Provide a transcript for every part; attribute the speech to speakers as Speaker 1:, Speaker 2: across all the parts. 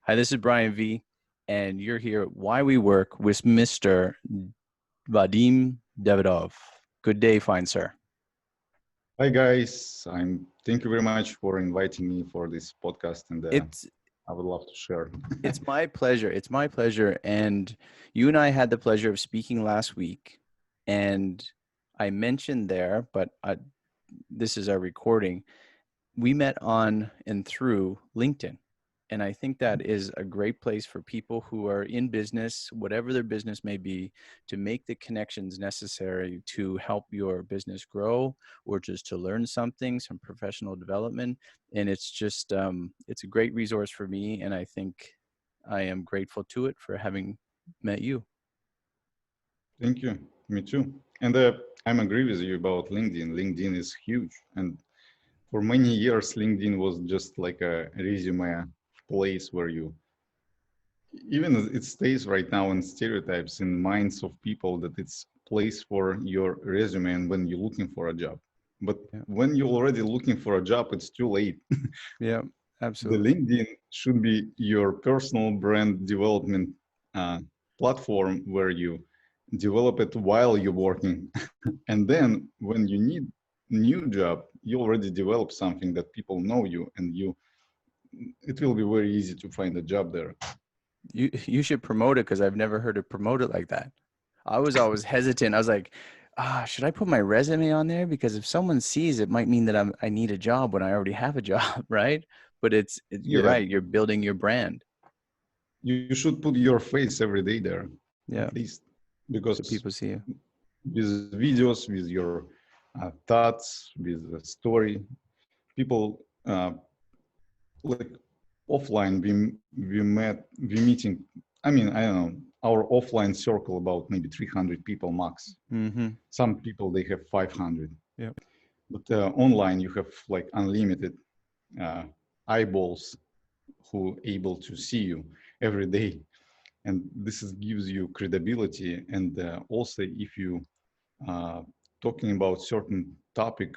Speaker 1: Hi, this is Brian V, and you're here at Why We Work with Mr. Vadim Davydov. Good day, fine sir.
Speaker 2: Hi guys, thank you very much for inviting me for this podcast, and
Speaker 1: It's
Speaker 2: I would love to share.
Speaker 1: it's my pleasure. It's my pleasure. And you and I had the pleasure of speaking last week, and I mentioned there, but this is our recording. We met on and through LinkedIn. And I think that is a great place for people who are in business, whatever their business may be, to make the connections necessary to help your business grow or just to learn something, some professional development. And it's just, it's a great resource for me. And I think I am grateful to it for having met you.
Speaker 2: Thank you. Me too. And I'm agree with you about LinkedIn. LinkedIn is huge, and for many years, LinkedIn was just like a resume place where you, even it stays right now in stereotypes in minds of people that it's place for your resume and when you're looking for a job. But
Speaker 1: Yeah,
Speaker 2: when you're already looking for a job, it's too late.
Speaker 1: yeah,
Speaker 2: The
Speaker 1: absolutely.
Speaker 2: LinkedIn should be your personal brand development uh, platform where you develop it while you're working. And then when you need new job, you already develop something that people know you and it will be very easy to find a job there.
Speaker 1: You should promote it because I've never heard it promoted like that. I was always hesitant. I was like, should I put my resume on there? Because if someone sees it, might mean that I need a job when I already have a job, right? But you're
Speaker 2: Yeah,
Speaker 1: right. You're building your brand.
Speaker 2: you should put your face every day there,
Speaker 1: Yeah.
Speaker 2: at least,
Speaker 1: So
Speaker 2: because
Speaker 1: people see you.
Speaker 2: with videos, with your thoughts, with the story, people like offline we meeting. I mean, I don't know, our offline circle about maybe 300 people max.
Speaker 1: Mm-hmm.
Speaker 2: Some people they have 500,
Speaker 1: Yep.
Speaker 2: but online you have like unlimited uh, eyeballs who able to see you every day, and this gives you credibility. And also if you uh, talking about certain topic,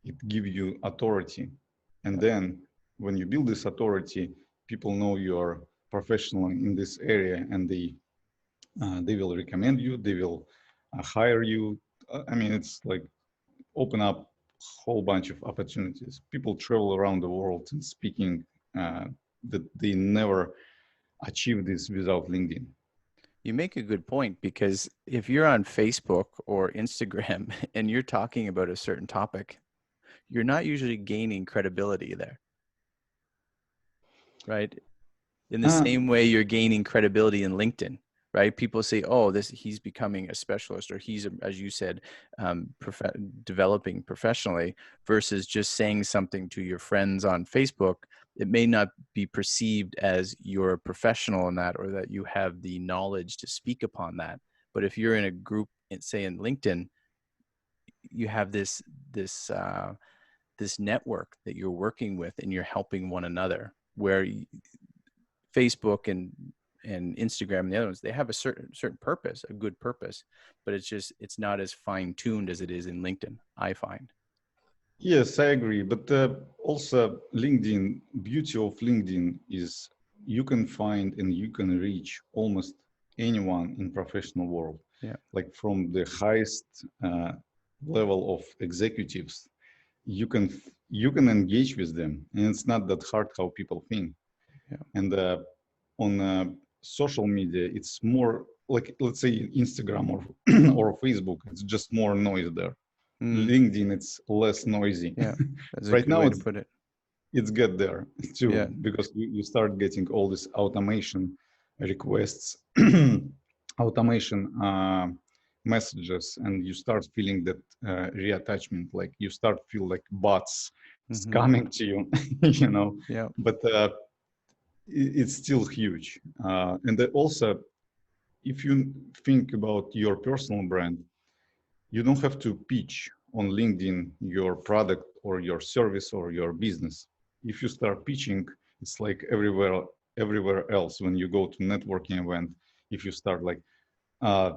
Speaker 2: it gives you authority. And
Speaker 1: Yep.
Speaker 2: then when you build this authority, people know you are professional in this area, and they will recommend you, they will hire you. I mean, it's like open up whole bunch of opportunities. People travel around the world and speaking uh, that they never achieve this without LinkedIn.
Speaker 1: You make a good point because if you're on Facebook or Instagram and you're talking about a certain topic, you're not usually gaining credibility there, right? In the
Speaker 2: Uh,
Speaker 1: same way you're gaining credibility in LinkedIn, right? People say, oh, he's becoming a specialist, or he's, as you said, developing professionally, versus just saying something to your friends on Facebook. It may not be perceived as you're a professional in that, or that you have the knowledge to speak upon that. But if you're in a group, say in LinkedIn, you have this this network that you're working with, and you're helping one another. Where Facebook and Instagram and the other ones, they have a certain purpose, a good purpose, but it's not as fine tuned as it is in LinkedIn, I find.
Speaker 2: yes, I agree. But also LinkedIn, beauty of LinkedIn is you can find and you can reach almost anyone in professional world,
Speaker 1: Yeah.
Speaker 2: like from the highest level of executives. You can engage with them, and it's not that hard how people think.
Speaker 1: Yeah.
Speaker 2: And on social media, it's more like, let's say, Instagram or or Facebook. It's just more noise there.
Speaker 1: Mm,
Speaker 2: LinkedIn, it's less noisy.
Speaker 1: yeah. That's a
Speaker 2: Right
Speaker 1: good
Speaker 2: now,
Speaker 1: way to put it.
Speaker 2: it's get there too,
Speaker 1: Yeah.
Speaker 2: because you start getting all this automation requests, automation messages, and you start feeling that reattachment. Like you start feel like bots is
Speaker 1: Mm-hmm.
Speaker 2: coming to you, you know.
Speaker 1: Yeah.
Speaker 2: But it's still huge. And then also, if you think about your personal brand, you don't have to pitch on LinkedIn your product or your service or your business. If you start pitching, it's like everywhere else when you go to networking event. If you start like, uh,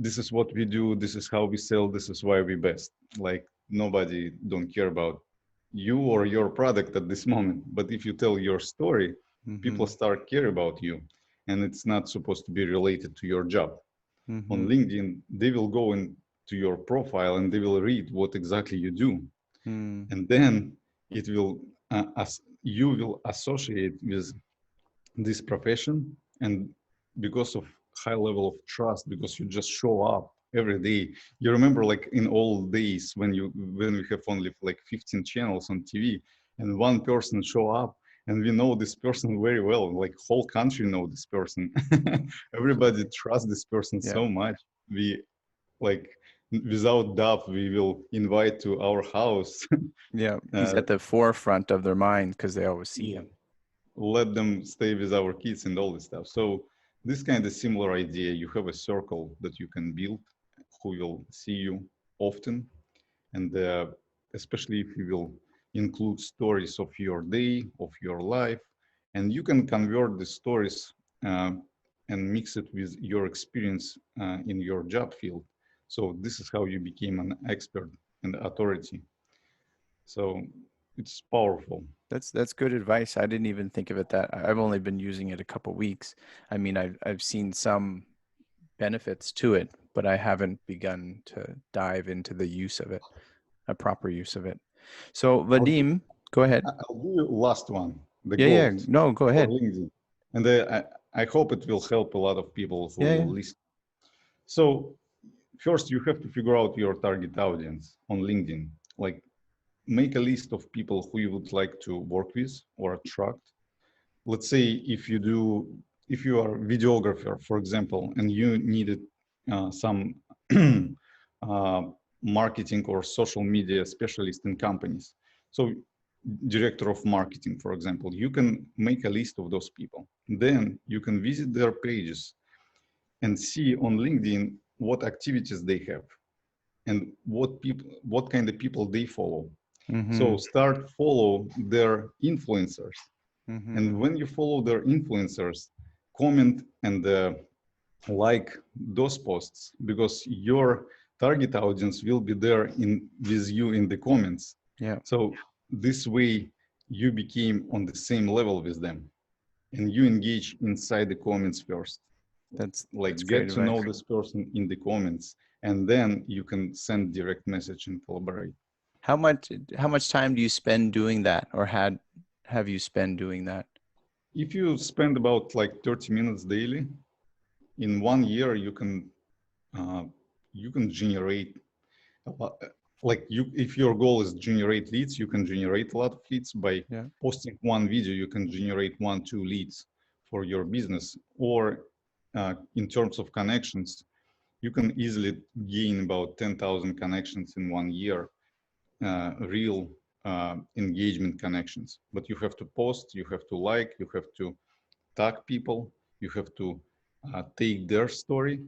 Speaker 2: this is what we do, this is how we sell, this is why we best. Like nobody don't care about you or your product at this moment. But if you tell your story, People
Speaker 1: Mm-hmm.
Speaker 2: start care about you, and it's not supposed to be related to your job. On
Speaker 1: Mm-hmm.
Speaker 2: LinkedIn, they will go into your profile and they will read what exactly you do,
Speaker 1: Mm.
Speaker 2: and then it will as you will associate with this profession, and because of high level of trust, because you just show up every day. You remember, like in old days when we have only like 15 channels on TV, and one person show up, and we know this person very well, like whole country know this person. Everybody trusts this person
Speaker 1: Yeah.
Speaker 2: so much. We like, without doubt, we will invite to our house.
Speaker 1: Yeah. He's
Speaker 2: uh,
Speaker 1: at the forefront of their mind because they always see
Speaker 2: yeah,
Speaker 1: him.
Speaker 2: let them stay with our kids and all this stuff. So this kind of similar idea, you have a circle that you can build who will see you often, and especially if you will include stories of your day, of your life, and you can convert the stories uh, and mix it with your experience in your job field. So this is how you became an expert and authority. So it's powerful.
Speaker 1: That's good advice. I didn't even think of it that I've only been using it a couple weeks. I mean, I've seen some benefits to it, but I haven't begun to dive into the use of it, a proper use of it. So,
Speaker 2: I'll do,
Speaker 1: Vadim, go ahead.
Speaker 2: I'll do last one, the
Speaker 1: Yeah, yeah.
Speaker 2: gold
Speaker 1: No, go
Speaker 2: for
Speaker 1: ahead.
Speaker 2: LinkedIn. And I hope it will help a lot of people who
Speaker 1: Yeah, yeah.
Speaker 2: will listen. So first, you have to figure out your target audience on LinkedIn. Like, make a list of people who you would like to work with or attract. Let's say if you are a videographer, for example, and you needed some uh, marketing or social media specialist in companies. So director of marketing, for example, you can make a list of those people. Then you can visit their pages and see on LinkedIn what activities they have and what kind of people they follow.
Speaker 1: Mm-hmm.
Speaker 2: So start follow their influencers.
Speaker 1: Mm-hmm.
Speaker 2: And when you follow their influencers, comment and like those posts, because your target audience will be there in with you in the comments.
Speaker 1: Yeah,
Speaker 2: So this way you became on the same level with them, and you engage inside the comments first,
Speaker 1: that's
Speaker 2: like
Speaker 1: great
Speaker 2: get to know
Speaker 1: advice.
Speaker 2: this person in the comments, and then you can send direct message and collaborate.
Speaker 1: How much how much time do you spend doing that, or have you spent doing that?
Speaker 2: If you spend about like 30 minutes daily, in 1 year uh, you can generate a lot. Like, you, if your goal is generate leads, you can generate a lot of leads by
Speaker 1: Yeah.
Speaker 2: posting one video. You can generate 1 2 leads for your business, or in terms of connections, you can easily gain about 10,000 connections in 1 year, real engagement connections. But you have to post, you have to like, you have to tag people, you have to take their story,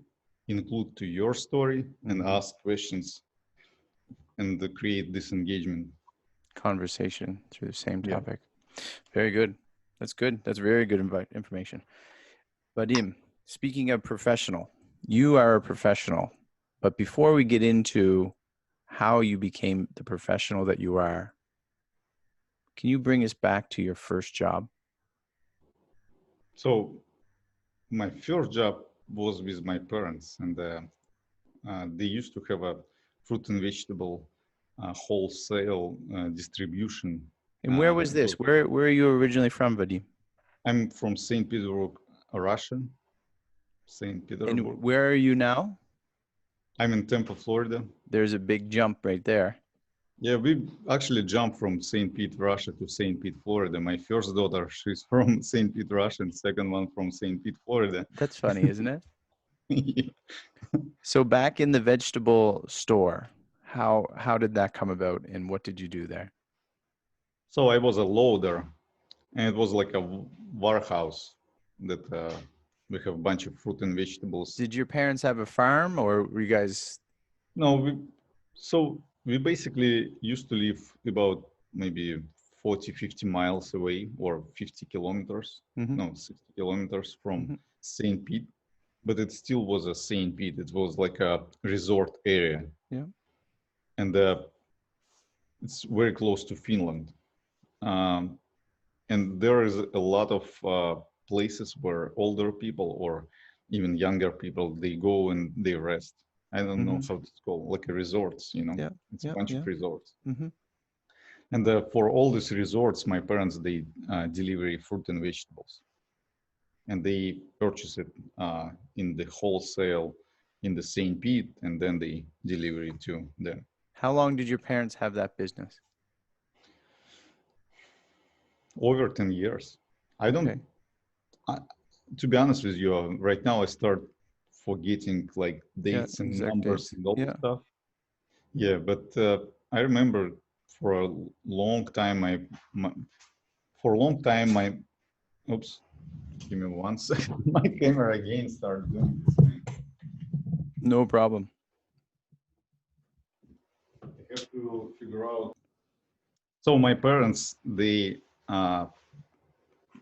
Speaker 2: include to your story, and
Speaker 1: Mm-hmm.
Speaker 2: ask questions and create this engagement.
Speaker 1: Conversation through the same
Speaker 2: Yeah.
Speaker 1: topic. Very good. That's good. That's very good information. Vadim, speaking of professional, you are a professional, but before we get into how you became the professional that you are, can you bring us back to your first job?
Speaker 2: So my first job was with my parents, and they used to have a fruit and vegetable wholesale distribution.
Speaker 1: And where was
Speaker 2: It
Speaker 1: this?
Speaker 2: was,
Speaker 1: Where are you originally from, Vadim?
Speaker 2: I'm from St. Petersburg, Russia. St.
Speaker 1: And
Speaker 2: Petersburg.
Speaker 1: where are you now?
Speaker 2: I'm in Tampa, Florida.
Speaker 1: There's a big jump right there.
Speaker 2: Yeah, we actually jumped from St. Pete, Russia to St. Pete, Florida. My first daughter, she's from St. Pete, Russia, and second one from St. Pete, Florida.
Speaker 1: That's funny, isn't it?
Speaker 2: Yeah.
Speaker 1: So back in the vegetable store, how did that come about and what did you do there?
Speaker 2: So I was a loader, and it was like a warehouse that we have a bunch of fruit and vegetables.
Speaker 1: Did your parents have a farm or were you guys
Speaker 2: No, so we basically used to live about maybe 40, 50 miles away, or 50 kilometers,
Speaker 1: Mhm.
Speaker 2: no, 60 kilometers from
Speaker 1: Mhm.
Speaker 2: St. Pete, but it still was a St. Pete. It was like a resort area,
Speaker 1: Yeah.
Speaker 2: and it's very close to Finland. Um, and there is a lot of places where older people or even younger people, they go and they rest. I don't know
Speaker 1: Mm-hmm.
Speaker 2: how it's called, like a resorts, you know,
Speaker 1: Yeah.
Speaker 2: it's a
Speaker 1: Yeah.
Speaker 2: bunch of
Speaker 1: Yeah.
Speaker 2: resorts.
Speaker 1: Mm-hmm.
Speaker 2: And for all these resorts, my parents, they deliver fruit and vegetables, and they purchase it in the wholesale in the St. Pete, and then they deliver it to them.
Speaker 1: How long did your parents have that business?
Speaker 2: Over 10 years. I
Speaker 1: Okay.
Speaker 2: don't, I, to be honest with you, right now I start forgetting like
Speaker 1: Yeah.
Speaker 2: dates and
Speaker 1: Exact
Speaker 2: numbers
Speaker 1: dates.
Speaker 2: and all the
Speaker 1: Yeah.
Speaker 2: stuff. Yeah, but I remember for a long time, my, for a long time, oops, give me one second. My camera again started doing this thing.
Speaker 1: No problem.
Speaker 2: I have to figure out. So my parents, uh,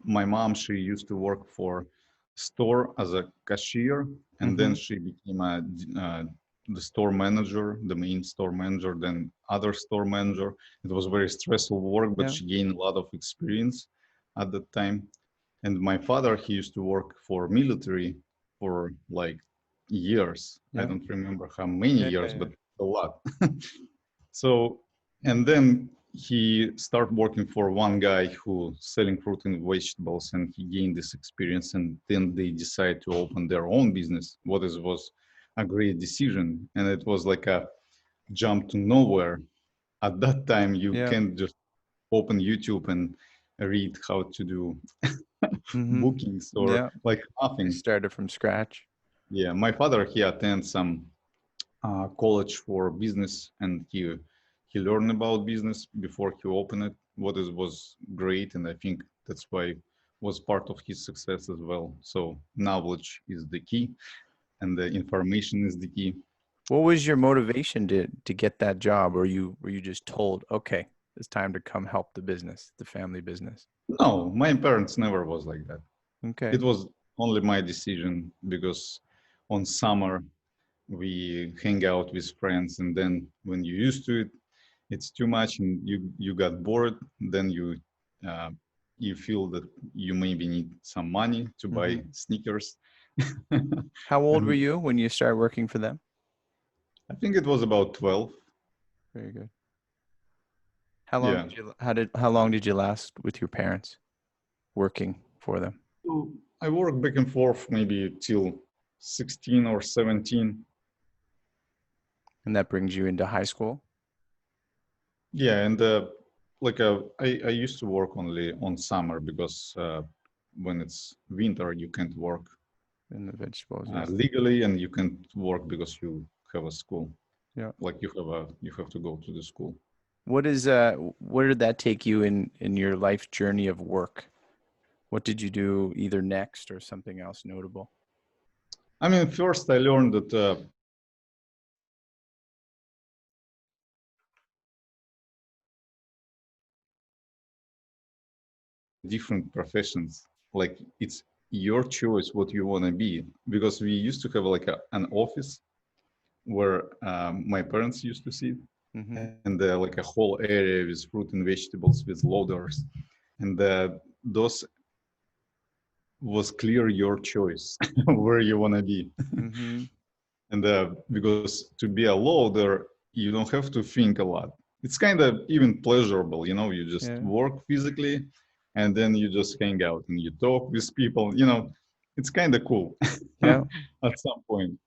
Speaker 2: my mom, she used to work for store as a cashier, and then
Speaker 1: Mm-hmm.
Speaker 2: she became the store manager, the main store manager, then other store manager. It was very stressful work, but
Speaker 1: Yeah.
Speaker 2: she gained a lot of experience at that time. And my father, he used to work for military for like years. I
Speaker 1: Yeah.
Speaker 2: don't remember how many
Speaker 1: Yeah.
Speaker 2: years,
Speaker 1: Yeah.
Speaker 2: but a lot. So, and then he started working for one guy who selling fruit and vegetables, and he gained this experience. And then they decided to open their own business. Was a great decision, and it was like a jump to nowhere. At that time, you
Speaker 1: Yeah.
Speaker 2: can't just open YouTube and read how to do
Speaker 1: Mm-hmm.
Speaker 2: bookings or
Speaker 1: Yeah.
Speaker 2: like
Speaker 1: They
Speaker 2: nothing.
Speaker 1: started from scratch.
Speaker 2: Yeah, my father, he attends some college for business, and he learned about business before he opened it. What is was great, and I think that's why was part of his success as well. So knowledge is the key, and the information is the key.
Speaker 1: What was your motivation to get that job? Or were you just told, okay, it's time to come help the business, the family business?
Speaker 2: No, my parents never was like that. It
Speaker 1: Okay.
Speaker 2: was only my decision because on summer we hang out with friends, and then when you used to it, it's too much, and you got bored. Then uh, you feel that you maybe need some money to
Speaker 1: Mm-hmm.
Speaker 2: buy sneakers.
Speaker 1: How old were
Speaker 2: And
Speaker 1: you when you started working for them?
Speaker 2: I think it was about 12.
Speaker 1: Very good.
Speaker 2: Yeah.
Speaker 1: How long did you last with your parents working for them?
Speaker 2: So I worked back and forth maybe till 16 or 17.
Speaker 1: And that brings you into high school
Speaker 2: Yeah, and I used to work only on summer because when it's winter you can't work
Speaker 1: in the vegetables. Yeah.
Speaker 2: legally, and you can't work because you have a school.
Speaker 1: Yeah.
Speaker 2: Like you have to go to the school.
Speaker 1: Where did that take you in your life journey of work? What did you do either next or something else notable?
Speaker 2: I mean, first I learned that different professions, like it's your choice what you want to be. Because we used to have like an office where my parents used to sit,
Speaker 1: Mm-hmm.
Speaker 2: and like a whole area with fruit and vegetables with loaders, and those was clear your choice where you want to be.
Speaker 1: Mm-hmm.
Speaker 2: And because to be a loader, you don't have to think a lot. It's kind of even pleasurable, you know, you just
Speaker 1: Yeah.
Speaker 2: work physically, and then you just hang out and you talk with people, you know, it's kind of cool
Speaker 1: Yeah.
Speaker 2: at some point.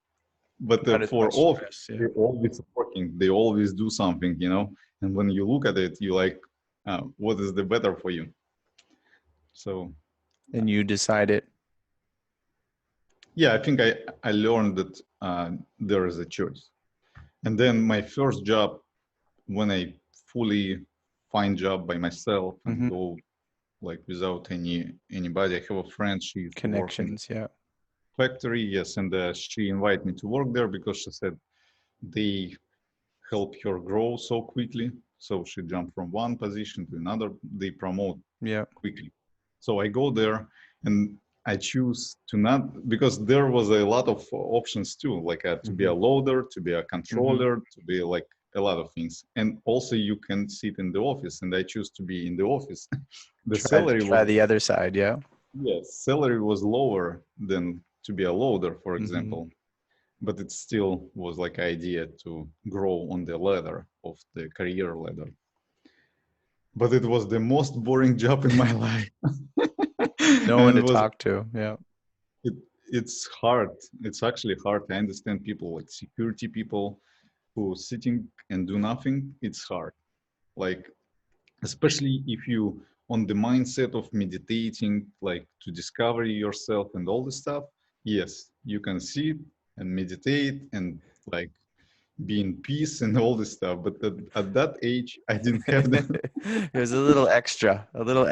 Speaker 2: But
Speaker 1: Not as
Speaker 2: for
Speaker 1: much
Speaker 2: all,
Speaker 1: stress.
Speaker 2: they
Speaker 1: Yeah.
Speaker 2: always working, they always do something, you know, and when you look at it, you like, what is the better for you? So
Speaker 1: And you decided,
Speaker 2: yeah, I think I learned that there is a choice. And then my first job, when I fully find job by myself and
Speaker 1: mm-hmm,
Speaker 2: go like without anybody. I have a friend. She used to work in
Speaker 1: connections. Yeah.
Speaker 2: factory, yes, and she invited me to work there because she said they help her grow so quickly. So she jumped from one position to another. They promote
Speaker 1: Yeah.
Speaker 2: quickly. So I go there and I choose to not, because there was a lot of options too, like to be
Speaker 1: Mm-hmm.
Speaker 2: a loader, to be a
Speaker 1: Mm-hmm.
Speaker 2: controller, to be like a lot of things. And also you can sit in the office, and I choose to be in the office. The salary
Speaker 1: Try
Speaker 2: was,
Speaker 1: the other side. Yeah.
Speaker 2: yes, salary was lower than to be a loader, for
Speaker 1: Hmm.
Speaker 2: example, but it still was like idea to grow on the ladder of the career ladder. But it was the most boring job in my life.
Speaker 1: No one
Speaker 2: And
Speaker 1: to
Speaker 2: it was,
Speaker 1: talk to. Yeah.
Speaker 2: it, it's hard. It's actually hard. I understand people like security people who sitting and do nothing. It's hard. Like, especially if you on the mindset of meditating, like to discover yourself and all this stuff. Yes, you can sit and meditate and like be in peace and all this stuff. But at that age, I didn't have that.
Speaker 1: It was a little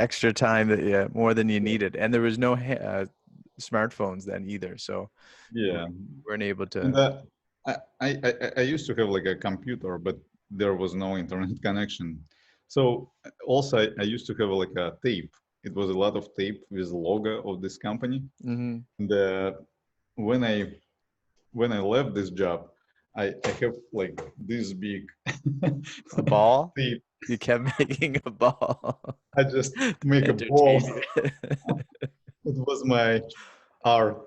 Speaker 1: extra time that yeah, more than you needed, and there was no smartphones then either, so we
Speaker 2: Yeah.
Speaker 1: weren't able
Speaker 2: And
Speaker 1: to.
Speaker 2: I used to have like a computer, but there was no internet connection. So also I used to have like a tape. It was a lot of tape with logo of this company.
Speaker 1: Hmm.
Speaker 2: And when I when I left this job, I have like this big
Speaker 1: A ball?
Speaker 2: tape.
Speaker 1: You kept making a ball
Speaker 2: I just
Speaker 1: to
Speaker 2: make a ball.
Speaker 1: entertain you.
Speaker 2: It was my art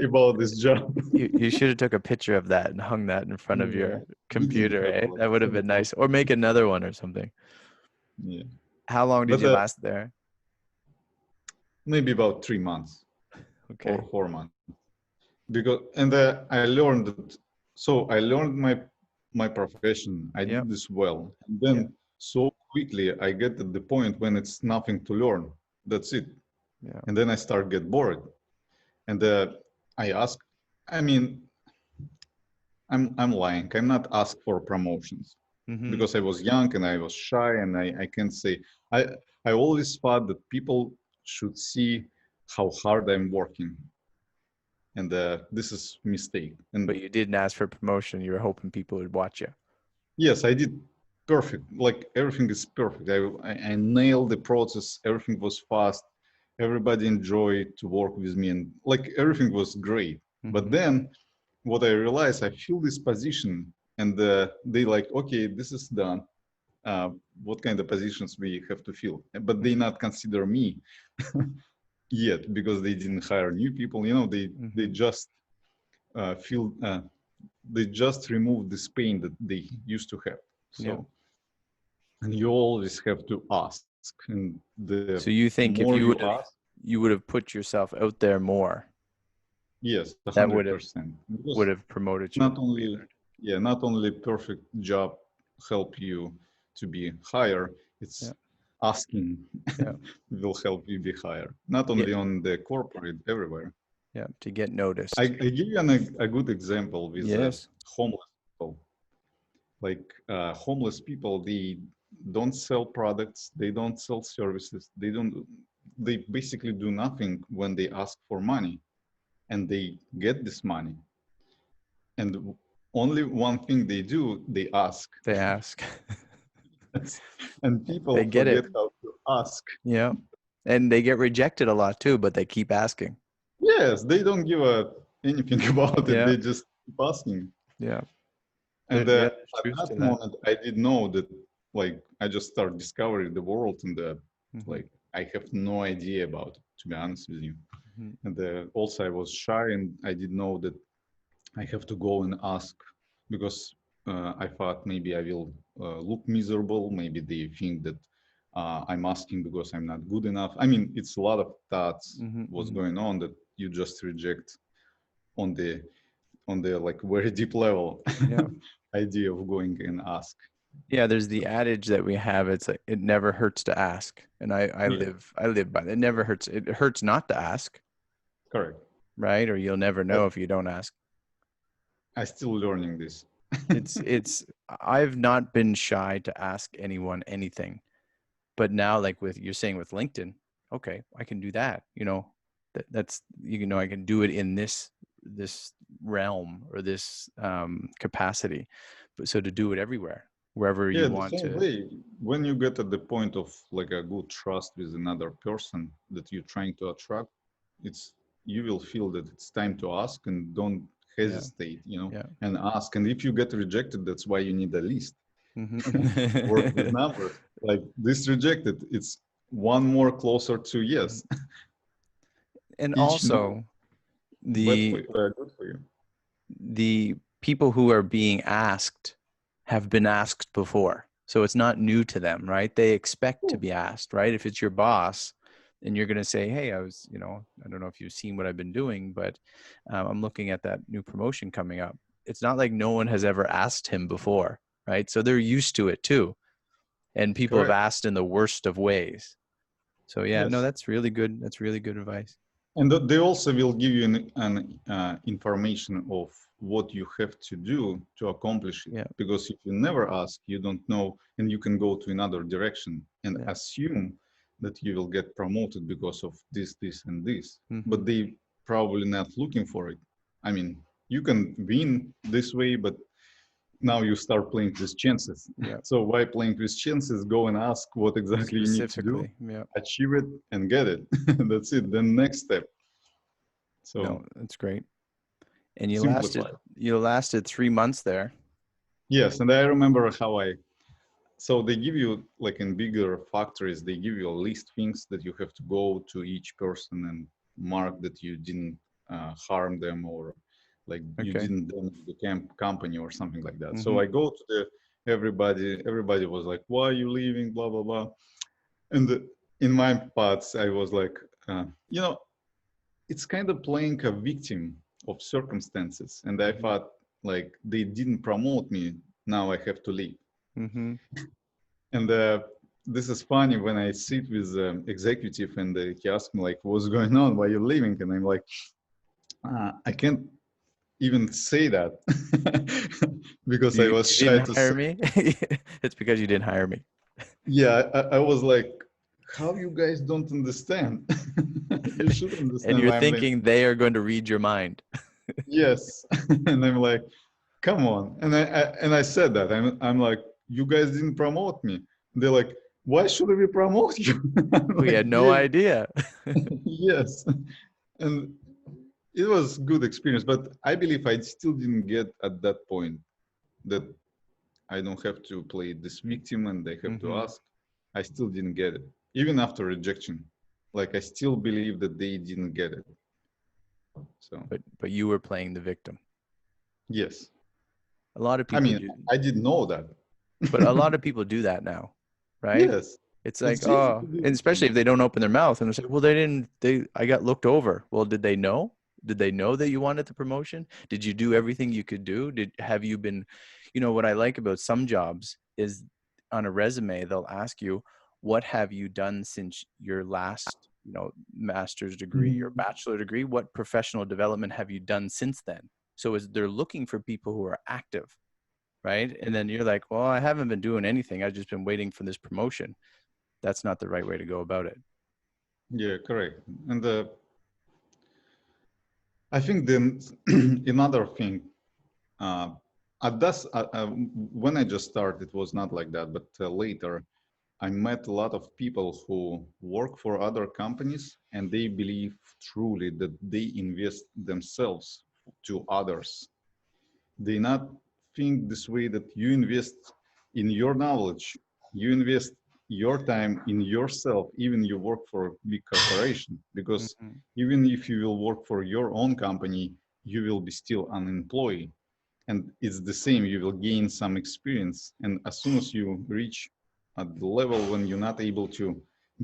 Speaker 2: about this job.
Speaker 1: You should have took a picture of that and hung that in front of
Speaker 2: Yeah,
Speaker 1: your
Speaker 2: we didn't
Speaker 1: computer,
Speaker 2: have
Speaker 1: eh?
Speaker 2: like
Speaker 1: That would have been
Speaker 2: photos.
Speaker 1: nice. Or make another one or something.
Speaker 2: Yeah,
Speaker 1: How long did
Speaker 2: but
Speaker 1: you last there?
Speaker 2: maybe about 3 months or
Speaker 1: Okay.
Speaker 2: 4 months. Because and I learned that. So I learned my profession. I
Speaker 1: Yep.
Speaker 2: did this well, and
Speaker 1: Yeah.
Speaker 2: then so quickly I get at the point when it's nothing to learn. That's it.
Speaker 1: Yeah.
Speaker 2: And then I start get bored, and I ask. I mean, I'm lying. I'm not asked for promotions
Speaker 1: Mm-hmm.
Speaker 2: because I was young and I was shy, and I can't say. I I always thought that people should see how hard I'm working, and this is mistake.
Speaker 1: But
Speaker 2: And
Speaker 1: you didn't ask for promotion. You were hoping people would watch you.
Speaker 2: yes, I did perfect. Like everything is perfect. I nailed the process. Everything was fast. Everybody enjoyed to work with me, and like everything was great. But
Speaker 1: Mm-hmm.
Speaker 2: then what I realized, I feel this position, and they like, okay, this is done. What kind of positions we have to fill? But they not consider me yet because they didn't hire new people. You know, they
Speaker 1: Mm-hmm.
Speaker 2: just feel they just remove this pain that they used to have.
Speaker 1: Yeah.
Speaker 2: So, and you always have to ask, and the
Speaker 1: So you think
Speaker 2: more
Speaker 1: if
Speaker 2: you ask,
Speaker 1: you would have put yourself out there more,
Speaker 2: yes, a
Speaker 1: that
Speaker 2: hundred percent.
Speaker 1: would
Speaker 2: Because
Speaker 1: have promoted you.
Speaker 2: not only, yeah, not only perfect job help you to be higher,
Speaker 1: Yeah.
Speaker 2: it's asking
Speaker 1: Yeah.
Speaker 2: will help you be higher. Not
Speaker 1: Yeah.
Speaker 2: only on the corporate, everywhere.
Speaker 1: Yeah. To get
Speaker 2: I
Speaker 1: noticed.
Speaker 2: give you a good example with
Speaker 1: Yes.
Speaker 2: homeless people. Like homeless people, they don't sell products, they don't sell services, they basically do nothing when they ask for money, and they get this money. And only one thing they do, they ask.
Speaker 1: They ask.
Speaker 2: And
Speaker 1: They
Speaker 2: people
Speaker 1: get
Speaker 2: forget
Speaker 1: it.
Speaker 2: how to ask.
Speaker 1: Yeah. And they get rejected a lot too, but they keep asking.
Speaker 2: Yes, they don't give a anything about it,
Speaker 1: Yeah.
Speaker 2: they just keep asking.
Speaker 1: Yeah.
Speaker 2: And
Speaker 1: Yeah. There's
Speaker 2: at
Speaker 1: truth
Speaker 2: that
Speaker 1: to that.
Speaker 2: moment, I did know that, like, I just started discovering the world, and
Speaker 1: Hmm.
Speaker 2: like, I have no idea about it, to be honest with you.
Speaker 1: Hmm.
Speaker 2: And also, I was shy, and I didn't know that I have to go and ask because I thought maybe I will look miserable. Maybe they think that I'm asking because I'm not good enough. I mean, it's a lot of thoughts
Speaker 1: Hmm.
Speaker 2: what's
Speaker 1: Hmm.
Speaker 2: going on that you just reject on the like very deep level
Speaker 1: Yeah.
Speaker 2: idea of going and ask.
Speaker 1: Yeah. There's the
Speaker 2: So
Speaker 1: adage that we have. It's like it never hurts to ask. And
Speaker 2: yeah,
Speaker 1: I live by it. It never hurts. It hurts not to ask,
Speaker 2: correct.
Speaker 1: right? Or you'll never
Speaker 2: But
Speaker 1: know if you don't ask.
Speaker 2: I still learning this.
Speaker 1: It's I've not been shy to ask anyone anything. But now, like with you're saying with LinkedIn, okay, I can do that. That's I can do it in this realm or this capacity. But so to do it everywhere, wherever you
Speaker 2: Yeah, the
Speaker 1: want
Speaker 2: same
Speaker 1: to.
Speaker 2: way. When you get at the point of like a good trust with another person that you're trying to attract, it's you will feel that it's time to ask and don't
Speaker 1: Yeah,
Speaker 2: hesitate,
Speaker 1: yeah,
Speaker 2: and ask. And if you get rejected, that's why you need a list. Work with
Speaker 1: Mhm.
Speaker 2: numbers. Like this rejected, it's one more closer to yes.
Speaker 1: And
Speaker 2: Each no,
Speaker 1: also
Speaker 2: bad for
Speaker 1: the
Speaker 2: you, good for you.
Speaker 1: the people who are being asked have been asked before. So it's not new to them, right? They expect to
Speaker 2: Cool.
Speaker 1: be asked, right? If it's your boss and you're going to say, hey, I don't know if you've seen what I've been doing, but I'm looking at that new promotion coming up. It's not like no one has ever asked him before, right? So they're used to it too. And people have
Speaker 2: Correct.
Speaker 1: asked in the worst of ways. So yeah, no,
Speaker 2: Yes.
Speaker 1: that's really good. That's really good advice.
Speaker 2: And they also will give you an information of what you have to do to accomplish it.
Speaker 1: Yeah.
Speaker 2: Because if you never ask, you don't know, and you can go to another direction and
Speaker 1: Yeah.
Speaker 2: assume that you will get promoted because of this, and this.
Speaker 1: Hmm.
Speaker 2: But they probably not looking for it. I mean, you can win this way, but now you start playing with chances.
Speaker 1: Yeah.
Speaker 2: So why playing with chances? Go and ask what exactly you need to do,
Speaker 1: Specifically. Yeah.
Speaker 2: achieve it, and get it. That's it. Then next step.
Speaker 1: No,
Speaker 2: So
Speaker 1: that's great. And
Speaker 2: simplify.
Speaker 1: you lasted 3 months there.
Speaker 2: Yes, and I remember how I. So they give you like in bigger factories, they give you a list things that you have to go to each person and mark that you didn't harm them or like you
Speaker 1: Okay.
Speaker 2: didn't damage the company or something like that. So
Speaker 1: Hmm.
Speaker 2: I go to the everybody. Everybody was like, "Why are you leaving?" Blah blah blah. And in my parts, I was like, you know, it's kind of playing a victim of circumstances. And I
Speaker 1: Hmm.
Speaker 2: thought, like, they didn't promote me. Now I have to leave.
Speaker 1: Hmm.
Speaker 2: And this is funny when I sit with the executive and he asks me, like, what's going on? Why are you leaving? And I'm like, I can't even say that because I was
Speaker 1: You
Speaker 2: shy
Speaker 1: didn't
Speaker 2: to
Speaker 1: hire
Speaker 2: say,
Speaker 1: me. It's because you didn't hire me.
Speaker 2: yeah, I was like, how you guys don't understand? You should
Speaker 1: And
Speaker 2: understand
Speaker 1: you're
Speaker 2: why I'm leaving.
Speaker 1: thinking they are going to read your mind.
Speaker 2: Yes. And I'm like, come on. And I said that. I'm like, you guys didn't promote me. They're like, why should we promote you? I'm
Speaker 1: We
Speaker 2: like,
Speaker 1: had no
Speaker 2: yeah,
Speaker 1: idea.
Speaker 2: yes. And it was good experience, but I believe I still didn't get at that point that I don't have to play this victim and I have to
Speaker 1: Hmm.
Speaker 2: ask. I still didn't get it, even after rejection. Like I still believe that they didn't get it. So
Speaker 1: But you were playing the victim.
Speaker 2: yes,
Speaker 1: A lot of
Speaker 2: I
Speaker 1: people
Speaker 2: mean
Speaker 1: do,
Speaker 2: I didn't know that.
Speaker 1: but a lot of people do that now, right?
Speaker 2: Yes,
Speaker 1: It's like,
Speaker 2: it's easy
Speaker 1: oh,
Speaker 2: to do
Speaker 1: and
Speaker 2: it, you
Speaker 1: especially
Speaker 2: know.
Speaker 1: if they don't open their mouth and they say, well, I got looked over. Well, did they know? Did they know that you wanted the promotion? Did you do everything you could do? Have you been, what I like about some jobs is on a resume, they'll ask you, what have you done since your last, master's degree or
Speaker 2: Mhm.
Speaker 1: bachelor degree? What professional development have you done since then? So they're looking for people who are active, right? And then you're like, well, I haven't been doing anything. I've just been waiting for this promotion. That's not the right way to go about it.
Speaker 2: Yeah, correct. And I think then another thing, uh, at this, when I just started, it was not like that, but later I met a lot of people who work for other companies and they believe truly that they invest themselves to others. They not think this way that you invest in your knowledge, you invest your time in yourself, even you work for a big corporation, because
Speaker 1: Mhm.
Speaker 2: even if you will work for your own company, you will be still an employee. And it's the same, you will gain some experience. And as soon as you reach at the level when you're not able to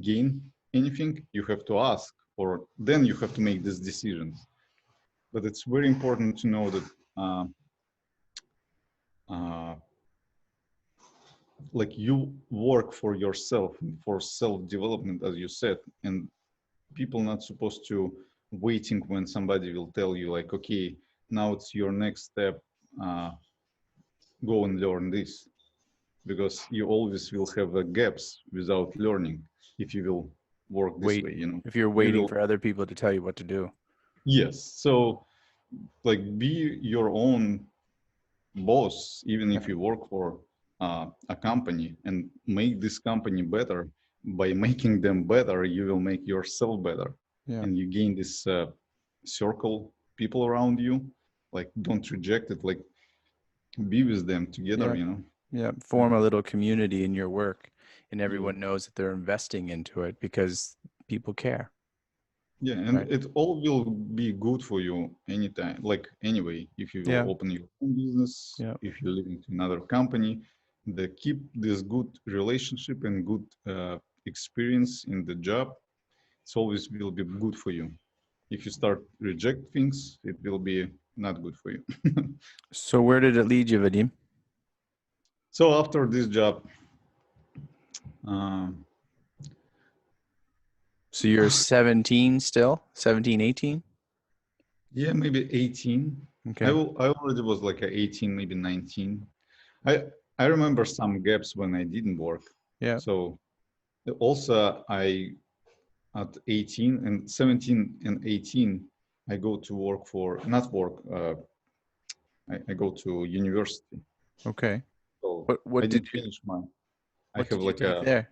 Speaker 2: gain anything, you have to ask, or then you have to make these decisions. But it's very important to know that uh, like you work for yourself, for self-development, as you said, and people not supposed to waiting when somebody will tell you like, okay, now it's your next step, uh, go and learn this, because you always will have gaps without learning if you will work this
Speaker 1: Wait,
Speaker 2: way, you know.
Speaker 1: if you're
Speaker 2: You
Speaker 1: waiting
Speaker 2: will,
Speaker 1: for other people to tell you what to do.
Speaker 2: yes, so like be your own boss, even
Speaker 1: Yeah.
Speaker 2: if you work for a company, and make this company better. By making them better, you will make yourself better,
Speaker 1: Yeah.
Speaker 2: and you gain this circle, people around you. Like, don't reject it. Like, be with them together.
Speaker 1: Yeah.
Speaker 2: You know.
Speaker 1: Yeah, form a little community in your work, and
Speaker 2: Yeah.
Speaker 1: everyone knows that they're investing into it because people care,
Speaker 2: Yeah, and
Speaker 1: right?
Speaker 2: it all will be good for you anytime, like anyway, if you will
Speaker 1: Yeah,
Speaker 2: open your own business,
Speaker 1: yeah.
Speaker 2: if you're living to another company, the keep this good relationship and good experience in the job, it's always will be good for you. If you start reject things, it will be not good for you.
Speaker 1: So where did it lead you, Vadim?
Speaker 2: So after this job, uh,
Speaker 1: So you're 17 still? 17, 18?
Speaker 2: yeah, maybe 18.
Speaker 1: Okay.
Speaker 2: I already was like a 18, maybe 19. I remember some gaps when I didn't work.
Speaker 1: Yeah.
Speaker 2: So also I at 18 and 17 and 18, I go to work for not work. I go to university.
Speaker 1: Okay.
Speaker 2: So I
Speaker 1: What did
Speaker 2: didn't
Speaker 1: you
Speaker 2: finish my. I
Speaker 1: what
Speaker 2: have
Speaker 1: did you
Speaker 2: like
Speaker 1: take
Speaker 2: a.
Speaker 1: there?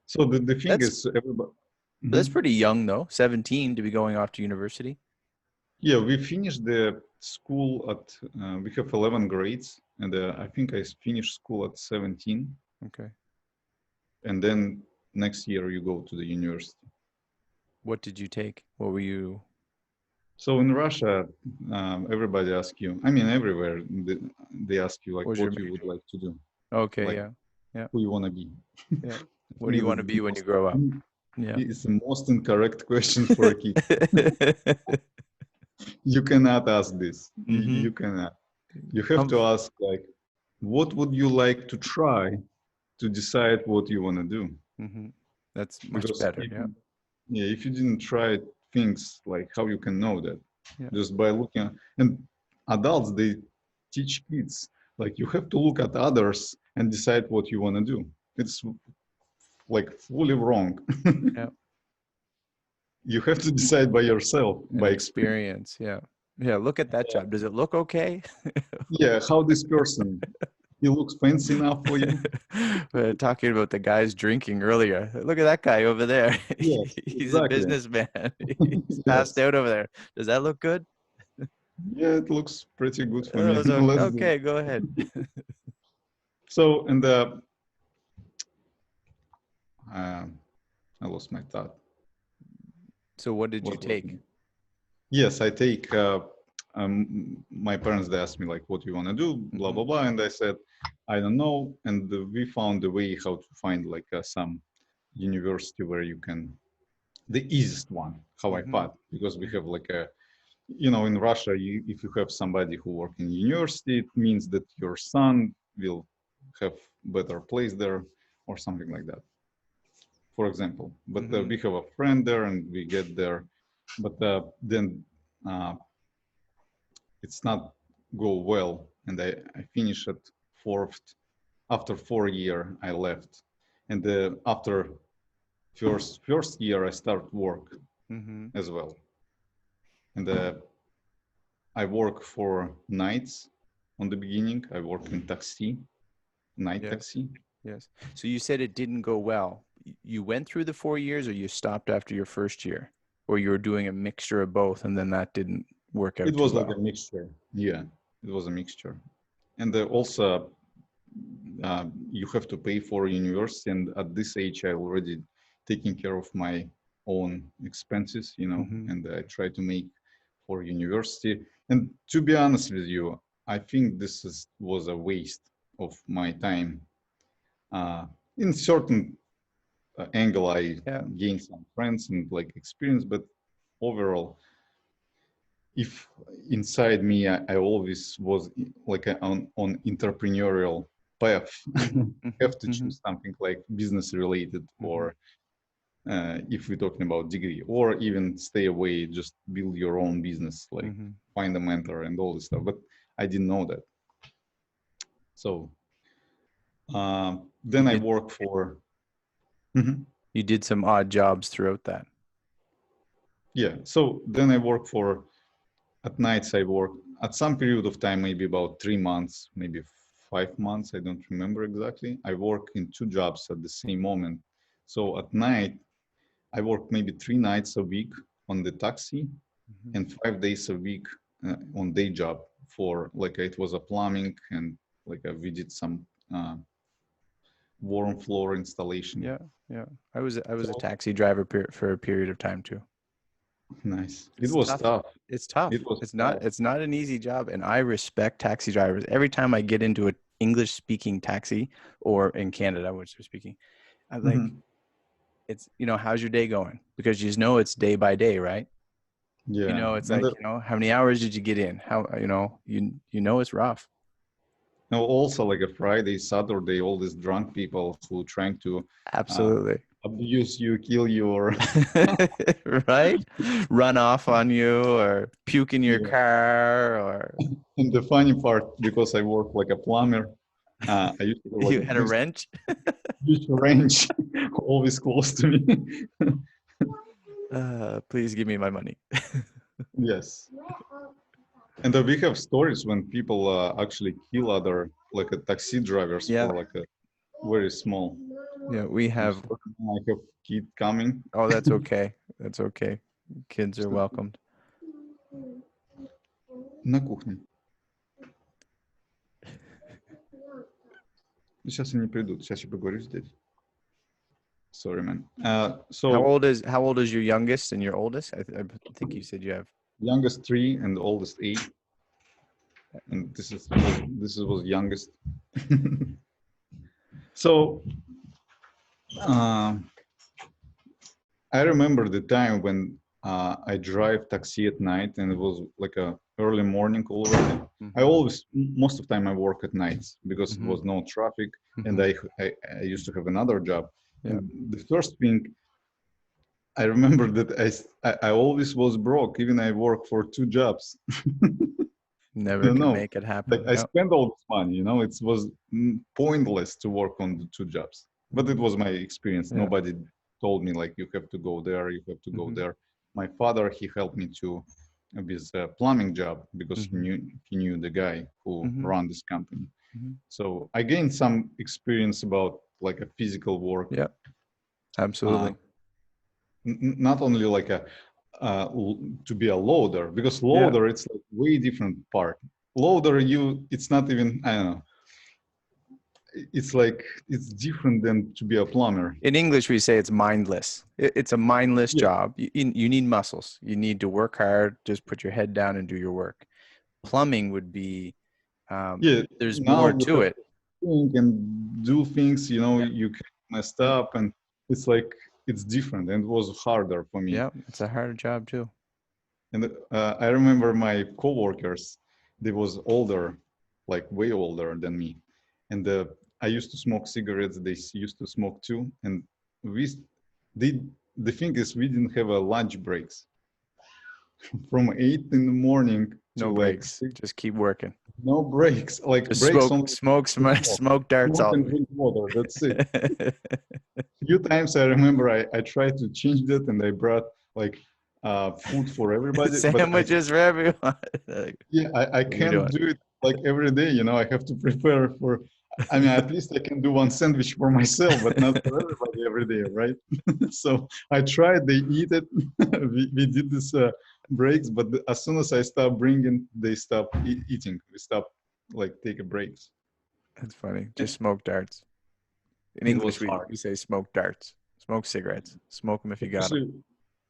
Speaker 2: So the thing
Speaker 1: That's
Speaker 2: is, everybody.
Speaker 1: that's
Speaker 2: Mhm.
Speaker 1: pretty young though, 17 to be going off to university.
Speaker 2: Yeah, we finished the school at. We have 11 grades, and I think I finished school at 17,
Speaker 1: Okay.
Speaker 2: and then next year you go to the university.
Speaker 1: What did you take? What were you
Speaker 2: So in Russia, everybody asks you. I mean, everywhere they ask you like
Speaker 1: what was your
Speaker 2: what you would
Speaker 1: major?
Speaker 2: like to do,
Speaker 1: Okay,
Speaker 2: like
Speaker 1: yeah. Yeah.
Speaker 2: who you want to be.
Speaker 1: Yeah.
Speaker 2: I
Speaker 1: What do
Speaker 2: think
Speaker 1: you want to be when you grow up? Yeah.
Speaker 2: it's the most incorrect question for a kid. You cannot ask this.
Speaker 1: Mm-hmm.
Speaker 2: You cannot. You have
Speaker 1: Um,
Speaker 2: to ask like, what would you like to try to decide what you want to do?
Speaker 1: mm-hmm. That's much
Speaker 2: Because
Speaker 1: better. Yeah.
Speaker 2: yeah, if you didn't try things, like how you can know that?
Speaker 1: Yeah.
Speaker 2: Just by looking. And adults, they teach kids like you have to look at others and decide what you want to do. It's like fully wrong.
Speaker 1: Yeah.
Speaker 2: You have to decide by yourself,
Speaker 1: An
Speaker 2: by experience.
Speaker 1: experience. Yeah. Yeah. Look at that job. Does it look okay?
Speaker 2: Yeah, how this person, he looks fancy enough for you.
Speaker 1: We were talking about the guys drinking earlier. Look at that guy over there.
Speaker 2: Yes,
Speaker 1: He's a
Speaker 2: exactly.
Speaker 1: businessman. He's passed
Speaker 2: Yes.
Speaker 1: out over there. Does that look good?
Speaker 2: Yeah, it looks pretty good for
Speaker 1: It
Speaker 2: me.
Speaker 1: was okay.
Speaker 2: Let's do it.
Speaker 1: Okay, go ahead.
Speaker 2: So, and uh, I lost my thought.
Speaker 1: So what did you
Speaker 2: What was
Speaker 1: take?
Speaker 2: it? Yes, I take. My parents they asked me like, "What do you want to do?" Blah
Speaker 1: Hmm.
Speaker 2: blah blah, and I said, "I don't know." And we found a way how to find like some university where you can the easiest one. How I
Speaker 1: Hmm.
Speaker 2: thought because we have like a in Russia, if you have somebody who work in university, it means that your son will have better place there or something like that, for example. But
Speaker 1: Hmm.
Speaker 2: we have a friend there and we get there, but then uh, it's not go well. And I finish at fourth. After 4 year, I left. And after first year, I start work
Speaker 1: Hmm.
Speaker 2: as well. And I work for nights on the beginning. I work in taxi, night
Speaker 1: Yes.
Speaker 2: taxi.
Speaker 1: Yes. So you said it didn't go well. You went through the 4 years or you stopped after your first year? Or you were doing a mixture of both and then that didn't work
Speaker 2: It
Speaker 1: out too
Speaker 2: was like a
Speaker 1: well?
Speaker 2: mixture. Yeah, it was a mixture. And also, you have to pay for university. And at this age, I already taking care of my own expenses,
Speaker 1: Hmm.
Speaker 2: and I try to make for university. And to be honest with you, I think was a waste of my time. In certain angle, I
Speaker 1: Yeah.
Speaker 2: gained some friends and like experience, but overall, if inside me, I always was like on entrepreneurial path.
Speaker 1: Hmm. Hmm.
Speaker 2: Have to
Speaker 1: Hmm.
Speaker 2: choose something like business related,
Speaker 1: Hmm.
Speaker 2: or if we're talking about degree, or even stay away, just build your own business, like
Speaker 1: Hmm.
Speaker 2: find a mentor and all this stuff. But I didn't know that. So
Speaker 1: You
Speaker 2: then I
Speaker 1: did
Speaker 2: work for. Mhm.
Speaker 1: you did some odd jobs throughout that.
Speaker 2: Yeah. So then I work for at nights. I work at some period of time, maybe about 3 months, maybe 5 months. I don't remember exactly. I work in two jobs at the same moment. So at night, I work maybe 3 nights a week on the taxi
Speaker 1: Hmm.
Speaker 2: and 5 days a week on day job for like it was a plumbing and Like we did some warm floor installation.
Speaker 1: Yeah, yeah. I was a
Speaker 2: So
Speaker 1: taxi driver for a period of time too.
Speaker 2: nice. It
Speaker 1: It's
Speaker 2: was
Speaker 1: tough.
Speaker 2: tough.
Speaker 1: It's tough.
Speaker 2: It was
Speaker 1: It's not
Speaker 2: tough.
Speaker 1: it's not an easy job, and I respect taxi drivers. Every time I get into an English speaking taxi, or in Canada, which we're speaking, I'm like,
Speaker 2: Mhm.
Speaker 1: it's, how's your day going? Because you know it's day by day, right?
Speaker 2: Yeah,
Speaker 1: It's
Speaker 2: and
Speaker 1: like, how many hours did you get in? How, it's rough.
Speaker 2: now also like a Friday, Saturday, all these drunk people who trying to uh,
Speaker 1: Absolutely.
Speaker 2: abuse you, kill you, or
Speaker 1: Right? Run off on you or puke in your
Speaker 2: yeah.
Speaker 1: car or
Speaker 2: And the funny part, because I work like a plumber, I used to have like
Speaker 1: you
Speaker 2: a
Speaker 1: had a
Speaker 2: huge,
Speaker 1: wrench.
Speaker 2: huge wrench always close to me.
Speaker 1: Please give me my money.
Speaker 2: Yes. And we have stories when people actually kill other like taxi drivers
Speaker 1: Yeah.
Speaker 2: for like a very small.
Speaker 1: Yeah, we
Speaker 2: I'm
Speaker 1: have.
Speaker 2: sorry, I have kid coming.
Speaker 1: Oh, that's okay. That's okay. Kids are welcomed.
Speaker 2: На кухне. Сейчас они придут. Сейчас я поговорю здесь. Sorry, man. So
Speaker 1: How old is your youngest and your oldest? I think you said you have.
Speaker 2: youngest 3 and oldest 8, and this was youngest. So uh, I remember the time when I drive taxi at night, and it was like a early morning already. I
Speaker 1: Mhm.
Speaker 2: always, most of the time, I work at nights because it
Speaker 1: Mhm.
Speaker 2: was no traffic, and
Speaker 1: Mhm.
Speaker 2: I used to have another job.
Speaker 1: Yeah.
Speaker 2: And the first thing I remember that I always was broke, even I work for 2 jobs. I
Speaker 1: Never
Speaker 2: don't
Speaker 1: can
Speaker 2: know.
Speaker 1: make it
Speaker 2: Like
Speaker 1: happen.
Speaker 2: I
Speaker 1: Yeah.
Speaker 2: spent all this money, it was pointless to work on the 2 jobs. But it
Speaker 1: Mhm.
Speaker 2: was my experience.
Speaker 1: Yeah.
Speaker 2: Nobody told me like you have to go there, you have to go
Speaker 1: Mhm.
Speaker 2: there. My father, he helped me to with a plumbing job because
Speaker 1: Mhm.
Speaker 2: he knew the guy who
Speaker 1: Mhm.
Speaker 2: ran this company.
Speaker 1: Mhm.
Speaker 2: So I gained some experience about like a physical work.
Speaker 1: Yeah.
Speaker 2: Uh,
Speaker 1: Absolutely.
Speaker 2: not only like to be a loader, because
Speaker 1: Yeah.
Speaker 2: loader it's like way different part. Loader, it's not even, I don't know, it's like it's different than to be a plumber.
Speaker 1: In English, we say it's mindless. It's a mindless
Speaker 2: Yeah,
Speaker 1: job. You need muscles. You need to work hard. Just put your head down and do your work. Plumbing would be,
Speaker 2: yeah.
Speaker 1: there's
Speaker 2: Now
Speaker 1: more
Speaker 2: you
Speaker 1: to
Speaker 2: have
Speaker 1: it.
Speaker 2: to think and do things,
Speaker 1: Yeah.
Speaker 2: you can messed up, and it's like it's different, and it was harder for me.
Speaker 1: Yeah. It's a harder job too.
Speaker 2: And I remember my coworkers, they was older, like way older than me. And I used to smoke cigarettes. They used to smoke too. And we, they, the thing is, we didn't have a lunch breaks from 8 in the morning
Speaker 1: No
Speaker 2: to like
Speaker 1: breaks.
Speaker 2: 6.
Speaker 1: Just keep working.
Speaker 2: No breaks, like
Speaker 1: Just
Speaker 2: breaks
Speaker 1: smoke,
Speaker 2: only
Speaker 1: smoke,
Speaker 2: to
Speaker 1: smoke,
Speaker 2: smoke,
Speaker 1: smoke darts
Speaker 2: smoke
Speaker 1: all
Speaker 2: and
Speaker 1: the
Speaker 2: drink water. That's it.
Speaker 1: way.
Speaker 2: Few times I remember I tried to change that, and I brought like food for everybody, but
Speaker 1: Sandwiches for everyone. Like,
Speaker 2: yeah, I
Speaker 1: what are we
Speaker 2: can't
Speaker 1: doing?
Speaker 2: do it like every day. I have to prepare for, I mean, at least I can do one sandwich for myself, but not for everybody every day, right? So I tried, they eat it. We did this breaks, but as soon as I stop bringing, they stop eating. We stop like take a breaks.
Speaker 1: That's funny. Just smoke darts. In
Speaker 2: It
Speaker 1: English,
Speaker 2: was
Speaker 1: we,
Speaker 2: hard,
Speaker 1: we say smoke darts. Smoke cigarettes. Smoke them if you got them.
Speaker 2: especially,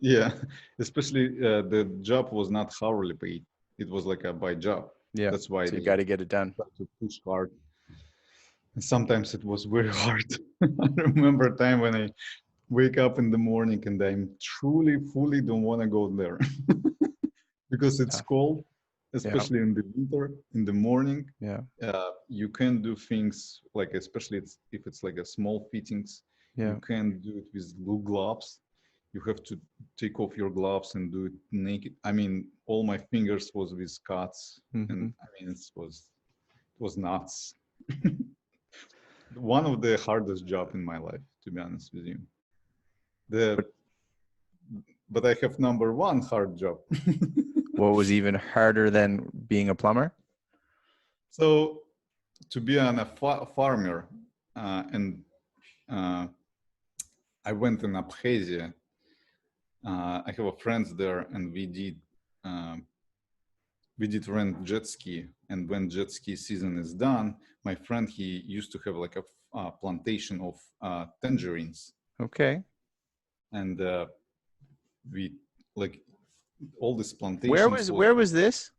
Speaker 2: yeah, especially the job was not hourly paid. It was like a by job.
Speaker 1: Yeah.
Speaker 2: That's why
Speaker 1: So you
Speaker 2: they
Speaker 1: got to get it done.
Speaker 2: try to push hard. And sometimes it was very hard. I remember a time when I wake up in the morning and I'm truly, fully don't want to go there because it's
Speaker 1: Tough.
Speaker 2: cold,
Speaker 1: Yeah.
Speaker 2: especially in the winter, in the morning.
Speaker 1: Yeah.
Speaker 2: You can do things like, especially if it's like a small fittings, you
Speaker 1: Yeah.
Speaker 2: can do it with blue gloves. You have to take off your gloves and do it naked. I mean, all my fingers was with cuts, and
Speaker 1: Hmm.
Speaker 2: I mean, it was nuts. One of the hardest job in my life, to be honest with you. The
Speaker 1: But
Speaker 2: but I have number one hard job.
Speaker 1: what was even harder than being a plumber?
Speaker 2: So to be a farmer, and uh, I went in Abkhazia. I have a friends there, and we did. we did rent jet ski, and when jet ski season is done, my friend, he used to have like a plantation of tangerines,
Speaker 1: Okay.
Speaker 2: and we like all these
Speaker 1: Where
Speaker 2: plantations
Speaker 1: was
Speaker 2: was,
Speaker 1: where was this?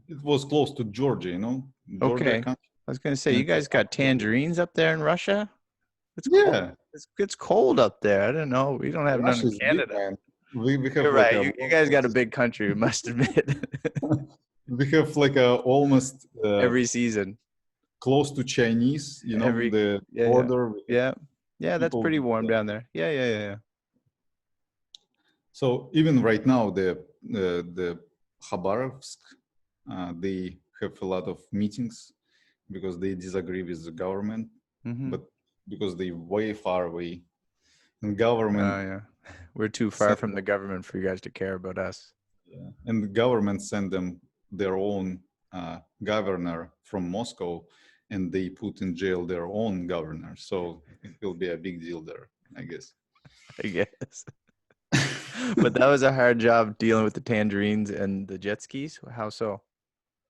Speaker 2: it was close to Georgia, you know, Georgia
Speaker 1: Okay.
Speaker 2: country,
Speaker 1: I was gonna say,
Speaker 2: and
Speaker 1: you guys got tangerines up there in Russia? It's cold.
Speaker 2: yeah,
Speaker 1: It's cold up there. I don't know. We don't have none
Speaker 2: Russia
Speaker 1: in
Speaker 2: is big,
Speaker 1: Canada.
Speaker 2: man. We have
Speaker 1: You're
Speaker 2: like
Speaker 1: right.
Speaker 2: a
Speaker 1: You guys got a big country, we must admit.
Speaker 2: we have like a almost
Speaker 1: Every season.
Speaker 2: close to Chinese, you know,
Speaker 1: Every
Speaker 2: the
Speaker 1: yeah, yeah.
Speaker 2: border with
Speaker 1: Yeah. Yeah, that's
Speaker 2: people.
Speaker 1: pretty warm down there. Yeah, yeah, yeah, yeah.
Speaker 2: So even right now, the Khabarovsk, they have a lot of meetings because they disagree with the government,
Speaker 1: Mm-hmm.
Speaker 2: but because they way far away, and
Speaker 1: Oh
Speaker 2: government
Speaker 1: yeah. We're too far
Speaker 2: send
Speaker 1: from the government for you guys to care about us.
Speaker 2: and the government send them their own governor from Moscow, and they put in jail their own governor. So it will be a big deal there, I guess.
Speaker 1: I guess. But that was a hard job dealing with the tangerines and the jet skis. How so?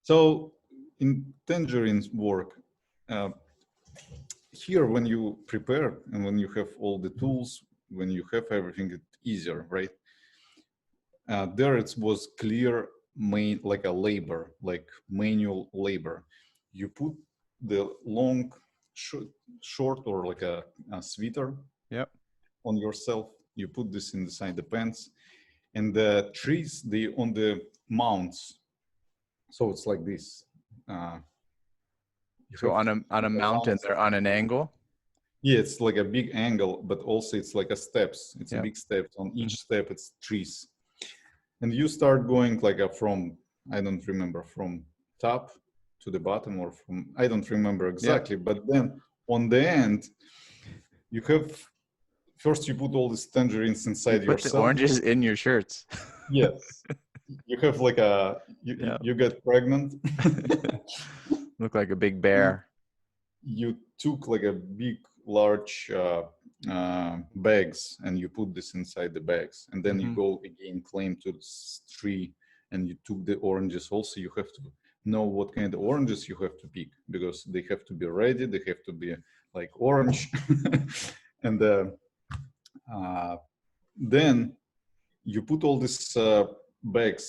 Speaker 2: So in Tangerine's work, uh, here when you prepare and when you have all the tools, when you have everything, it's easier, right? There it was clear main like a labor, like manual labor. You put the long, short or like a sweater
Speaker 1: Yep.
Speaker 2: on yourself. You put this inside the pants, and the trees they on the mounts. So it's like this. Uh, you
Speaker 1: So
Speaker 2: have
Speaker 1: on a
Speaker 2: the
Speaker 1: mountain,
Speaker 2: mounts.
Speaker 1: they're on an angle.
Speaker 2: Yeah, it's like a big angle, but also it's like a steps. It's a
Speaker 1: Yep.
Speaker 2: big step. On
Speaker 1: Mhm.
Speaker 2: each step, it's trees, and you start going like a from I don't remember from top to the bottom or from I don't remember
Speaker 1: Yep.
Speaker 2: exactly. But then on the end, you have first you put all these tangerines
Speaker 1: You
Speaker 2: inside
Speaker 1: put the
Speaker 2: yourself.
Speaker 1: oranges in your shirts.
Speaker 2: Yes, you have like a
Speaker 1: Yeah.
Speaker 2: you get pregnant.
Speaker 1: Look like a big bear.
Speaker 2: You took like a big large bags and you put this inside the bags, and then you
Speaker 1: Hmm.
Speaker 2: go again claim to this tree, and you took the oranges also. You have to know what kind of oranges you have to pick because they have to be ready, they have to be like orange. And then you put all these bags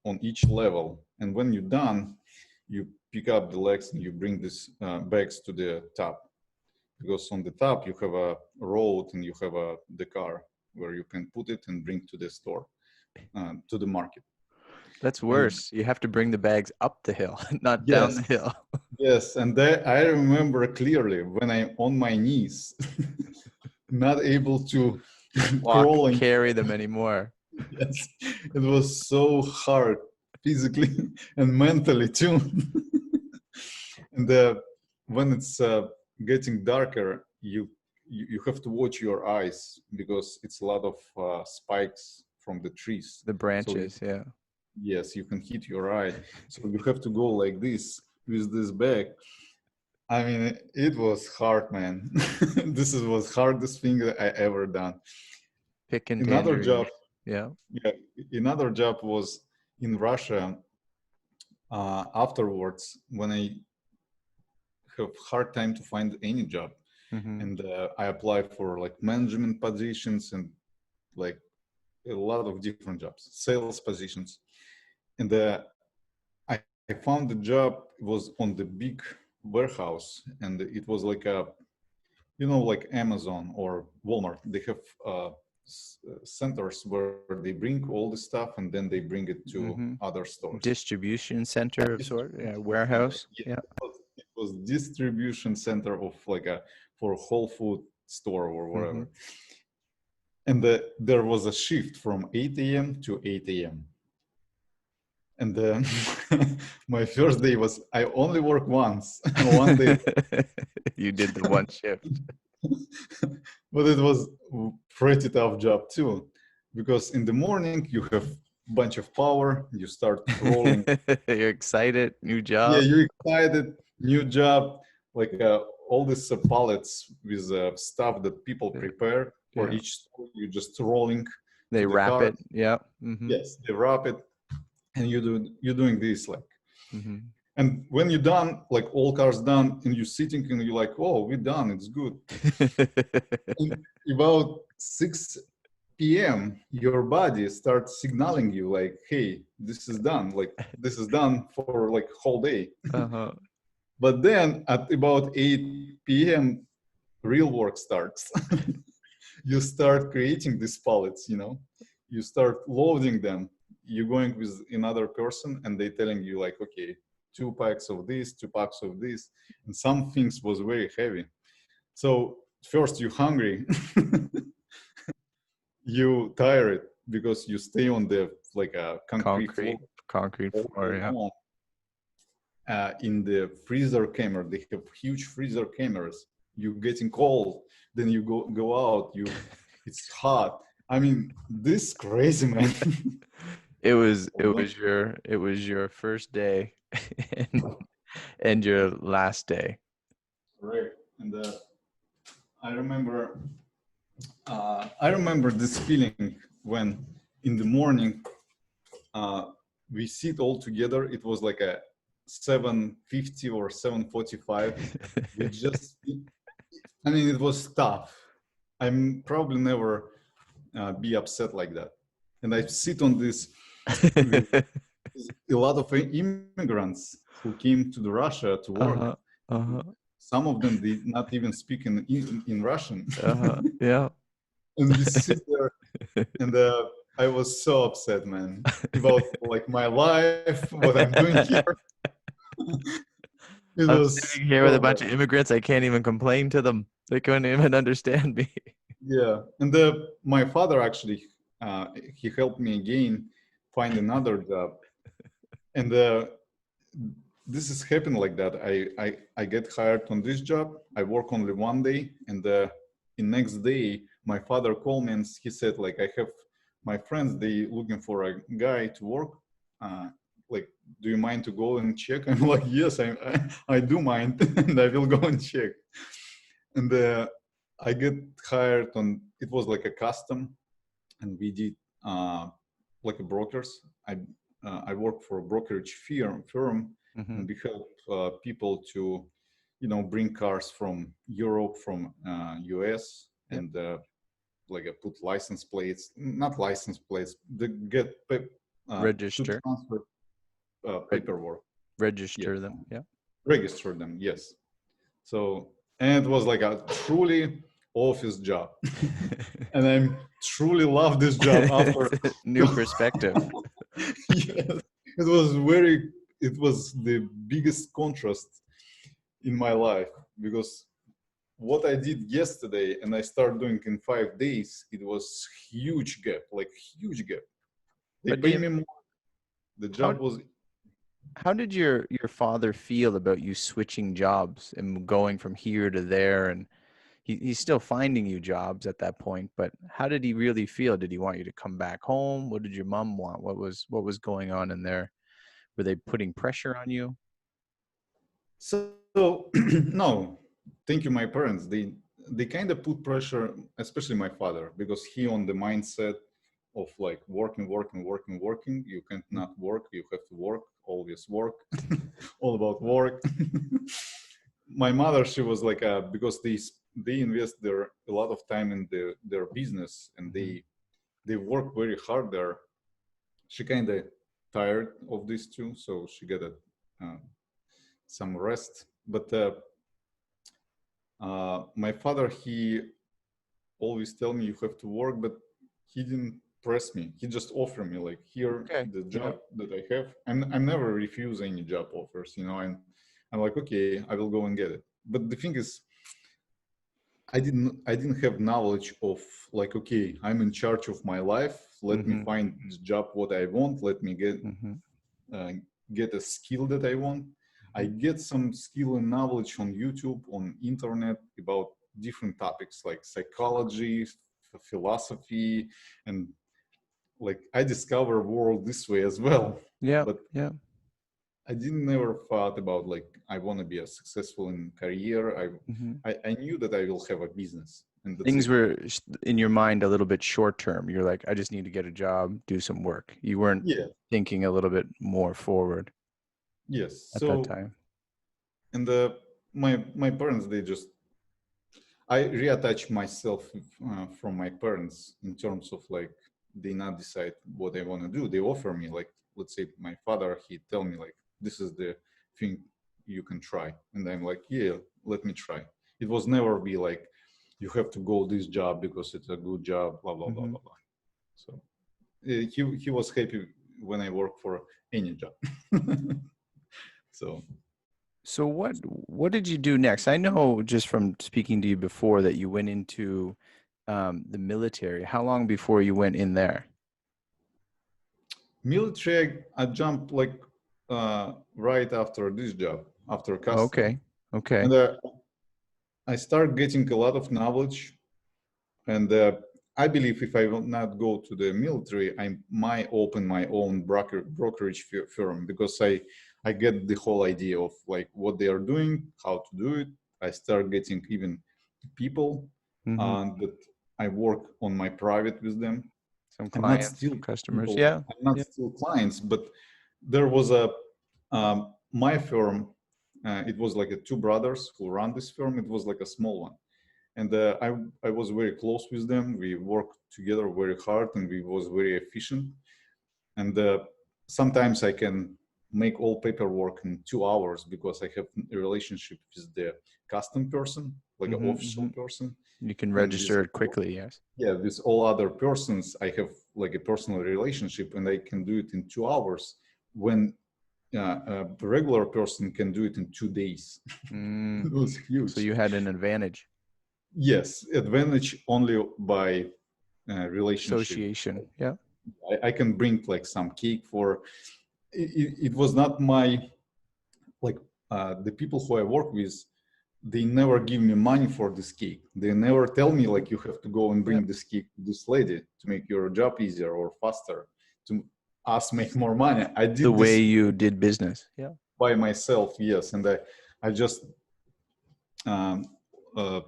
Speaker 2: on each level, and when you're done, you pick up the legs and you bring these bags to the top, because on the top you have a road and you have the car where you can put it and bring to the store, to the market.
Speaker 1: That's
Speaker 2: And
Speaker 1: worse. You have to bring the bags up the hill, not down
Speaker 2: yes,
Speaker 1: the hill.
Speaker 2: yes, and that I remember clearly when I on my knees, not able to
Speaker 1: Walk,
Speaker 2: crawling.
Speaker 1: carry them anymore.
Speaker 2: Yes, it was so hard physically and mentally too. And when it's getting darker, you have to watch your eyes because it's a lot of spikes from the trees.
Speaker 1: The
Speaker 2: So
Speaker 1: branches, yeah.
Speaker 2: yes, you can hit your eye. So you have to go like this with this bag. I mean, it was hard, man. This was hardest thing that I ever done.
Speaker 1: Picking
Speaker 2: Another job,
Speaker 1: tangerines. Yeah.
Speaker 2: yeah, another job was in Russia. Afterwards, when I have hard time to find any job,
Speaker 1: Hmm.
Speaker 2: and I applied for like management positions and like a lot of different jobs, sales positions, and I found the job was on the big warehouse, and it was like a, you know, like Amazon or Walmart. They have centers where they bring all the stuff and then they bring it to
Speaker 1: Hmm.
Speaker 2: other stores.
Speaker 1: Distribution
Speaker 2: Yeah,
Speaker 1: center of sort. Yeah.
Speaker 2: distribution center.
Speaker 1: Warehouse.
Speaker 2: Yeah,
Speaker 1: Yeah.
Speaker 2: it was distribution center of like a for a whole food store or
Speaker 1: Hmm.
Speaker 2: whatever. And there was a shift from 8 a.m. to 8 a.m. And my first day was I only work once, one day,
Speaker 1: You did the one shift.
Speaker 2: but it was pretty tough job too, because in the morning you have bunch of power, you start rolling.
Speaker 1: You're excited. New
Speaker 2: Yeah,
Speaker 1: job.
Speaker 2: you're excited, new job, like all these pallets with stuff that people prepare for
Speaker 1: Yeah.
Speaker 2: each store. You just rolling
Speaker 1: They
Speaker 2: to the
Speaker 1: wrap
Speaker 2: car.
Speaker 1: it. Yeah. Hmm.
Speaker 2: Yes, they wrap it, and you're doing this like,
Speaker 1: Mm-hmm.
Speaker 2: and when you're done, like all cars done, and you're sitting and you're like, oh, we're done, it's good. And about 6 p.m., your body starts signaling you like, hey, this is done, like this is done for like whole day.
Speaker 1: Uh-huh.
Speaker 2: But then at about 8 p.m., real work starts. You start creating these pallets, you start loading them. You're going with another person and they telling you like, okay, 2 packs of this, 2 packs of this, and some things was very heavy. So first you're hungry, you tired because you stay on the like a concrete floor
Speaker 1: Concrete
Speaker 2: all
Speaker 1: floor,
Speaker 2: day
Speaker 1: yeah.
Speaker 2: long. In the freezer camera, they have huge freezer cameras. You're getting cold, then you go out. It's hot. I mean, this crazy, man.
Speaker 1: It was your first day and and your last day.
Speaker 2: Correct. And I remember this feeling when in the morning uh, we sit all together. It was like a 7:50 or 7:45. We just, I mean, it was tough. I'm probably never be upset like that. And I sit on this with a lot of immigrants who came to the Russia to work.
Speaker 1: Uh-huh. Uh-huh.
Speaker 2: Some of them did not even speak in Russian.
Speaker 1: Uh-huh. Yeah.
Speaker 2: And we sit there, and I was so upset, man, about like my life, what I'm doing here. It
Speaker 1: I'm
Speaker 2: was
Speaker 1: sitting here with
Speaker 2: so
Speaker 1: a
Speaker 2: bad.
Speaker 1: bunch of immigrants. I can't even complain to them. They couldn't even understand me.
Speaker 2: Yeah, and my father actually he helped me again find another job, and this is happened like that. I get hired on this job. I work only one day, and the next day my father called me and he said like, I have my friends, they looking for a guy to work. Uh, like, do you mind to go and check? I'm like, yes, I do mind, and I will go and check. And I get hired on. It was like a custom, and we did like a brokers. I work for a brokerage firm,
Speaker 1: Mm-hmm.
Speaker 2: and we help people to, bring cars from Europe, from US,
Speaker 1: Yep.
Speaker 2: and like put license plates, not license plates, they get to
Speaker 1: Register.
Speaker 2: transfer
Speaker 1: Reg-
Speaker 2: paperwork. Yes,
Speaker 1: register them. Yeah.
Speaker 2: register them. Yes. So, and it was like a truly office job. And I truly love this job after.
Speaker 1: New perspective.
Speaker 2: Yes, it was the biggest contrast in my life, because what I did yesterday and I started doing in 5 days, it was huge gap, like huge gap. They pay
Speaker 1: Vadim,
Speaker 2: me more. The
Speaker 1: how
Speaker 2: job was.
Speaker 1: how did your father feel about you switching jobs and going from here to there? And he's still finding you jobs at that point, but how did he really feel? Did he want you to come back home? What did your mom want? What was going on in there? Were they putting pressure on you?
Speaker 2: So no, thank you, my parents. They kind of put pressure, especially my father, because he on the mindset of like working, working, working, working. You can't not work. You have to work, always work, all about work. My mother, she was like, because they invest a lot of time in their business, and
Speaker 1: Mm-hmm.
Speaker 2: they work very hard there. She kind of tired of this too, so she got uh, some rest. But my father, he always tell me you have to work, but he didn't press me. He just offered me like, here
Speaker 1: Okay.
Speaker 2: the
Speaker 1: Yeah.
Speaker 2: job that I have. I'm never refuse any job offers, and I'm like, okay, I will go and get it. But the thing is, I didn't have knowledge of like, okay, I'm in charge of my life. Let me
Speaker 1: Mm-hmm.
Speaker 2: find the job what I want. Let me
Speaker 1: Mm-hmm.
Speaker 2: uh, get a skill that I want. I get some skill and knowledge on YouTube, on internet about different topics like psychology, philosophy, and like I discover world this way as well.
Speaker 1: Yeah.
Speaker 2: But
Speaker 1: Yeah.
Speaker 2: I didn't never thought about like I want to be a successful in career.
Speaker 1: Mm-hmm.
Speaker 2: I knew that I will have a business. and that's
Speaker 1: Things
Speaker 2: it.
Speaker 1: were in your mind a little bit short term. You're like, I just need to get a job, do some work. You weren't
Speaker 2: Yeah.
Speaker 1: thinking a little bit more forward
Speaker 2: Yes.
Speaker 1: at that
Speaker 2: So,
Speaker 1: time.
Speaker 2: and my parents, they just, I reattach myself from my parents in terms of like they not decide what I want to do. They offer me like, let's say my father, he tell me like, this is the thing you can try, and I'm like, yeah, let me try. It was never be like you have to go this job because it's a good job, blah blah blah
Speaker 1: Hmm.
Speaker 2: blah blah. So he was happy when I work for any job. So
Speaker 1: So what did you do next? I know just from speaking to you before that you went into the military. How long before you went in there?
Speaker 2: military, I jumped like right after this job, after custom,
Speaker 1: Okay. Okay.
Speaker 2: and I start getting a lot of knowledge. And I believe if I will not go to the military, I might open my own brokerage firm, because I get the whole idea of like what they are doing, how to do it. I start getting even people
Speaker 1: Hmm.
Speaker 2: that I work on my private with them.
Speaker 1: Some
Speaker 2: I'm not
Speaker 1: clients,
Speaker 2: still
Speaker 1: some customers.
Speaker 2: people.
Speaker 1: Yeah.
Speaker 2: I'm not
Speaker 1: Yeah.
Speaker 2: still clients, but there was a my firm. It was like a two brothers who run this firm. It was like a small one, and I was very close with them. We worked together very hard, and we was very efficient. And sometimes I can make all paperwork in 2 hours because I have a relationship with the custom person, like an
Speaker 1: Hmm.
Speaker 2: official
Speaker 1: Hmm.
Speaker 2: person,
Speaker 1: You can
Speaker 2: and with
Speaker 1: register it quickly. Yes.
Speaker 2: yeah, with all other persons, I have like a personal relationship, and I can do it in 2 hours when a regular person can do it in 2 days.
Speaker 1: Mm.
Speaker 2: It was
Speaker 1: So
Speaker 2: huge.
Speaker 1: you had an advantage.
Speaker 2: Yes, advantage only by relationship.
Speaker 1: Association. Yeah.
Speaker 2: I can bring like some cake for. It was not my like the people who I work with. They never give me money for this cake. They never tell me like you have to go and
Speaker 1: Yeah.
Speaker 2: bring this cake to this lady to make your job easier or faster, to us make more money. I
Speaker 1: The
Speaker 2: did
Speaker 1: way
Speaker 2: this
Speaker 1: you did business. Yeah.
Speaker 2: by myself, yes, and I just um, uh,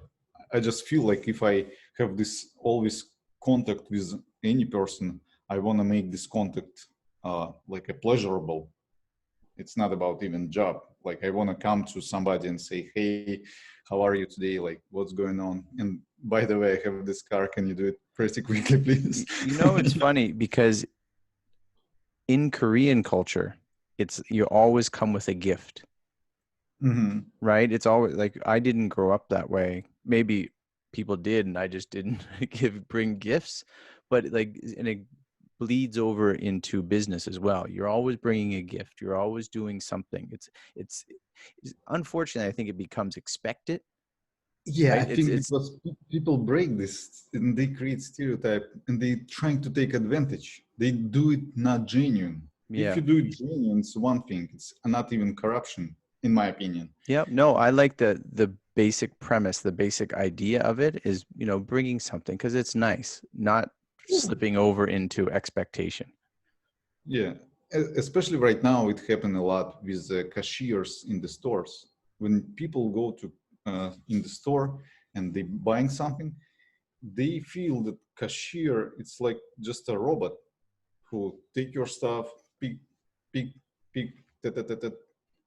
Speaker 2: I just feel like if I have this always contact with any person, I want to make this contact like a pleasurable. It's not about even job. Like I want to come to somebody and say, "Hey, how are you today? Like, what's going on?" And by the way, I have this car. Can you do it pretty quickly, please?
Speaker 1: You know, it's funny because in Korean culture, it's you always come with a gift,
Speaker 2: Hmm.
Speaker 1: right? It's always like I didn't grow up that way. Maybe people did, and I just didn't bring gifts. But like, and it bleeds over into business as well. You're always bringing a gift. You're always doing something. It's unfortunately, I think it becomes expected,
Speaker 2: Yeah, I
Speaker 1: right?
Speaker 2: think
Speaker 1: It's
Speaker 2: because people break this and they create stereotype and they trying to take advantage. They do it not genuine. If
Speaker 1: yeah.
Speaker 2: you do it genuine, it's one thing. It's not even corruption, in my opinion.
Speaker 1: Yeah, no, I like the basic premise, the basic idea of it is, bringing something because it's nice, not slipping over into expectation.
Speaker 2: Yeah, especially right now, it happened a lot with the cashiers in the stores. When people go to in the store and they buying something, they feel that cashier it's like just a robot who take your stuff, pick, pick, pick, tat, tat, tat, tat,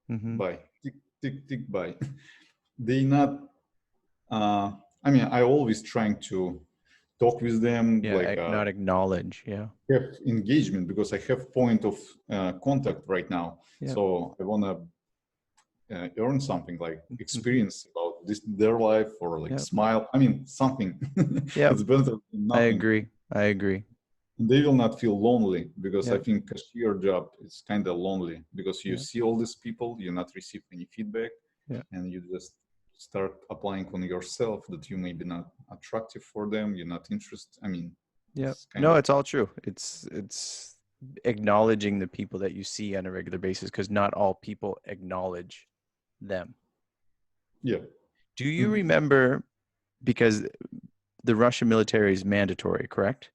Speaker 1: Hmm.
Speaker 2: buy, tick, tick, tick, buy. They not. Uh, I mean, I always trying to talk with them,
Speaker 1: Yeah,
Speaker 2: like
Speaker 1: not acknowledge. Yeah,
Speaker 2: have engagement because I have point of contact right now.
Speaker 1: yeah,
Speaker 2: So I want to earn something like
Speaker 1: hmm,
Speaker 2: experience about this their life or like
Speaker 1: yeah,
Speaker 2: smile. I mean something.
Speaker 1: yeah.
Speaker 2: It's better than
Speaker 1: I
Speaker 2: nothing.
Speaker 1: agree. I agree.
Speaker 2: And they will not feel lonely because I
Speaker 1: Yeah,
Speaker 2: think cashier job is kind of lonely because you
Speaker 1: yeah,
Speaker 2: see all these people, you not receive any feedback,
Speaker 1: yeah,
Speaker 2: and you just start applying on yourself that you may be not attractive for them. You're not interested. I mean,
Speaker 1: yeah.
Speaker 2: it's kind
Speaker 1: No,
Speaker 2: of
Speaker 1: it's all true. It's acknowledging the people that you see on a regular basis because not all people acknowledge them.
Speaker 2: yeah.
Speaker 1: Do you
Speaker 2: Mm,
Speaker 1: remember because the Russian military is mandatory, correct?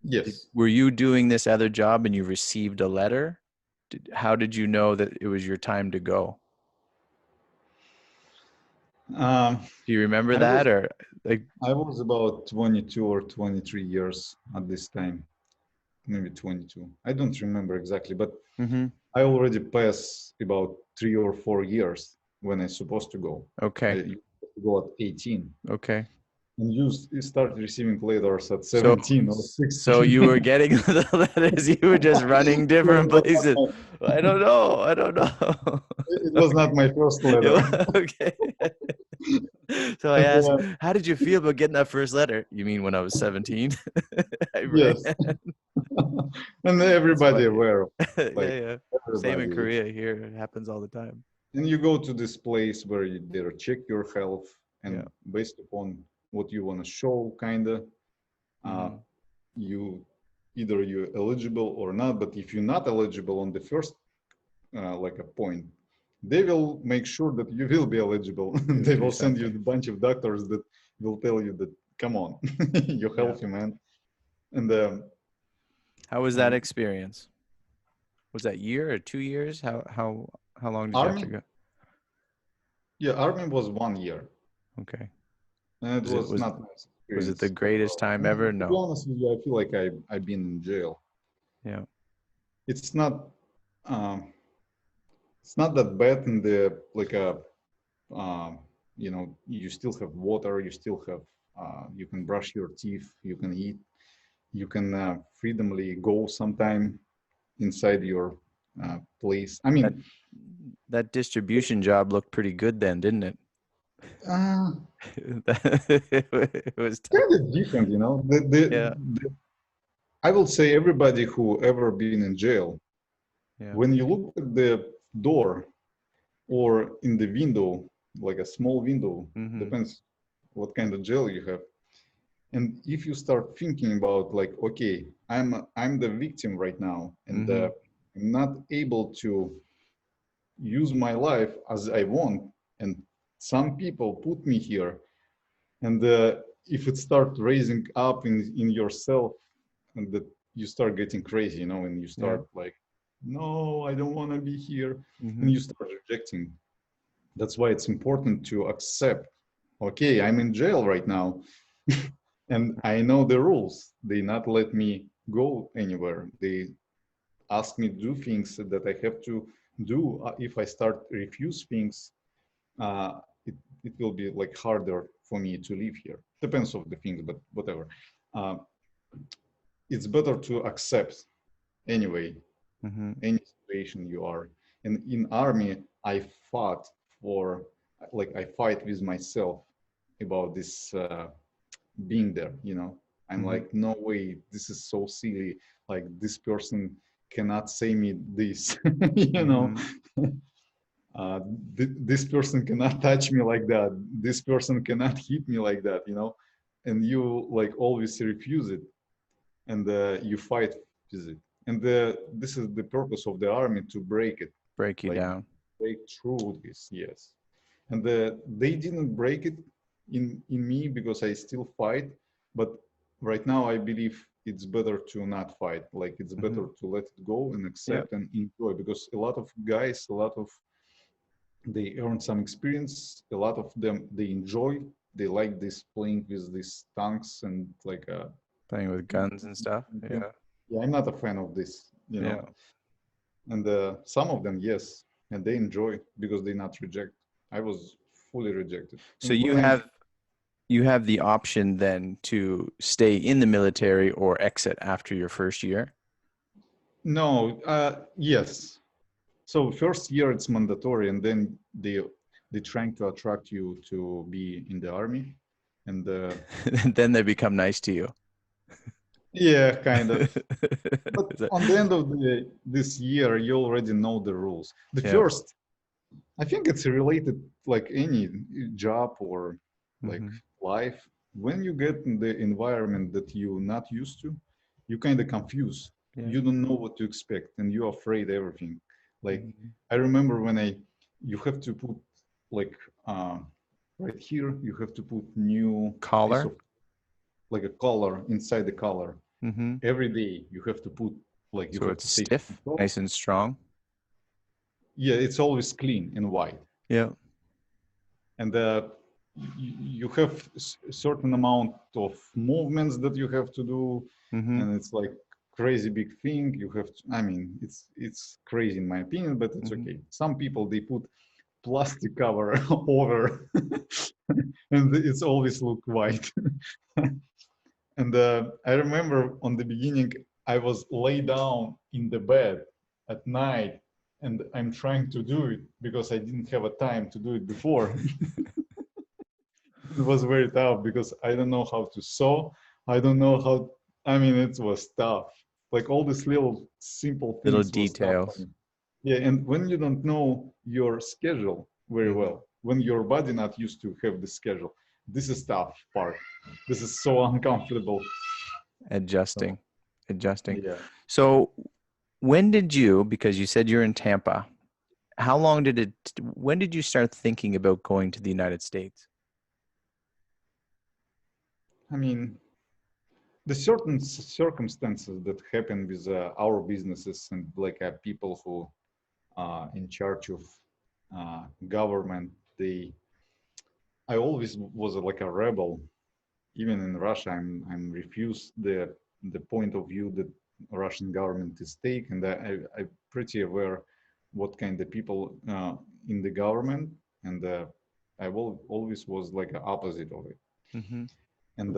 Speaker 2: yes.
Speaker 1: Were you doing this other job and you received a letter? How did you know that it was your time to go?
Speaker 2: Um,
Speaker 1: Do you remember
Speaker 2: I was
Speaker 1: that, or like?
Speaker 2: I was about 22 or 23 years at this time, maybe 22. I don't remember exactly, but
Speaker 1: Hmm.
Speaker 2: I already passed about 3 or 4 years when I supposed to go. I
Speaker 1: Okay.
Speaker 2: used to go at 18,
Speaker 1: Okay.
Speaker 2: and you start receiving letters at
Speaker 1: So,
Speaker 2: 17 or
Speaker 1: so you
Speaker 2: 16.
Speaker 1: were getting the letters. You were just running
Speaker 2: Yeah,
Speaker 1: different places. I don't know. I don't know.
Speaker 2: it was not my first letter.
Speaker 1: Okay. So I
Speaker 2: And,
Speaker 1: asked, how did you feel about getting that first letter? You mean when I was 17? I ran.
Speaker 2: yes, and
Speaker 1: That's
Speaker 2: everybody
Speaker 1: funny.
Speaker 2: aware of,
Speaker 1: Yeah,
Speaker 2: like
Speaker 1: yeah. Same in
Speaker 2: everybody.
Speaker 1: Korea. Here it happens all the time.
Speaker 2: And you go to this place where they check your health,
Speaker 1: Yeah.
Speaker 2: and based upon what you want to show, kind of, uh,
Speaker 1: Hmm.
Speaker 2: you either you're eligible or not. But if you're not eligible on the first like a point, they will make sure that you will be eligible.
Speaker 1: You
Speaker 2: They
Speaker 1: do
Speaker 2: will send you
Speaker 1: something.
Speaker 2: a bunch of doctors that will tell you that, come on, you're
Speaker 1: Yeah.
Speaker 2: healthy, man. And
Speaker 1: How was that
Speaker 2: um,
Speaker 1: experience? Was that year or 2 years? How long did you have to
Speaker 2: army,
Speaker 1: go?
Speaker 2: yeah, army was 1 year,
Speaker 1: Okay.
Speaker 2: and it
Speaker 1: Was it
Speaker 2: was
Speaker 1: was
Speaker 2: not nice
Speaker 1: was it the
Speaker 2: experience
Speaker 1: greatest
Speaker 2: overall.
Speaker 1: time
Speaker 2: And
Speaker 1: ever?
Speaker 2: to be
Speaker 1: No.
Speaker 2: honest with you, I feel like I've been in jail.
Speaker 1: Yeah.
Speaker 2: It's not um, it's not that bad in the like a um, you still have water, you still have you can brush your teeth, you can eat, you can freedomly go sometime inside your place. I
Speaker 1: That
Speaker 2: mean,
Speaker 1: that distribution job looked pretty good then, didn't it?
Speaker 2: uh,
Speaker 1: It was tough.
Speaker 2: kind of different, you know.
Speaker 1: Yeah.
Speaker 2: I will say everybody who ever been in jail,
Speaker 1: Yeah.
Speaker 2: when you look at the door or in the window, like a small window,
Speaker 1: Mm-hmm.
Speaker 2: depends what kind of jail you have. And if you start thinking about like, okay, I'm the victim right now, and
Speaker 1: Mm-hmm.
Speaker 2: I'm not able to use my life as I want, and some people put me here, and if it starts raising up in yourself, and that you start getting crazy, you know, and you
Speaker 1: Yeah.
Speaker 2: start like, no, I don't want to be here, and
Speaker 1: Mm-hmm.
Speaker 2: you start rejecting. That's why it's important to accept, okay, I'm in jail right now, and I know the rules. They not let me go anywhere. They ask me to do things that I have to do. If I start refuse things, uh, it, it will be like harder for me to live here. Depends on the things, but whatever. Uh, it's better to accept anyway
Speaker 1: Mm-hmm.
Speaker 2: any situation you are. And in army, I fought for, like I fight with myself about this being there, you know. I'm
Speaker 1: Mm-hmm.
Speaker 2: like, no way, this is so silly. Like this person cannot say me this, you know.
Speaker 1: Mm-hmm.
Speaker 2: uh, this person cannot touch me like that. This person cannot hit me like that, you know. And you like always refuse it, and you fight with it. And this is the purpose of the army, to break it,
Speaker 1: Break you
Speaker 2: like
Speaker 1: down.
Speaker 2: break through this. Yes. And they didn't break it in me because I still fight. But right now I believe it's better to not fight. Like it's
Speaker 1: Mm-hmm.
Speaker 2: better to let it go and
Speaker 1: Yeah.
Speaker 2: accept and enjoy, because a lot of guys, a lot of they earn some experience, a lot of them they enjoy, they like this playing with these tanks and like
Speaker 1: Playing with guns and stuff. Yeah.
Speaker 2: yeah, I'm not a fan of this, you
Speaker 1: Yeah.
Speaker 2: know. And some of them, yes, and they enjoy because they not reject. I was fully rejected.
Speaker 1: So
Speaker 2: And when I
Speaker 1: you have the option then to stay in the military or exit after your first year.
Speaker 2: no, yes. So first year it's mandatory, and then they trying to attract you to be in the army, and
Speaker 1: Then they become nice to you.
Speaker 2: yeah, kind of. But
Speaker 1: Is that-
Speaker 2: on the end of this year, you already know the rules. The
Speaker 1: yeah.
Speaker 2: first, I think it's related like any job or like
Speaker 1: Mm-hmm.
Speaker 2: life. When you get in the environment that you're not used to, you kind of confused.
Speaker 1: Yeah.
Speaker 2: You don't know what to expect, and you're afraid everything. Like
Speaker 1: Mm-hmm.
Speaker 2: I remember when you have to put like uh, right here, you have to put new piece
Speaker 1: Collar.
Speaker 2: of like a collar inside the collar.
Speaker 1: Mm-hmm.
Speaker 2: Every day you have to put, like you
Speaker 1: So
Speaker 2: have
Speaker 1: it's
Speaker 2: to say,
Speaker 1: stiff, nice and strong.
Speaker 2: yeah, it's always clean and white.
Speaker 1: Yeah.
Speaker 2: And you have a certain amount of movements that you have to do,
Speaker 1: Mm-hmm.
Speaker 2: and it's like crazy big thing. You have to, I mean, it's crazy in my opinion, but it's
Speaker 1: Mm-hmm.
Speaker 2: okay. Some people they put plastic cover over, and it's always look white. And I remember on the beginning, I was lay down in the bed at night, and I'm trying to do it because I didn't have a time to do it before. It was very tough because I don't know how to sew. I don't know how, I mean, it was tough. Like all these little simple
Speaker 1: Little
Speaker 2: things was tough for
Speaker 1: details.
Speaker 2: me. Yeah, and when you don't know your schedule very
Speaker 1: Mm-hmm.
Speaker 2: well, when your body not used to have the schedule, this is tough part. This is so uncomfortable. So,
Speaker 1: Adjusting, adjusting.
Speaker 2: yeah.
Speaker 1: So when did you, because you said you're in Tampa, how long did it, when did you start thinking about going to the United States?
Speaker 2: I mean, the certain circumstances that happen with our businesses and like people who are in charge of government, they I always was like a rebel. Even in Russia, I'm refused the point of view that Russian government is take, and I'm pretty aware what kind of people in the government, and I will always was like a opposite of it,
Speaker 1: Mm-hmm.
Speaker 2: and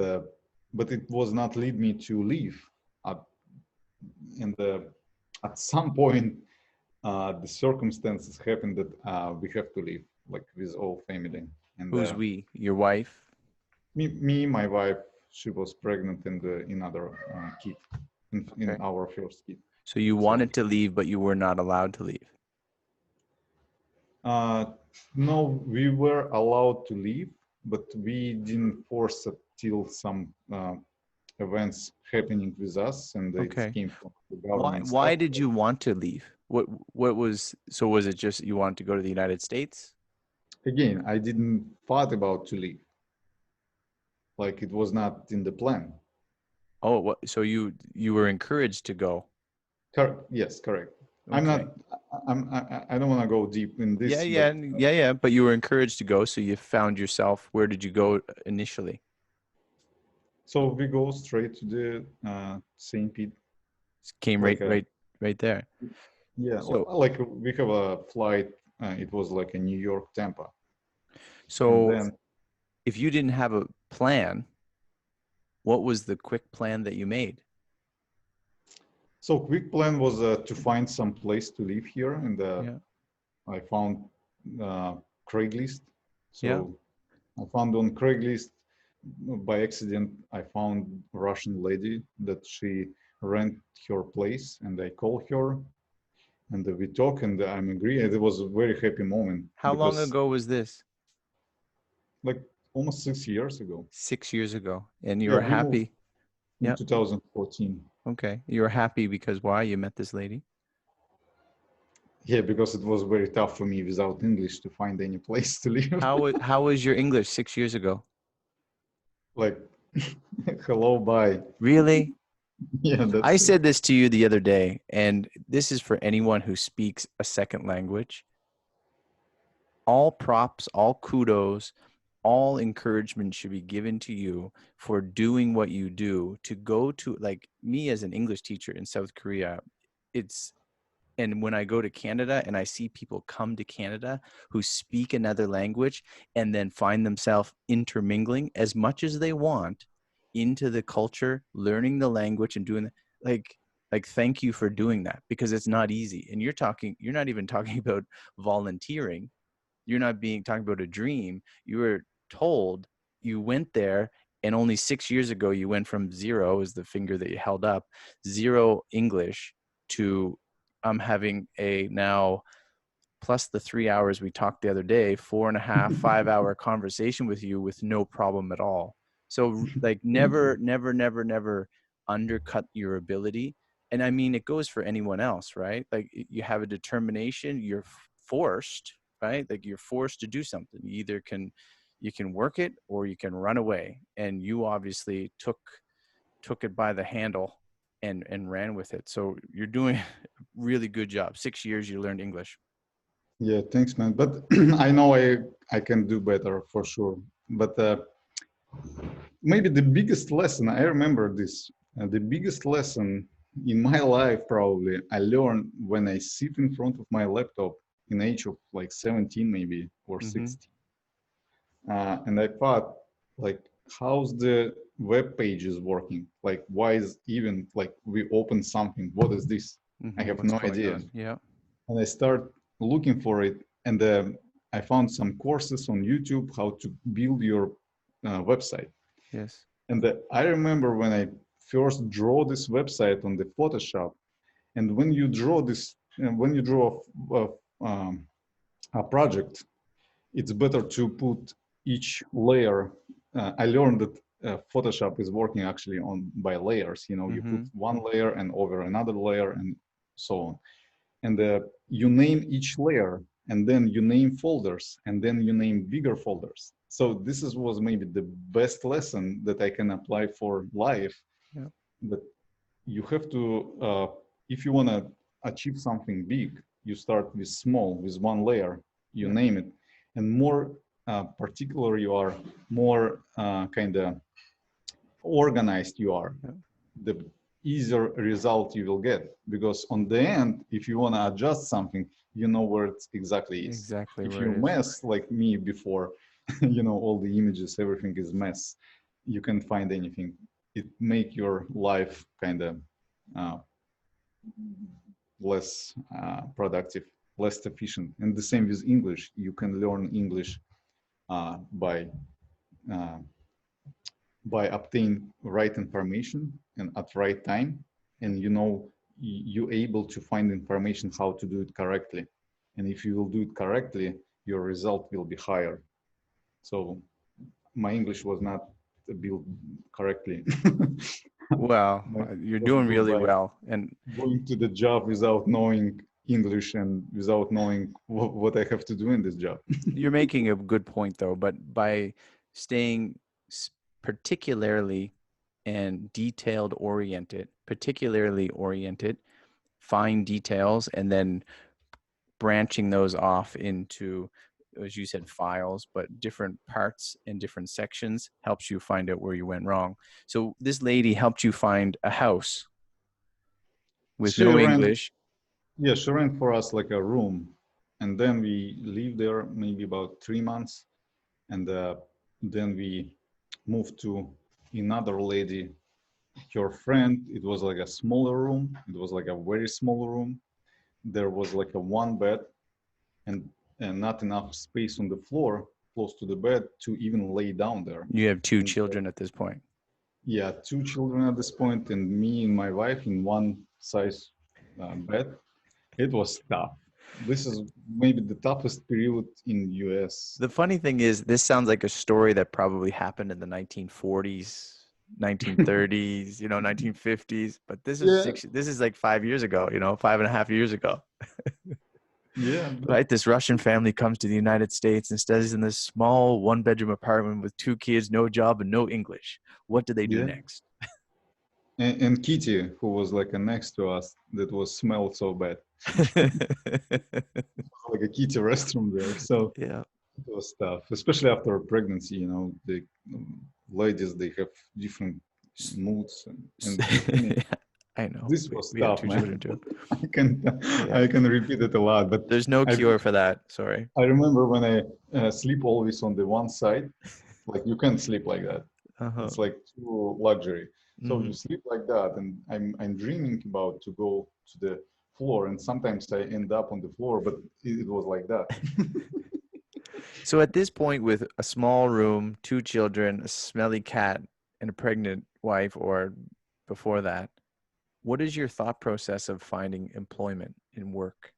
Speaker 2: but it was not lead me to leave. At, and at some point, the circumstances happened that we have to leave, like with all family, and
Speaker 1: Who's we? Your wife?
Speaker 2: my wife, she was pregnant and another kid, in
Speaker 1: Okay.
Speaker 2: our first kid.
Speaker 1: So you
Speaker 2: So
Speaker 1: wanted to leave, but you were not allowed to leave.
Speaker 2: uh, no, we were allowed to leave, but we didn't force it till some events happening with us, and it
Speaker 1: Okay.
Speaker 2: came from the
Speaker 1: Why
Speaker 2: government
Speaker 1: why
Speaker 2: stuff.
Speaker 1: did you want to leave? What was, so was it just you wanted to go to the United States?
Speaker 2: Again, I didn't thought about to leave, like it was not in the plan.
Speaker 1: Oh, what, so you were encouraged to go.
Speaker 2: Yes, correct. I'm not.
Speaker 1: Okay.
Speaker 2: I don't want to go deep in
Speaker 1: Yeah,
Speaker 2: this, but
Speaker 1: yeah, yeah, yeah. But you were encouraged to go, so you found yourself. Where did you go initially?
Speaker 2: so we go straight to the St. Pete,
Speaker 1: Came
Speaker 2: like a
Speaker 1: right there.
Speaker 2: yeah,
Speaker 1: So
Speaker 2: like we have a flight. It was like a New York Tampa, and
Speaker 1: so
Speaker 2: then
Speaker 1: if you didn't have a plan, what was the quick plan that you made?
Speaker 2: so quick plan was to find some place to live here, and
Speaker 1: Yeah,
Speaker 2: I found uh, Craigslist.
Speaker 1: yeah.
Speaker 2: So I found on Craigslist by accident. I found Russian lady that she rent her place, and I call her, and we talk, and I'm agree. And it was a very happy moment
Speaker 1: How long
Speaker 2: because
Speaker 1: ago was this?
Speaker 2: like almost 6 years ago.
Speaker 1: 6 years ago, and you
Speaker 2: Yeah,
Speaker 1: were
Speaker 2: we moved
Speaker 1: happy.
Speaker 2: in
Speaker 1: Yeah.
Speaker 2: 2014.
Speaker 1: Okay. You were happy because why? You met this lady.
Speaker 2: Yeah, because it was very tough for me without English to find any place to live.
Speaker 1: How was your English 6 years ago?
Speaker 2: Like, hello, bye.
Speaker 1: Really?
Speaker 2: Yeah,
Speaker 1: I
Speaker 2: that's it.
Speaker 1: said this to you the other day, and this is for anyone who speaks a second language. All props, all kudos, all encouragement should be given to you for doing what you do to go to, like me as an English teacher in South Korea. It's, and when I go to Canada and I see people come to Canada who speak another language and then find themselves intermingling as much as they want into the culture, learning the language and doing like thank you for doing that, because it's not easy. And you're not even talking about volunteering. You're not being talking about a dream. You were told, you went there, and only 6 years ago you went from zero, is the finger that you held up, zero English, to I'm having a now, plus the 3 hours we talked the other day, 4.5, 5 hour conversation with you with no problem at all. So like
Speaker 2: Thank
Speaker 1: never,
Speaker 2: you.
Speaker 1: never, never, never undercut your ability. And I mean, it goes for anyone else, right? Like you have a determination, you're forced, right? Like you're forced to do something. You either can, you can work it or you can run away. And you obviously took it by the handle and ran with it. So you're doing a really good job. 6 years you learned English.
Speaker 2: Yeah, thanks, man. But I know I can do better for sure. But maybe the biggest lesson, I remember this, the biggest lesson in my life probably I learned when I sit in front of my laptop in age of like 17 maybe or
Speaker 1: Mm-hmm.
Speaker 2: 16. And I thought, like, how's the web page is working? Like, why is even like we open something? What is this? I
Speaker 1: Mm-hmm.
Speaker 2: have
Speaker 1: What's
Speaker 2: no
Speaker 1: going
Speaker 2: idea.
Speaker 1: on? Yeah.
Speaker 2: And I start looking for it, and I found some courses on YouTube how to build your website.
Speaker 1: Yes.
Speaker 2: And I remember when I first draw this website on the Photoshop, and when you draw this, when you draw a project, it's better to put each layer. I learned that Photoshop is working actually on by layers. You know, you put
Speaker 1: Mm-hmm.
Speaker 2: one layer and over another layer and so on. And you name each layer, and then you name folders, and then you name bigger folders. So was maybe the best lesson that I can apply for life.
Speaker 1: Yeah.
Speaker 2: That you have to, if you want to achieve something big, you start with small, with one layer, you
Speaker 1: Yeah.
Speaker 2: name it, and more particular you are, more kind of organized you are,
Speaker 1: Yeah.
Speaker 2: the easier result you will get. Because on the end, if you want to adjust something, you know where it exactly is.
Speaker 1: Exactly
Speaker 2: If
Speaker 1: where
Speaker 2: you
Speaker 1: it is.
Speaker 2: mess like me before, you know, all the images, everything is mess. You can find anything. It make your life kind of uh, less productive, less efficient. And the same with English. You can learn English uh, by uh, by obtain right information and at right time, and you know you able to find information how to do it correctly. And if you will do it correctly, your result will be higher. So my English was not built correctly.
Speaker 1: Well,
Speaker 2: My
Speaker 1: you're
Speaker 2: was
Speaker 1: doing
Speaker 2: built
Speaker 1: really
Speaker 2: by
Speaker 1: well. And
Speaker 2: going to the job without knowing English and without knowing what I have to do in this job.
Speaker 1: you're making a good point, though. But by staying particularly and detailed oriented, particularly oriented, fine details, and then branching those off into, as you said, files, but different parts and different sections helps you find out where you went wrong. So this lady helped you find a house with
Speaker 2: She
Speaker 1: no
Speaker 2: ran,
Speaker 1: English.
Speaker 2: yeah, she ran for us like a room, and then we lived there maybe about 3 months, and then we moved to another lady, her friend. It was like a smaller room. It was like a very small room. There was like a one bed, and not enough space on the floor close to the bed to even lay down there.
Speaker 1: You have two
Speaker 2: And
Speaker 1: children at this point.
Speaker 2: yeah, two children at this point, and me and my wife in one size bed. It was tough. This is maybe the toughest period in US.
Speaker 1: The funny thing is, this sounds like a story that probably happened in the 1940s, 1930s, 1950s. But this is
Speaker 2: Yeah,
Speaker 1: six. This is like 5 years ago. 5.5 years ago.
Speaker 2: yeah, but
Speaker 1: Right? This Russian family comes to the United States and stays in this small one-bedroom apartment with two kids, no job, and no English. What do they do
Speaker 2: yeah.
Speaker 1: next?
Speaker 2: And Kitty, who was like a next to us, that was smelled so bad, like a kitty restroom there. So
Speaker 1: Yeah.
Speaker 2: it was tough, especially after a pregnancy. You know, the ladies they have different moods, and I mean,
Speaker 1: I know.
Speaker 2: this
Speaker 1: We,
Speaker 2: was
Speaker 1: we have
Speaker 2: tough,
Speaker 1: two
Speaker 2: man.
Speaker 1: children too.
Speaker 2: I can
Speaker 1: Yeah.
Speaker 2: I can repeat it a lot, but
Speaker 1: There's no
Speaker 2: I
Speaker 1: cure for that. Sorry.
Speaker 2: I remember when I sleep always on the one side. Like you can't sleep like that.
Speaker 1: Uh-huh.
Speaker 2: It's like too luxury. So
Speaker 1: Hmm.
Speaker 2: you sleep like that, and I'm dreaming about to go to the floor, and sometimes I end up on the floor, but it was like that.
Speaker 1: So at this point, with a small room, two children, a smelly cat, and a pregnant wife, or before that, what is your thought process of finding employment in work?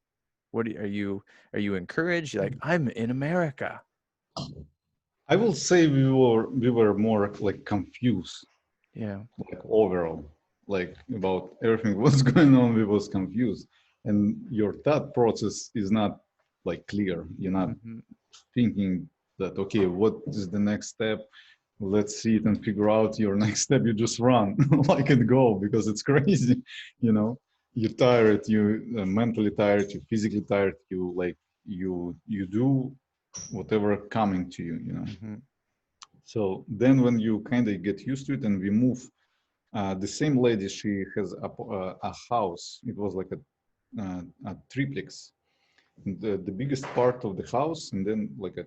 Speaker 1: Are you encouraged? You're like, I'm in America.
Speaker 2: I will say we were more like confused,
Speaker 1: Yeah.
Speaker 2: like overall, like about everything what's going on. We was confused, and your thought process is not like clear. You're not
Speaker 1: Hmm.
Speaker 2: thinking that okay, what is the next step? Let's see it and figure out your next step. You just run like and go because it's crazy. You know, you're tired, you mentally tired, you physically tired, you like you do whatever coming to you, you know.
Speaker 1: Hmm.
Speaker 2: So then when you kind of get used to it and we move, the same lady, she has a house. It was like a triplex, the biggest part of the house, and then like a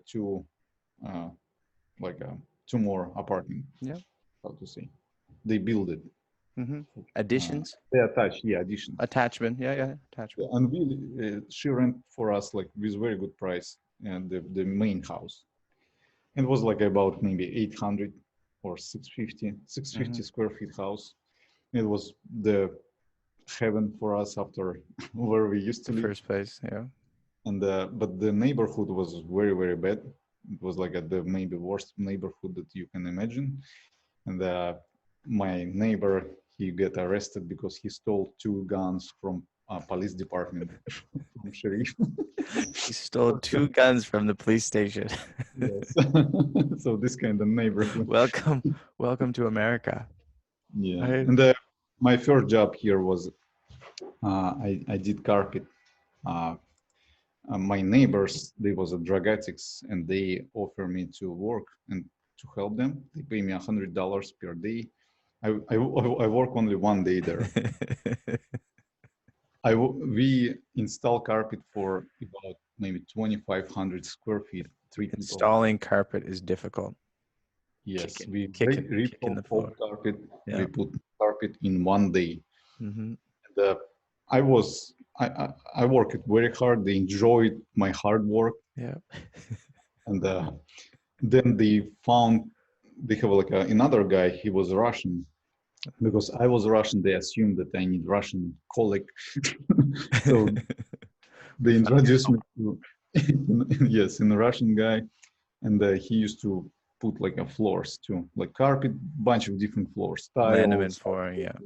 Speaker 2: uh, two more apartment.
Speaker 1: Yeah.
Speaker 2: How to say? They build it.
Speaker 1: Mm-hmm.
Speaker 2: Uh,
Speaker 1: Additions,
Speaker 2: they attach, yeah, additions.
Speaker 1: attachment. Yeah, yeah, attachment.
Speaker 2: And we, she rent for us like with very good price, and the main house. It was like about maybe 800 or 650,
Speaker 1: Mm-hmm.
Speaker 2: 650 square feet house. It was the heaven for us after where we used to
Speaker 1: The
Speaker 2: live.
Speaker 1: first place. Yeah.
Speaker 2: And but the neighborhood was very, very bad. It was like the maybe worst neighborhood that you can imagine. And my neighbor, he got arrested because he stole two guns from police department, from sheriff.
Speaker 1: He stole two guns from the police station.
Speaker 2: Yes. So this kind of neighborhood.
Speaker 1: Welcome, welcome to America.
Speaker 2: Yeah.
Speaker 1: Right?
Speaker 2: And my first job here was I did carpet. Uh, my neighbors, they was a drug addicts, and they offer me to work and to help them. They pay me $100 per day. I work only one day there. We install carpet for about maybe 2,500 square feet, three people.
Speaker 1: Installing carpet is difficult.
Speaker 2: Yes, we rip
Speaker 1: Kicking the
Speaker 2: off
Speaker 1: floor.
Speaker 2: carpet.
Speaker 1: Yeah.
Speaker 2: We put carpet in one day.
Speaker 1: Mm-hmm.
Speaker 2: And, I was I worked very hard. They enjoyed my hard work,
Speaker 1: Yeah.
Speaker 2: and then they have like another guy. He was Russian. Because I was Russian, they assumed that I need Russian colleague. So
Speaker 1: We
Speaker 2: they
Speaker 1: found
Speaker 2: introduced me to yes, in a Russian guy, and he used to put like a floors too, like carpet, bunch of different floors,
Speaker 1: laminate
Speaker 2: tiles,
Speaker 1: flooring. Yeah.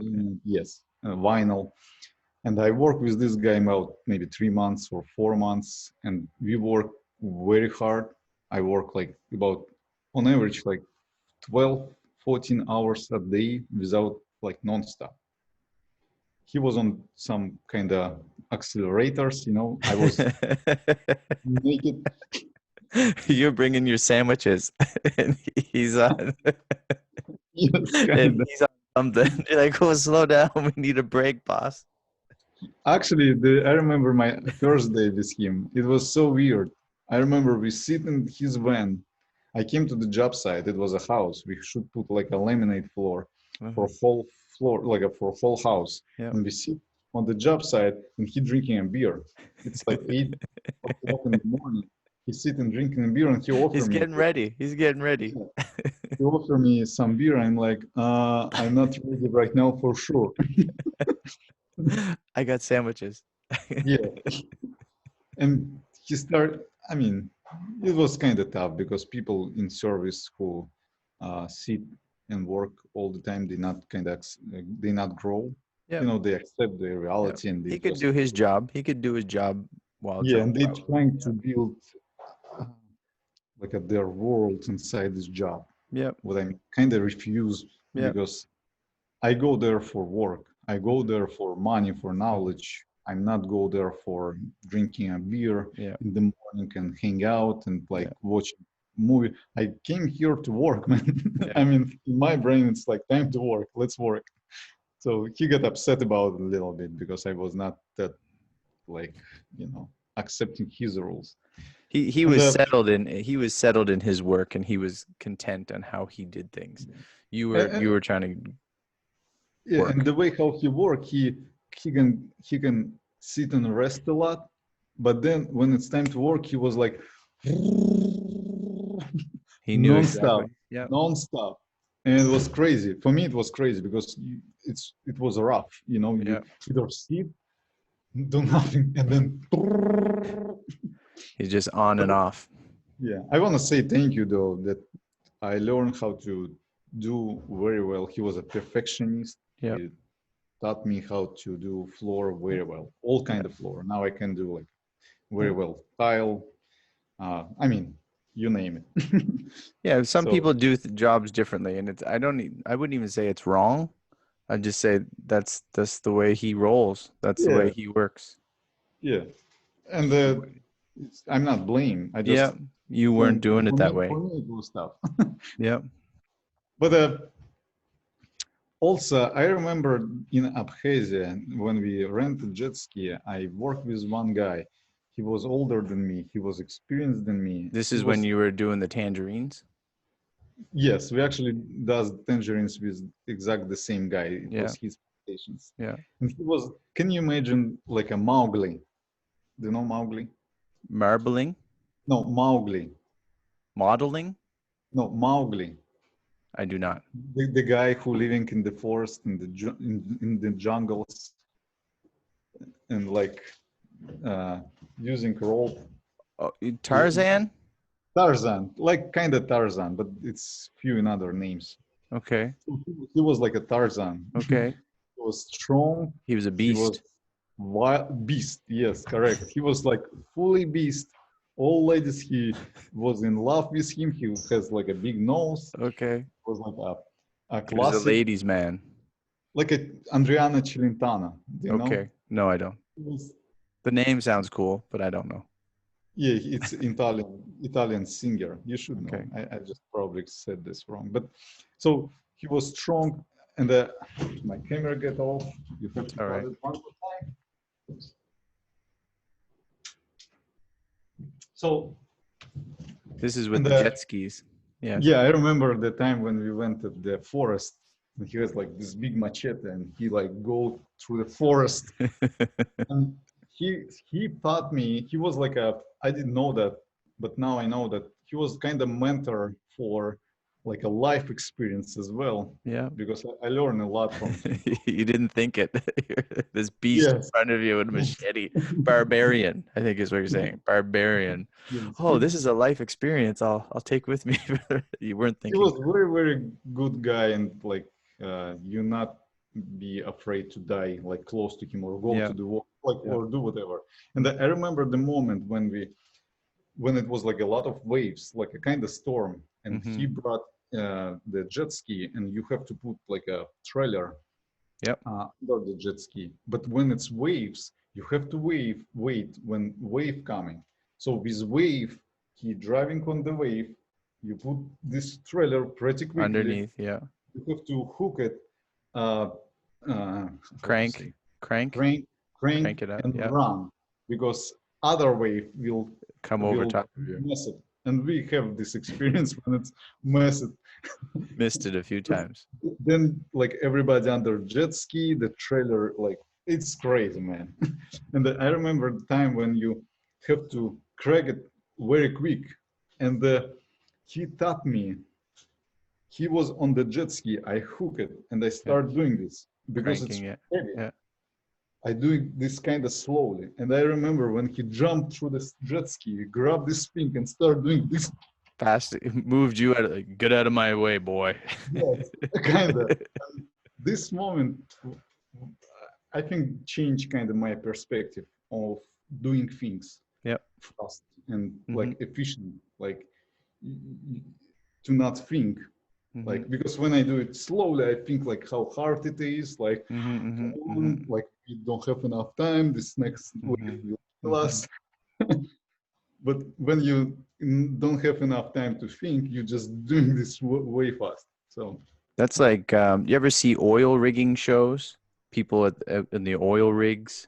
Speaker 2: yes, vinyl. And I worked with this guy about maybe 3 months or 4 months, and we worked very hard. I work like about on average like 12, 14 hours a day without like non-stop. He was on some kind of accelerators, I was naked.
Speaker 1: You're bringing your sandwiches, and he's on,
Speaker 2: Yes,
Speaker 1: and
Speaker 2: kind of.
Speaker 1: he's on something. You're like, oh, slow down. We need a break, boss.
Speaker 2: Actually, I remember my first day with him. It was so weird. I remember we sit in his van. I came to the job site. It was a house. We should put like a laminate floor for
Speaker 1: Mm-hmm.
Speaker 2: a whole floor, like for a whole house.
Speaker 1: Yeah.
Speaker 2: And we sit on the job site, and he drinking a beer. It's like 8 o'clock in the morning. He's sitting drinking a beer, and he offered
Speaker 1: He's
Speaker 2: me.
Speaker 1: getting ready. He's getting ready.
Speaker 2: Yeah, he offered me some beer. I'm like, I'm not ready right now for sure.
Speaker 1: I got sandwiches.
Speaker 2: Yeah. And he started, I mean, it was kind of tough because people in service who sit and work all the time, they not grow.
Speaker 1: Yeah.
Speaker 2: They accept the
Speaker 1: Yeah.
Speaker 2: reality, and they
Speaker 1: He could
Speaker 2: just,
Speaker 1: do his job. He could do his job while
Speaker 2: yeah, and
Speaker 1: drunk,
Speaker 2: they
Speaker 1: probably.
Speaker 2: trying to build uh, like their world inside this job.
Speaker 1: Yep.
Speaker 2: What I kind of refuse
Speaker 1: Yep.
Speaker 2: because I go there for work. I go
Speaker 1: Mm-hmm.
Speaker 2: there for money, for knowledge. I'm not go there for drinking a beer
Speaker 1: Yeah.
Speaker 2: in the morning and hang out and like
Speaker 1: Yeah.
Speaker 2: watch movie. I came here to work, man.
Speaker 1: Yeah.
Speaker 2: I mean, in my brain, it's like time to work. Let's work. So he got upset about it a little bit because I was not that like, accepting his rules.
Speaker 1: He
Speaker 2: And
Speaker 1: was settled in his work, and he was content on how he did things. You were trying to
Speaker 2: yeah, and
Speaker 1: work.
Speaker 2: the way how he work, he can sit and rest a lot, but then when it's time to work, he was like
Speaker 1: He knew
Speaker 2: non-stop,
Speaker 1: exactly. Yeah.
Speaker 2: non-stop, and it was crazy. For me, it was crazy because it was rough. You
Speaker 1: Yeah.
Speaker 2: either sit, do nothing, and then
Speaker 1: He's just on and off.
Speaker 2: yeah. I want to say thank you though that I learned how to do very well. He was a perfectionist.
Speaker 1: Yeah.
Speaker 2: He taught me how to do floor very well, all kind of floor. Now I can do like very
Speaker 1: Yeah.
Speaker 2: well tile. I mean, you name it.
Speaker 1: Yeah. Some
Speaker 2: So
Speaker 1: people do jobs differently, and I wouldn't even say it's wrong. I'd just say that's the way he rolls. That's the way
Speaker 2: yeah,
Speaker 1: he works.
Speaker 2: yeah, and I'm not blame. I
Speaker 1: Yeah.
Speaker 2: just
Speaker 1: You weren't
Speaker 2: And
Speaker 1: doing it that
Speaker 2: for
Speaker 1: way.
Speaker 2: me, it was tough.
Speaker 1: Yep.
Speaker 2: But also, I remember in Abkhazia, when we rented jet ski, I worked with one guy. He was older than me. He was experienced than me.
Speaker 1: This
Speaker 2: He
Speaker 1: is when
Speaker 2: was,
Speaker 1: you were doing the tangerines.
Speaker 2: yes, we actually does tangerines with exact the same guy. It
Speaker 1: Yeah.
Speaker 2: was his plantations.
Speaker 1: Yeah.
Speaker 2: And he was, can you imagine like a Mowgli? Do you know Mowgli?
Speaker 1: Marbling,
Speaker 2: No, Mowgli.
Speaker 1: modeling.
Speaker 2: No, Mowgli.
Speaker 1: I do not.
Speaker 2: The guy who living in the forest, in the jungles, and like uh, using rope.
Speaker 1: Oh, Tarzan.
Speaker 2: Tarzan, like kind of Tarzan, but it's few in other names.
Speaker 1: Okay.
Speaker 2: So he was like a Tarzan.
Speaker 1: Okay.
Speaker 2: He was strong.
Speaker 1: He was a
Speaker 2: He was
Speaker 1: beast.
Speaker 2: wild beast. Yes, correct. He was like fully beast. All ladies, he was in love with him. He has like a big nose.
Speaker 1: Okay.
Speaker 2: It was like a
Speaker 1: He was a
Speaker 2: classic,
Speaker 1: ladies' man.
Speaker 2: like a Andriana Celentano. Do you know?
Speaker 1: Okay. No, I don't.
Speaker 2: He was,
Speaker 1: The name sounds cool, but I don't know.
Speaker 2: yeah, it's Italian singer. You should know.
Speaker 1: Okay.
Speaker 2: I just probably said this wrong. But so he was strong, and my camera get off. You have to
Speaker 1: All
Speaker 2: cut
Speaker 1: right.
Speaker 2: it one more time. So
Speaker 1: This is with
Speaker 2: and
Speaker 1: the jet skis. Yeah.
Speaker 2: yeah, I remember the time when we went to the forest, and he has like this big machete, and he like go through the forest. And he taught me. He was like a. I didn't know that, but now I know that he was kind of mentor for like a life experience as well,
Speaker 1: Yeah.
Speaker 2: because I learned a lot from him.
Speaker 1: You didn't think it. This beast in
Speaker 2: Yes.
Speaker 1: front of you with a machete. Barbarian, I think is what you're saying. Barbarian.
Speaker 2: Yes.
Speaker 1: Oh, this is a life experience I'll take with me. You weren't
Speaker 2: He
Speaker 1: thinking.
Speaker 2: was very good guy, and like you not be afraid to die like close to him or go
Speaker 1: Yeah.
Speaker 2: to the wall like
Speaker 1: Yeah.
Speaker 2: or do whatever. And I remember the moment when it was like a lot of waves, like a kind of storm, and he
Speaker 1: Mm-hmm.
Speaker 2: brought the jet ski, and you have to put like a trailer
Speaker 1: Yep.
Speaker 2: under the jet ski. But when it's waves, you have to wait when wave coming. So with wave, he driving on the wave, you put this trailer pretty quickly.
Speaker 1: Underneath. Yeah.
Speaker 2: You have to hook it, uh, how to
Speaker 1: Crank.
Speaker 2: say,
Speaker 1: Crank.
Speaker 2: crank
Speaker 1: Crank it up.
Speaker 2: and
Speaker 1: Yeah.
Speaker 2: run, because other wave
Speaker 1: Come over
Speaker 2: will
Speaker 1: top of you.
Speaker 2: mess it. And we have this experience when it's messed.
Speaker 1: Missed it a few times.
Speaker 2: Then like everybody under jet ski, the trailer, like it's crazy, man. And I remember the time when you have to crack it very quick. And he taught me, he was on the jet ski, I hook it and I
Speaker 1: Yeah.
Speaker 2: start doing this because it's
Speaker 1: Cranking it.
Speaker 2: heavy.
Speaker 1: Yeah.
Speaker 2: I do this kind of slowly. And I remember when he jumped through this jet ski, grabbed this thing and started doing this.
Speaker 1: Fast. It moved you out of like, get out of my way, boy.
Speaker 2: Yes, kind of. This moment, I think, changed kind of my perspective of doing things
Speaker 1: Yep.
Speaker 2: fast and
Speaker 1: Mm-hmm.
Speaker 2: like efficient, like to not think.
Speaker 1: Mm-hmm.
Speaker 2: Like because when I do it slowly, I think like how hard it is. Like,
Speaker 1: Mm-hmm.
Speaker 2: come
Speaker 1: Mm-hmm.
Speaker 2: on,
Speaker 1: Mm-hmm.
Speaker 2: like we don't have enough time. This next wave will kill us. But when you don't have enough time to think, you're just doing this way fast. So
Speaker 1: That's like you ever see oil rigging shows? People in the oil rigs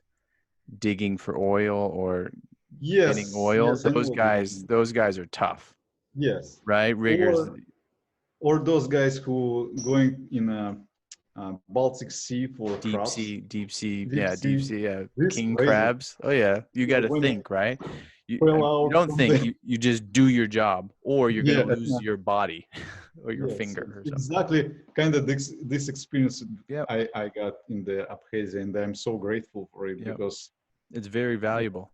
Speaker 1: digging for oil or getting
Speaker 2: yes,
Speaker 1: oil.
Speaker 2: yes, I know what you're talking about.
Speaker 1: Those guys are tough,
Speaker 2: Yes,
Speaker 1: right? Riggers,
Speaker 2: or those guys who going in a Baltic Sea for crabs,
Speaker 1: deep sea,
Speaker 2: deep
Speaker 1: yeah, deep
Speaker 2: sea.
Speaker 1: sea, yeah,
Speaker 2: This
Speaker 1: king
Speaker 2: crazy.
Speaker 1: crabs. Oh yeah, you got to
Speaker 2: When it
Speaker 1: think, right?
Speaker 2: fell
Speaker 1: You
Speaker 2: out
Speaker 1: don't
Speaker 2: from
Speaker 1: think
Speaker 2: the
Speaker 1: you just do your job, or you're gonna
Speaker 2: yeah,
Speaker 1: lose your body or your
Speaker 2: yes,
Speaker 1: finger or something.
Speaker 2: exactly. Kind of this experience
Speaker 1: Yep,
Speaker 2: I got in the Abkhazia, and I'm so grateful for it
Speaker 1: yep,
Speaker 2: because
Speaker 1: it's very valuable.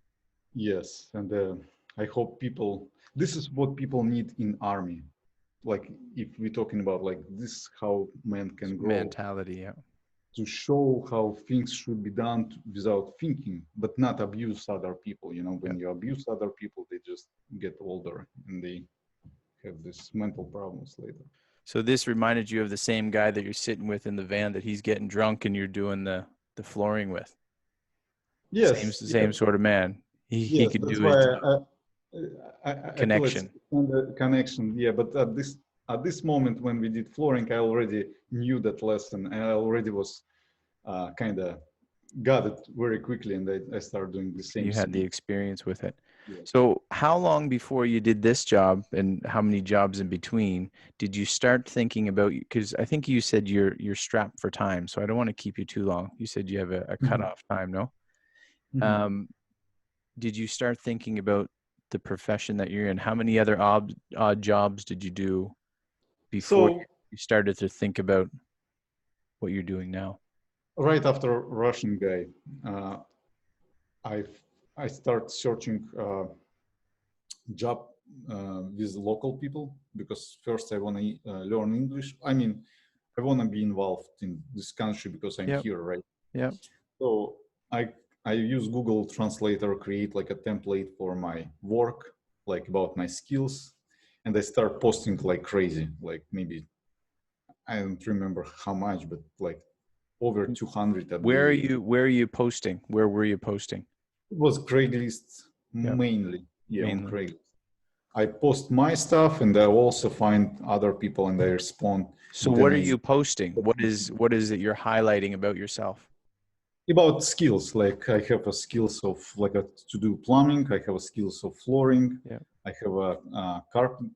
Speaker 2: yes, and I hope people. This is what people need in army. Like if we're talking about like this, how man can grow
Speaker 1: Mentality, yeah.
Speaker 2: to show how things should be done without thinking, but not abuse other people. You know,
Speaker 1: Yeah.
Speaker 2: when you abuse other people, they just get older and they have these mental problems later.
Speaker 1: So this reminded you of the same guy that you're sitting with in the van that he's getting drunk and you're doing the flooring with.
Speaker 2: Yes,
Speaker 1: Same
Speaker 2: yes,
Speaker 1: sort of man. He
Speaker 2: yes.
Speaker 1: could
Speaker 2: That's
Speaker 1: do his
Speaker 2: why
Speaker 1: job.
Speaker 2: I feel it's
Speaker 1: connection.
Speaker 2: kind of connection, yeah. But at this moment when we did flooring, I already knew that lesson. I already was kind of got it very quickly, and I started doing the same
Speaker 1: You had the
Speaker 2: speed.
Speaker 1: experience with it.
Speaker 2: Yeah.
Speaker 1: So how long before you did this job and how many jobs in between did you start thinking about, because I think you said you're strapped for time, so I don't want to keep you too long. You said you have a
Speaker 2: Mhm.
Speaker 1: cutoff time, no?
Speaker 2: Mhm.
Speaker 1: Um, did you start thinking about the profession that you're in? How many other odd jobs did you do before
Speaker 2: So
Speaker 1: you started to think about what you're doing now?
Speaker 2: right after Russian guy, uh, I I start searching job with local people because first I want to learn English. I mean, I want to be involved in this country because I'm
Speaker 1: Yep.
Speaker 2: here, right?
Speaker 1: Yep.
Speaker 2: So I I use Google Translator, create like a template for my work, like about my skills, and I start posting like crazy, like maybe I don't remember how much, but like over 200 a day.
Speaker 1: Where are you posting? Where were you posting?
Speaker 2: It was Craigslist
Speaker 1: Yep.
Speaker 2: mainly, yeah, on
Speaker 1: Mainly.
Speaker 2: Craigslist. I post my stuff and I also find other people and they respond
Speaker 1: So
Speaker 2: with
Speaker 1: what are
Speaker 2: amazing
Speaker 1: you posting? What is it you're highlighting about yourself?
Speaker 2: about skills. Like I have a skills of like to do plumbing. I have a skills of flooring.
Speaker 1: Yeah.
Speaker 2: I have a carpet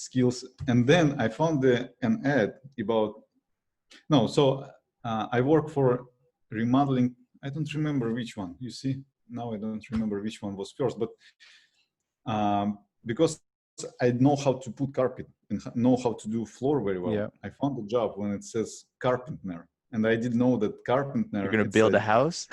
Speaker 2: skills. And then I found an ad about no. So I work for remodeling. I don't remember which one. You see, now I don't remember which one was first, but because I know how to put carpet and know how to do floor very well.
Speaker 1: Yeah.
Speaker 2: I found a job when it says carpenter, and I didn't know that
Speaker 1: You're
Speaker 2: carpenter.
Speaker 1: gonna
Speaker 2: It's
Speaker 1: build
Speaker 2: a.
Speaker 1: a house?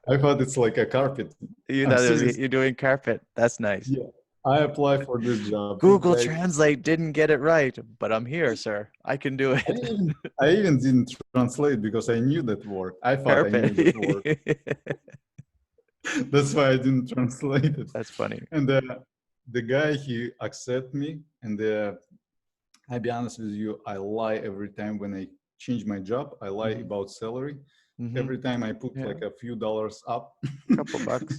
Speaker 2: I thought it's like a carpet.
Speaker 1: You
Speaker 2: I'm
Speaker 1: know,
Speaker 2: serious.
Speaker 1: you're doing carpet. That's nice.
Speaker 2: Yeah, I apply for this job. This
Speaker 1: Google
Speaker 2: guy.
Speaker 1: Translate didn't get it right, but I'm here, sir. I can do
Speaker 2: I
Speaker 1: it.
Speaker 2: even I even didn't translate because I knew that word. I thought I knew
Speaker 1: Carpet.
Speaker 2: that word. That's why I didn't translate it.
Speaker 1: That's funny.
Speaker 2: And the guy he accept me, and I'll be honest with you, I lie every time when I change my job. I lie
Speaker 1: Hmm.
Speaker 2: about salary.
Speaker 1: Hmm.
Speaker 2: Every time I put
Speaker 1: Yeah.
Speaker 2: like a few dollars up.
Speaker 1: Couple bucks,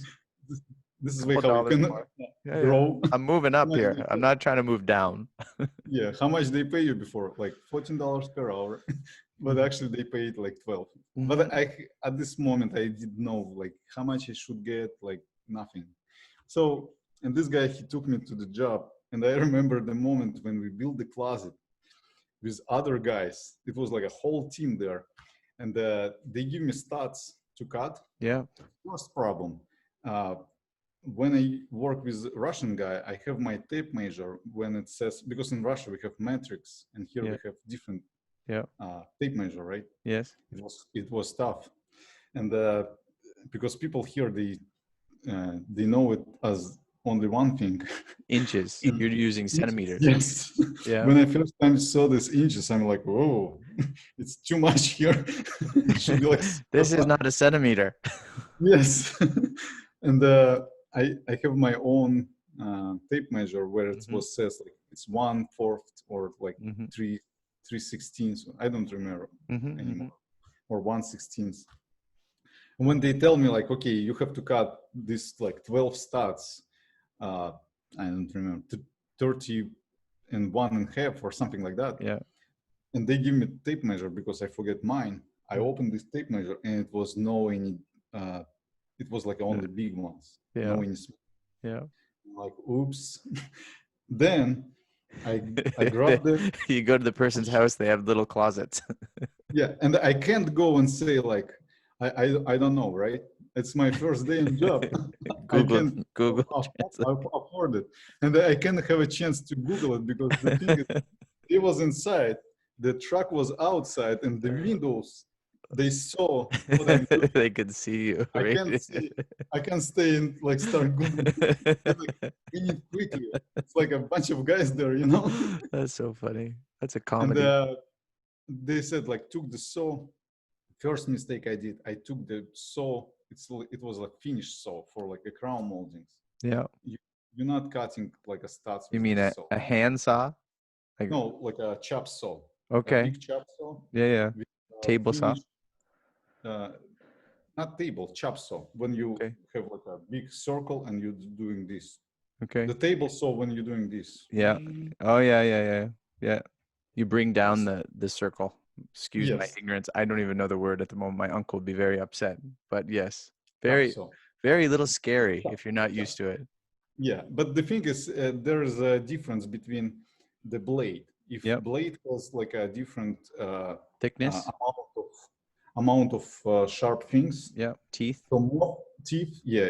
Speaker 2: this, this is way
Speaker 1: couple
Speaker 2: how you
Speaker 1: dollars
Speaker 2: can
Speaker 1: more. Yeah, yeah.
Speaker 2: grow.
Speaker 1: I'm moving
Speaker 2: How
Speaker 1: up
Speaker 2: much
Speaker 1: here.
Speaker 2: they
Speaker 1: I'm
Speaker 2: pay?
Speaker 1: not trying to move down.
Speaker 2: Yeah, how much they pay you before? Like $14 per hour, but
Speaker 1: Hmm.
Speaker 2: actually they paid like 12.
Speaker 1: Hmm.
Speaker 2: But I at this moment I didn't know like how much I should get, like nothing. So and this guy he took me to the job, and I remember the moment when we built the closet with other guys. It was like a whole team there, and they give me stats to cut.
Speaker 1: Yeah.
Speaker 2: First problem. Uh, when I work with Russian guy, I have my tape measure when it says, because in Russia we have metrics and here we
Speaker 1: Yeah.
Speaker 2: have different
Speaker 1: Yeah.
Speaker 2: tape measure, right?
Speaker 1: Yes.
Speaker 2: It was tough, and because people here they know it as only one thing.
Speaker 1: Inches.
Speaker 2: In
Speaker 1: You're using
Speaker 2: inches,
Speaker 1: centimeters.
Speaker 2: yes.
Speaker 1: Yeah.
Speaker 2: When I first time saw this inches, I'm like, whoa, it's too much here. It should be like
Speaker 1: This is not a centimeter.
Speaker 2: yes. And I have my own tape measure where it
Speaker 1: Hmm.
Speaker 2: was says like it's 1/4 or like
Speaker 1: Hmm.
Speaker 2: 3/16. I don't remember
Speaker 1: Hmm. Hmm.
Speaker 2: anymore, or 1/16. And when they tell me like, okay, you have to cut this like 12 stats, uh, I don't remember 30 and 1.5 or something like that,
Speaker 1: Yeah.
Speaker 2: and they give me tape measure because I forget mine. I
Speaker 1: Mm.
Speaker 2: opened this tape measure and it was no any. It was like only big ones,
Speaker 1: Yeah.
Speaker 2: no any small.
Speaker 1: Yeah.
Speaker 2: Like oops. Then I grabbed it.
Speaker 1: You go to the person's house, they have little closets.
Speaker 2: Yeah, and I can't go and say like I don't know, right? It's my first day in job. I
Speaker 1: Google,
Speaker 2: can't
Speaker 1: Google Translate.
Speaker 2: afford it, and I can't have a chance to Google it because the thing is, he was inside, the truck was outside, and the windows they saw what I'm doing.
Speaker 1: They could see you,
Speaker 2: I
Speaker 1: right?
Speaker 2: can't see. I can't stay and like start Googling. They're like, we need quickly. It's like a bunch of guys there, you know.
Speaker 1: That's so funny. That's a
Speaker 2: And
Speaker 1: comedy.
Speaker 2: they said like took the saw. First mistake I did, I took the saw. It was like finished saw for like a crown moldings.
Speaker 1: Yeah.
Speaker 2: You, you're not cutting like a studs
Speaker 1: You
Speaker 2: with
Speaker 1: mean
Speaker 2: this saw.
Speaker 1: a hand saw? Like,
Speaker 2: No, like a chop saw, a
Speaker 1: okay.
Speaker 2: big chop saw
Speaker 1: Yeah, yeah.
Speaker 2: with
Speaker 1: Table saw.
Speaker 2: finished. Uh, Not table, chop saw. When you
Speaker 1: Okay.
Speaker 2: have like a big circle and you're doing this.
Speaker 1: Okay.
Speaker 2: The table saw when you're doing this.
Speaker 1: Yeah. Oh yeah, yeah, yeah, yeah. You bring down
Speaker 2: Yes.
Speaker 1: the circle. Excuse my
Speaker 2: Yes.
Speaker 1: ignorance. I don't even know the word at the moment. My uncle would be very upset. But yes,
Speaker 2: Yeah,
Speaker 1: very,
Speaker 2: so
Speaker 1: very little scary
Speaker 2: yeah,
Speaker 1: if you're not
Speaker 2: yeah.
Speaker 1: used to it.
Speaker 2: Yeah, but the thing is, there's a difference between the blade. If
Speaker 1: Yep.
Speaker 2: blade has like a different
Speaker 1: Thickness.
Speaker 2: amount of sharp things,
Speaker 1: Yep. Teeth.
Speaker 2: so more teeth. Yeah,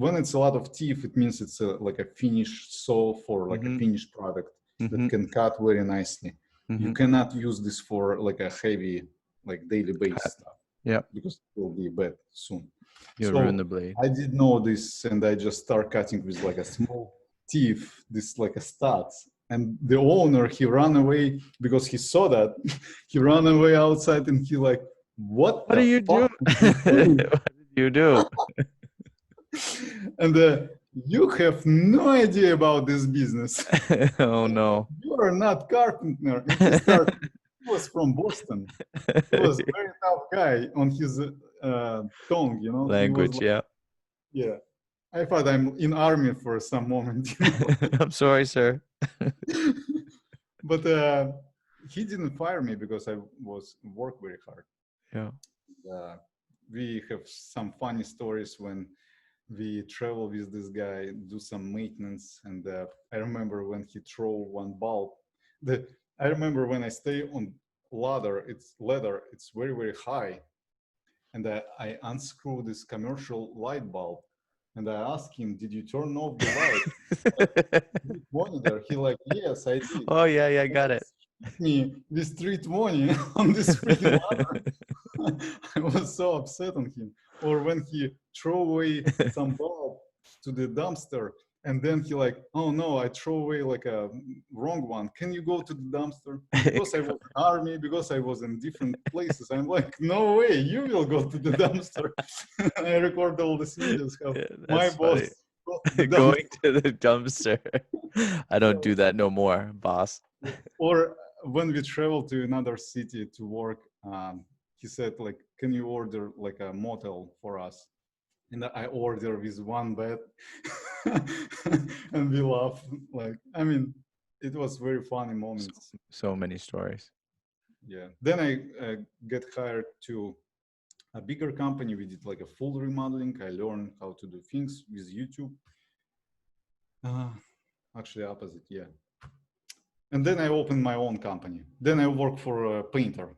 Speaker 2: when it's a lot of teeth, it means it's like a finished saw for like a
Speaker 1: Mm-hmm.
Speaker 2: finished product that
Speaker 1: Mm-hmm.
Speaker 2: can cut very nicely. You
Speaker 1: Mm-hmm.
Speaker 2: cannot use this for like a heavy, like daily base
Speaker 1: Cut.
Speaker 2: stuff
Speaker 1: Yep.
Speaker 2: because it will be bad soon.
Speaker 1: You'll ruin
Speaker 2: So
Speaker 1: the blade.
Speaker 2: I did know this, and I just start cutting with like a small teeth, this like a studs. And the owner, he ran away because he saw that. He ran away outside, and he like, "What
Speaker 1: What do
Speaker 2: the
Speaker 1: you do?
Speaker 2: fuck are you doing?"
Speaker 1: What did you do?
Speaker 2: And you have no idea about this business.
Speaker 1: Oh no.
Speaker 2: You are not carpenter. And he started. He was from Boston. He was a very tough guy on his tongue. You know, he was
Speaker 1: Language,
Speaker 2: like,
Speaker 1: yeah.
Speaker 2: yeah. I thought I'm in army for some moment, you know.
Speaker 1: I'm sorry, sir.
Speaker 2: But he didn't fire me because I was work very hard.
Speaker 1: Yeah.
Speaker 2: We have some funny stories when we travel with this guy, do some maintenance, and I remember when he throw one bulb. I remember when I stay on ladder, it's very very high, and I unscrew this commercial light bulb, and I asked him, "Did you turn off the light?" Like, monitor. He like, "Yes, I did."
Speaker 1: Oh yeah, yeah, I
Speaker 2: And
Speaker 1: got
Speaker 2: he
Speaker 1: it.
Speaker 2: hit me with street money on this freaking ladder. I was so upset on him. Or when he throw away some bulb to the dumpster, and then he like, "Oh no, I throw away like a wrong one. Can you go to the dumpster?" And because I was in army, because I was in different places, I'm like, "No way, you will go to the dumpster." I record all these videos how
Speaker 1: Yeah,
Speaker 2: my
Speaker 1: that's
Speaker 2: boss
Speaker 1: funny.
Speaker 2: go to the
Speaker 1: Going
Speaker 2: dumpster.
Speaker 1: to the dumpster. I don't do that no more, boss.
Speaker 2: Or when we travel to another city to work, he said like, "Can you order like a motel for us?" And I order with one bed, and we laugh. Like, I mean, it was very funny
Speaker 1: So,
Speaker 2: moments.
Speaker 1: so many stories.
Speaker 2: Yeah. Then I get hired to a bigger company. We did like a full remodeling. I learned how to do things with YouTube. Uh, Actually, opposite. Yeah. And then I opened my own company. Then I worked for a painter,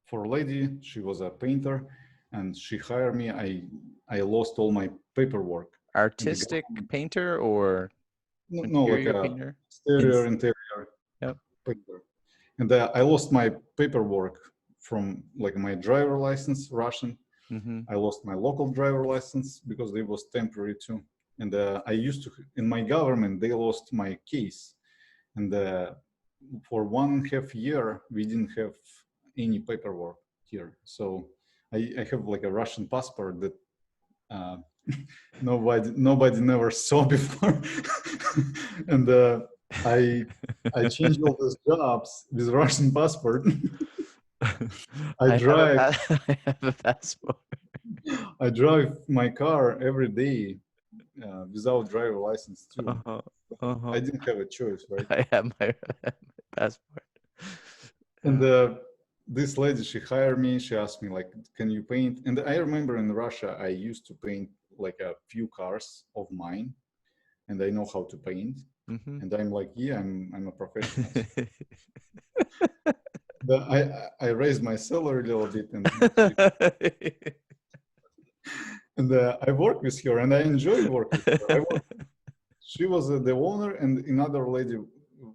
Speaker 2: for a lady. She was a painter, and she hired me. I lost all my paperwork, and the
Speaker 1: Artistic
Speaker 2: government,
Speaker 1: painter or
Speaker 2: no, like
Speaker 1: interior
Speaker 2: a
Speaker 1: painter?
Speaker 2: exterior
Speaker 1: Ins
Speaker 2: interior
Speaker 1: Yep.
Speaker 2: painter, and I lost my paperwork from like my driver license, Russian.
Speaker 1: Mm-hmm.
Speaker 2: I lost my local driver license because it was temporary too. And I used to, in my government, they lost my case. And for 1.5 years, we didn't have any paperwork here. So I have like a Russian passport that uh, nobody never saw before. And I changed all those jobs with Russian passport. I drive
Speaker 1: I have a passport.
Speaker 2: I drive my car every day without driver license too.
Speaker 1: Uh-huh.
Speaker 2: I
Speaker 1: Uh-huh.
Speaker 2: didn't have a choice, right?
Speaker 1: I have my passport.
Speaker 2: And
Speaker 1: Yeah.
Speaker 2: this lady, she hired me. She asked me like, "Can you paint?" And I remember in Russia, I used to paint like a few cars of mine, and I know how to paint.
Speaker 1: Mm-hmm.
Speaker 2: And I'm like, "Yeah, I'm a professional." But I raised my salary a little bit, and I work with her, and I enjoy working with her. She was the owner, and another lady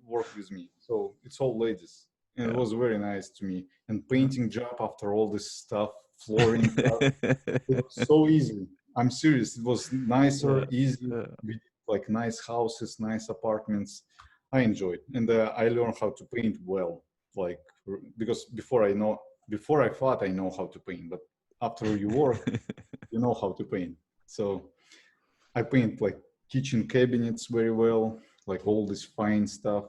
Speaker 2: worked with me. So it's all ladies, and it
Speaker 1: Yeah.
Speaker 2: was very nice to me. And painting job after all this stuff, flooring stuff, it was so easy. I'm serious. It was nicer,
Speaker 1: Yeah.
Speaker 2: easy.
Speaker 1: Yeah.
Speaker 2: We did like nice houses, nice apartments. I enjoyed, and I learned how to paint well. Like because before I thought I know how to paint, but after you work, you know how to paint. So I paint like kitchen cabinets very well, like all this fine stuff.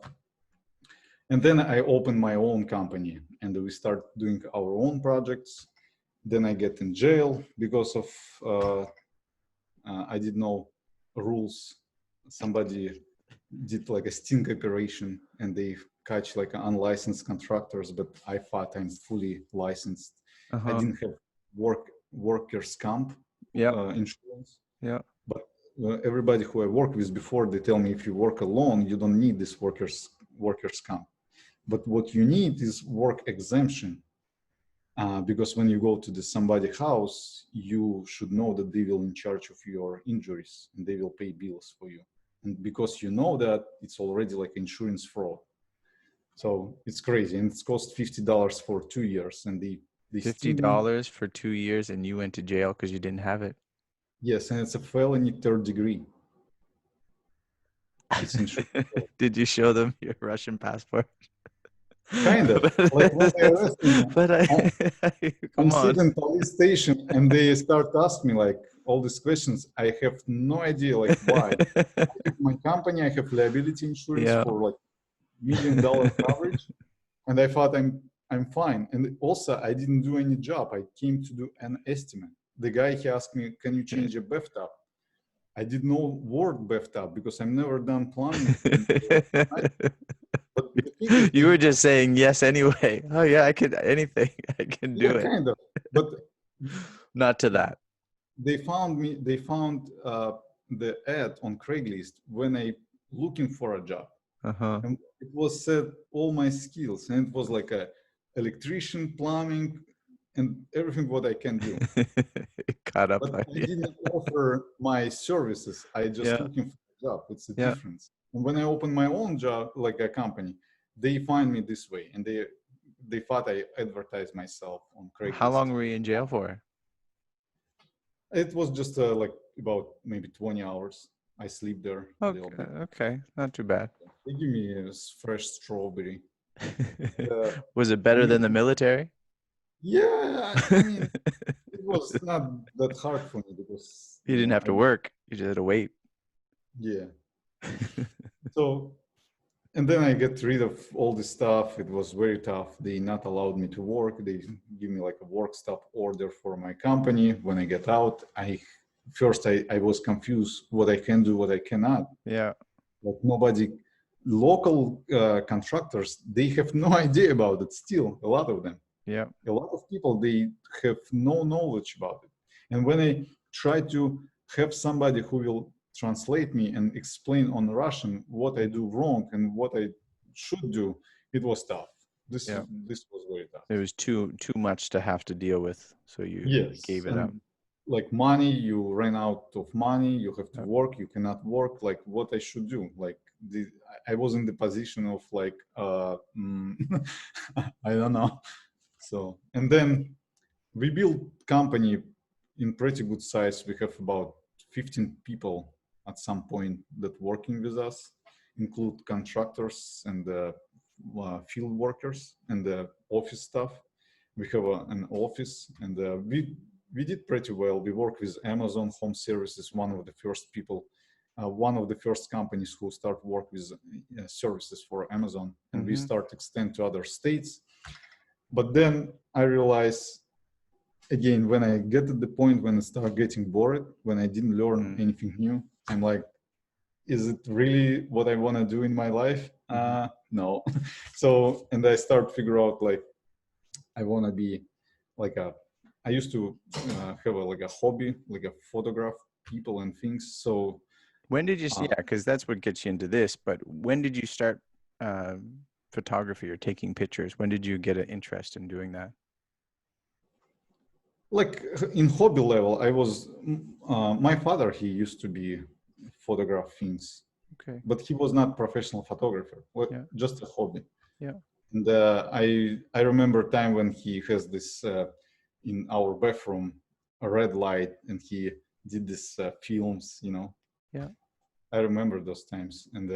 Speaker 2: And then I opened my own company and we start doing our own projects. Then I get in jail because of I didn't know rules. Somebody did like a sting operation and they catch like unlicensed contractors, but I thought I'm fully licensed. I
Speaker 1: Uh-huh.
Speaker 2: didn't have workers' comp
Speaker 1: Yeah.
Speaker 2: insurance,
Speaker 1: Yeah.
Speaker 2: but everybody who I work with before, they tell me if you work alone, you don't need this workers' comp. But what you need is work exemption. Because when you go to somebody's house, you should know that they will in charge of your injuries and they will pay bills for you. And because you know that, it's already like insurance fraud. So it's crazy, and it's cost $50 for 2 years, and they
Speaker 1: Fifty
Speaker 2: still me.
Speaker 1: dollars for 2 years, and you went to jail because you didn't have it.
Speaker 2: Yes, and it's a felony third degree. It's insurance fraud.
Speaker 1: Did you show them your Russian passport?
Speaker 2: Kind of like when they arrest me,
Speaker 1: But
Speaker 2: I'm
Speaker 1: come on.
Speaker 2: sitting in police station and they start asking me like all these questions. I have no idea like why. I have my company, I have liability insurance
Speaker 1: Yeah.
Speaker 2: for like $1 million coverage, and I thought I'm fine. And also I didn't do any job. I came to do an estimate. The guy he asked me, "Can you change a bathtub?" I didn't know word bathtub because I've never done plumbing. But the thing is,
Speaker 1: You were just saying yes anyway. Oh yeah, I could anything. I can do
Speaker 2: yeah,
Speaker 1: it.
Speaker 2: kind of. But
Speaker 1: Not to that.
Speaker 2: they found me. They found the ad on Craigslist when I looking for a job,
Speaker 1: Uh-huh.
Speaker 2: and it was said all my skills, and it was like a electrician, plumbing, and everything what I can do.
Speaker 1: It caught up
Speaker 2: But
Speaker 1: on
Speaker 2: I
Speaker 1: you.
Speaker 2: didn't offer my services. I just
Speaker 1: Yeah.
Speaker 2: looking for a job. It's a
Speaker 1: Yeah.
Speaker 2: difference. And when I opened my own job, like a company, they find me this way, and they thought I advertised myself on
Speaker 1: How
Speaker 2: Craigslist.
Speaker 1: long were you in jail for?
Speaker 2: It was just like about maybe 20 hours. I sleep there a little
Speaker 1: Okay,
Speaker 2: bit.
Speaker 1: okay, not too bad.
Speaker 2: They give me a fresh strawberry. Uh,
Speaker 1: Was it
Speaker 2: I
Speaker 1: better than
Speaker 2: mean,
Speaker 1: the military?
Speaker 2: yeah, I mean, it was not that hard for me because,
Speaker 1: You didn't have to work. You just had to wait.
Speaker 2: yeah. So, and then I get rid of all this stuff. It was very tough. They not allowed me to work. They give me like a work stop order for my company. When I get out, I was confused what I can do, what I cannot.
Speaker 1: Yeah.
Speaker 2: Like nobody, local contractors, they have no idea about it still, a lot of them.
Speaker 1: Yeah.
Speaker 2: A lot of people, they have no knowledge about it. And when I try to have somebody who will translate me and explain on Russian what I do wrong and what I should do, it was tough.
Speaker 1: Yeah.
Speaker 2: This was very tough.
Speaker 1: It was too much to have to deal with, so you
Speaker 2: Yes,
Speaker 1: gave it up.
Speaker 2: and like money, you ran out of money. You have to
Speaker 1: Yeah.
Speaker 2: work. You cannot work. Like what I should do. Like I was in the position of like I don't know. So and then we built company in pretty good size. We have about 15 people at some point that working with us, include contractors and field workers and the office staff. We have an office, and we did pretty well. We work with Amazon Home Services, one of the first people, one of the first companies who start work with services for Amazon, and we
Speaker 1: Mm-hmm.
Speaker 2: start extend to other states. But then I realized again, when I get to the point when I start getting bored, when I didn't learn anything new, I'm like, is it really what I want to do in my life? No. So, and I start figure out like, I want to be like I used to have like a hobby, like a photograph people and things. So,
Speaker 1: When did you?
Speaker 2: uh,
Speaker 1: Yeah, because that's what gets you into this. But when did you start photography or taking pictures? When did you get an interest in doing that?
Speaker 2: like in hobby level, I was, my father, he used to be photograph things,
Speaker 1: Okay.
Speaker 2: but he was not professional photographer,
Speaker 1: Yeah.
Speaker 2: just a hobby.
Speaker 1: Yeah.
Speaker 2: And I remember a time when he has this in our bathroom a red light, and he did this films.
Speaker 1: Yeah.
Speaker 2: I remember those times, and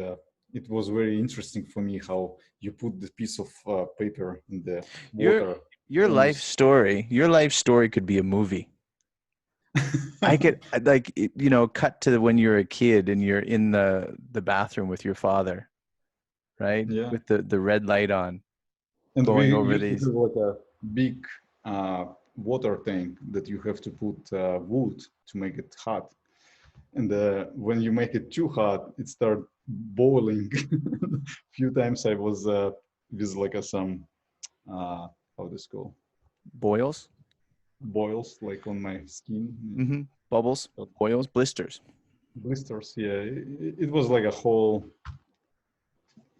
Speaker 2: it was very interesting for me how you put the piece of paper in the
Speaker 1: Your
Speaker 2: water.
Speaker 1: your life story. Your life story could be a movie. I could like cut to when you're a kid and you're in the bathroom with your father, right?
Speaker 2: Yeah,
Speaker 1: With the red light on,
Speaker 2: and
Speaker 1: going
Speaker 2: we
Speaker 1: over
Speaker 2: used to
Speaker 1: these.
Speaker 2: have like a big water tank that you have to put wood to make it hot. And when you make it too hot, it starts boiling. Few times I was with like some how this called
Speaker 1: Boils,
Speaker 2: boils like on my skin,
Speaker 1: bubbles, boils, blisters.
Speaker 2: blisters. Yeah, it was like a whole.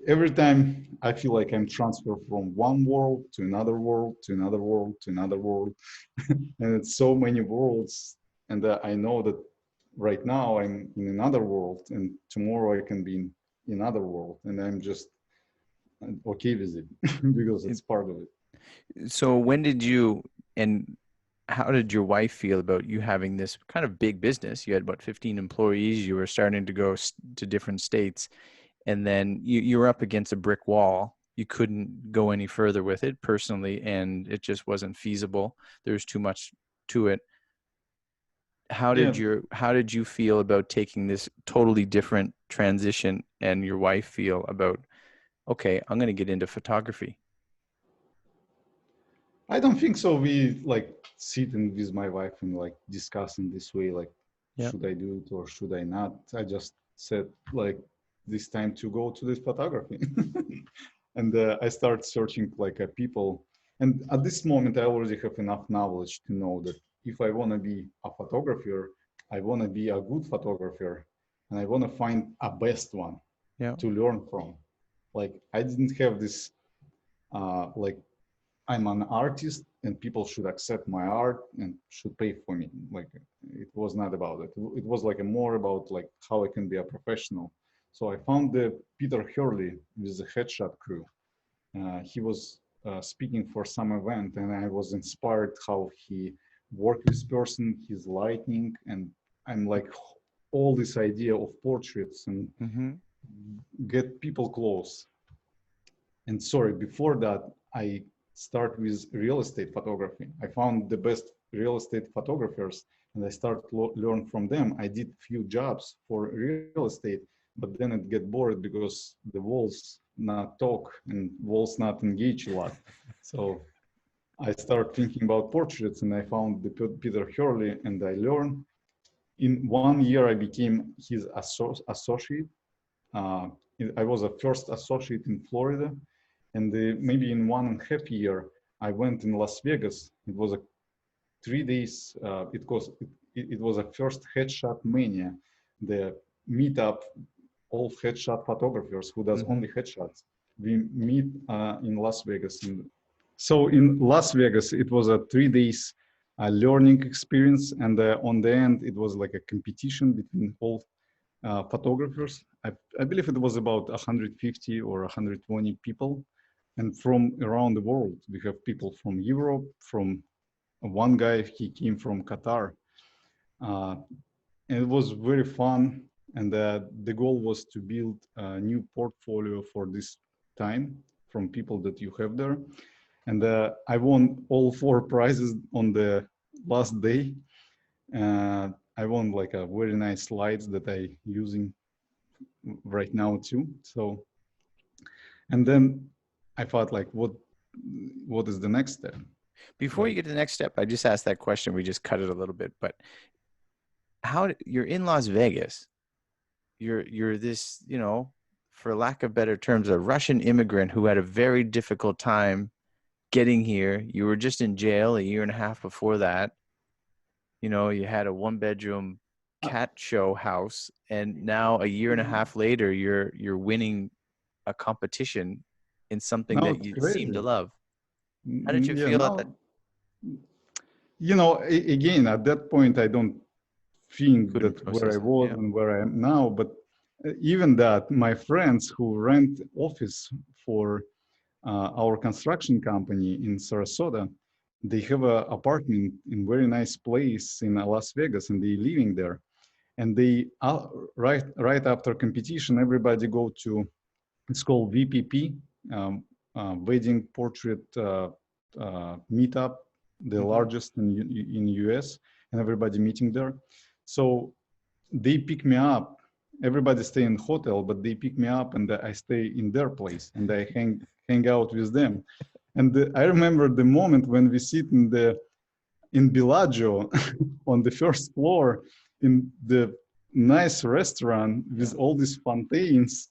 Speaker 2: Every time I feel like I'm transferred from one world to another world to another world to another world, and it's so many worlds. And I know that right now I'm in another world, and tomorrow I can be in another world, and I'm just okay with it because it's part of it.
Speaker 1: So when did you and how did your wife feel about you having this kind of big business? You had about 15 employees, you were starting to go to different states, and then you were up against a brick wall. You couldn't go any further with it personally, and it just wasn't feasible. There's too much to it.
Speaker 2: Yeah,
Speaker 1: How did you feel about taking this totally different transition, and your wife feel about, okay, I'm going to get into photography?
Speaker 2: I don't think so. We like sitting with my wife and like discussing this way, like,
Speaker 1: Yeah.
Speaker 2: should I do it or should I not? I just said like this time to go to this photography. And I start searching like people. And at this moment, I already have enough knowledge to know that if I want to be a photographer, I want to be a good photographer, and I want to find a best one
Speaker 1: Yeah.
Speaker 2: to learn from. Like I didn't have this like I'm an artist and people should accept my art and should pay for me. Like it was not about it. It was like a more about like how I can be a professional. So I found the Peter Hurley with the Headshot crew. He was speaking for some event, and I was inspired how he worked with person, his lighting, and I'm like all this idea of portraits and
Speaker 1: Mm-hmm.
Speaker 2: get people close. And sorry, before that, I start with real estate photography. I found the best real estate photographers and I start learn from them. I did few jobs for real estate, but then it get bored because the walls not talk and walls not engage a lot. So I start thinking about portraits and I found the Peter Hurley and I learned. In 1 year, I became his associate. Uh, I was a first associate in Florida, and maybe in 1.5 years, I went in Las Vegas. It was a 3 days. It was a first headshot mania, the meetup all headshot photographers who does
Speaker 1: Mm-hmm.
Speaker 2: only headshots. We meet in Las Vegas. So in Las Vegas, it was a 3 days learning experience, and on the end, it was like a competition between all photographers. I believe it was about 150 or 120 people, and from around the world. We have people from Europe, from one guy, he came from Qatar. Uh, and it was very fun. And the goal was to build a new portfolio for this time from people that you have there. And I won all 4 prizes on the last day. I won like a very nice slides that I using right now too. So, and then I thought like, what is the next step?
Speaker 1: Before you
Speaker 2: Like,
Speaker 1: get to the next step, I just asked that question. We just cut it a little bit, but you're in Las Vegas. You're this, for lack of better terms, a Russian immigrant who had a very difficult time getting here. You were just in jail a year and a half before that. You had a one bedroom
Speaker 2: uh,
Speaker 1: cat show house, and now a year and a half later, you're winning a competition in something
Speaker 2: now
Speaker 1: that
Speaker 2: it's
Speaker 1: you seem to
Speaker 2: crazy.
Speaker 1: love. How did you
Speaker 2: Yeah,
Speaker 1: feel at that?
Speaker 2: now, again, at that point, I don't think
Speaker 1: Couldn't
Speaker 2: that where I
Speaker 1: process it.
Speaker 2: was
Speaker 1: Yeah.
Speaker 2: and where I am now, but even that, my friends who rent office for our construction company in Sarasota, they have an apartment in very nice place in Las Vegas, and they living there. And they right after competition, everybody go to it's called VPP, Wedding Portrait Meetup, the
Speaker 1: Mm-hmm.
Speaker 2: largest in US, and everybody meeting there. So they pick me up. Everybody stay in hotel, but they pick me up and I stay in their place and I hang out with them. And I remember the moment when we sit in Bellagio on the first floor in the nice restaurant
Speaker 1: Yeah.
Speaker 2: with all these fountains.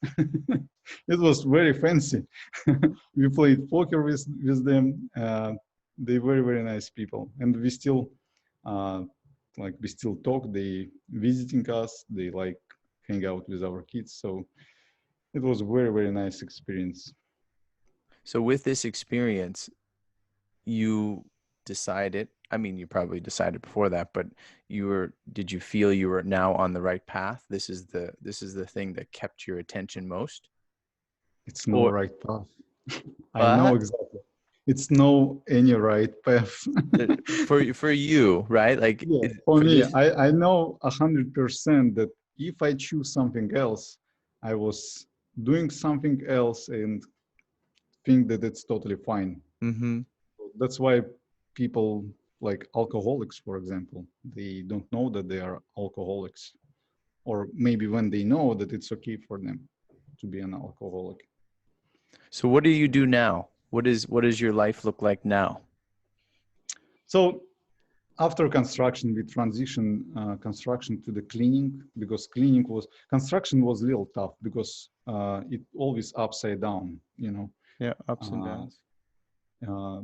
Speaker 2: It was very fancy. We played poker with them. They very, very nice people. And we still, uh, we still talk. They visiting us. They like hang out with our kids. So it was a very, very nice experience.
Speaker 1: So with this experience, you decided, I mean, you probably decided before that, but did you feel you were now on the right path? This is the thing that kept your attention most?
Speaker 2: It's no
Speaker 1: Or,
Speaker 2: right path. I know
Speaker 1: but
Speaker 2: exactly. It's no any right path.
Speaker 1: for you, right? Like
Speaker 2: Yeah, for
Speaker 1: for
Speaker 2: me,
Speaker 1: this.
Speaker 2: I know 100% that if I choose something else, I was doing something else and think that it's totally fine.
Speaker 1: Mm-hmm.
Speaker 2: That's why people like alcoholics, for example, they don't know that they are alcoholics, or maybe when they know that it's okay for them to be an alcoholic.
Speaker 1: So what do you do now? What does your life look like now?
Speaker 2: So after construction, we transition construction to the cleaning because cleaning was construction was a little tough because it always upside down, you know.
Speaker 1: Yeah, ups and
Speaker 2: Uh,
Speaker 1: downs.
Speaker 2: uh,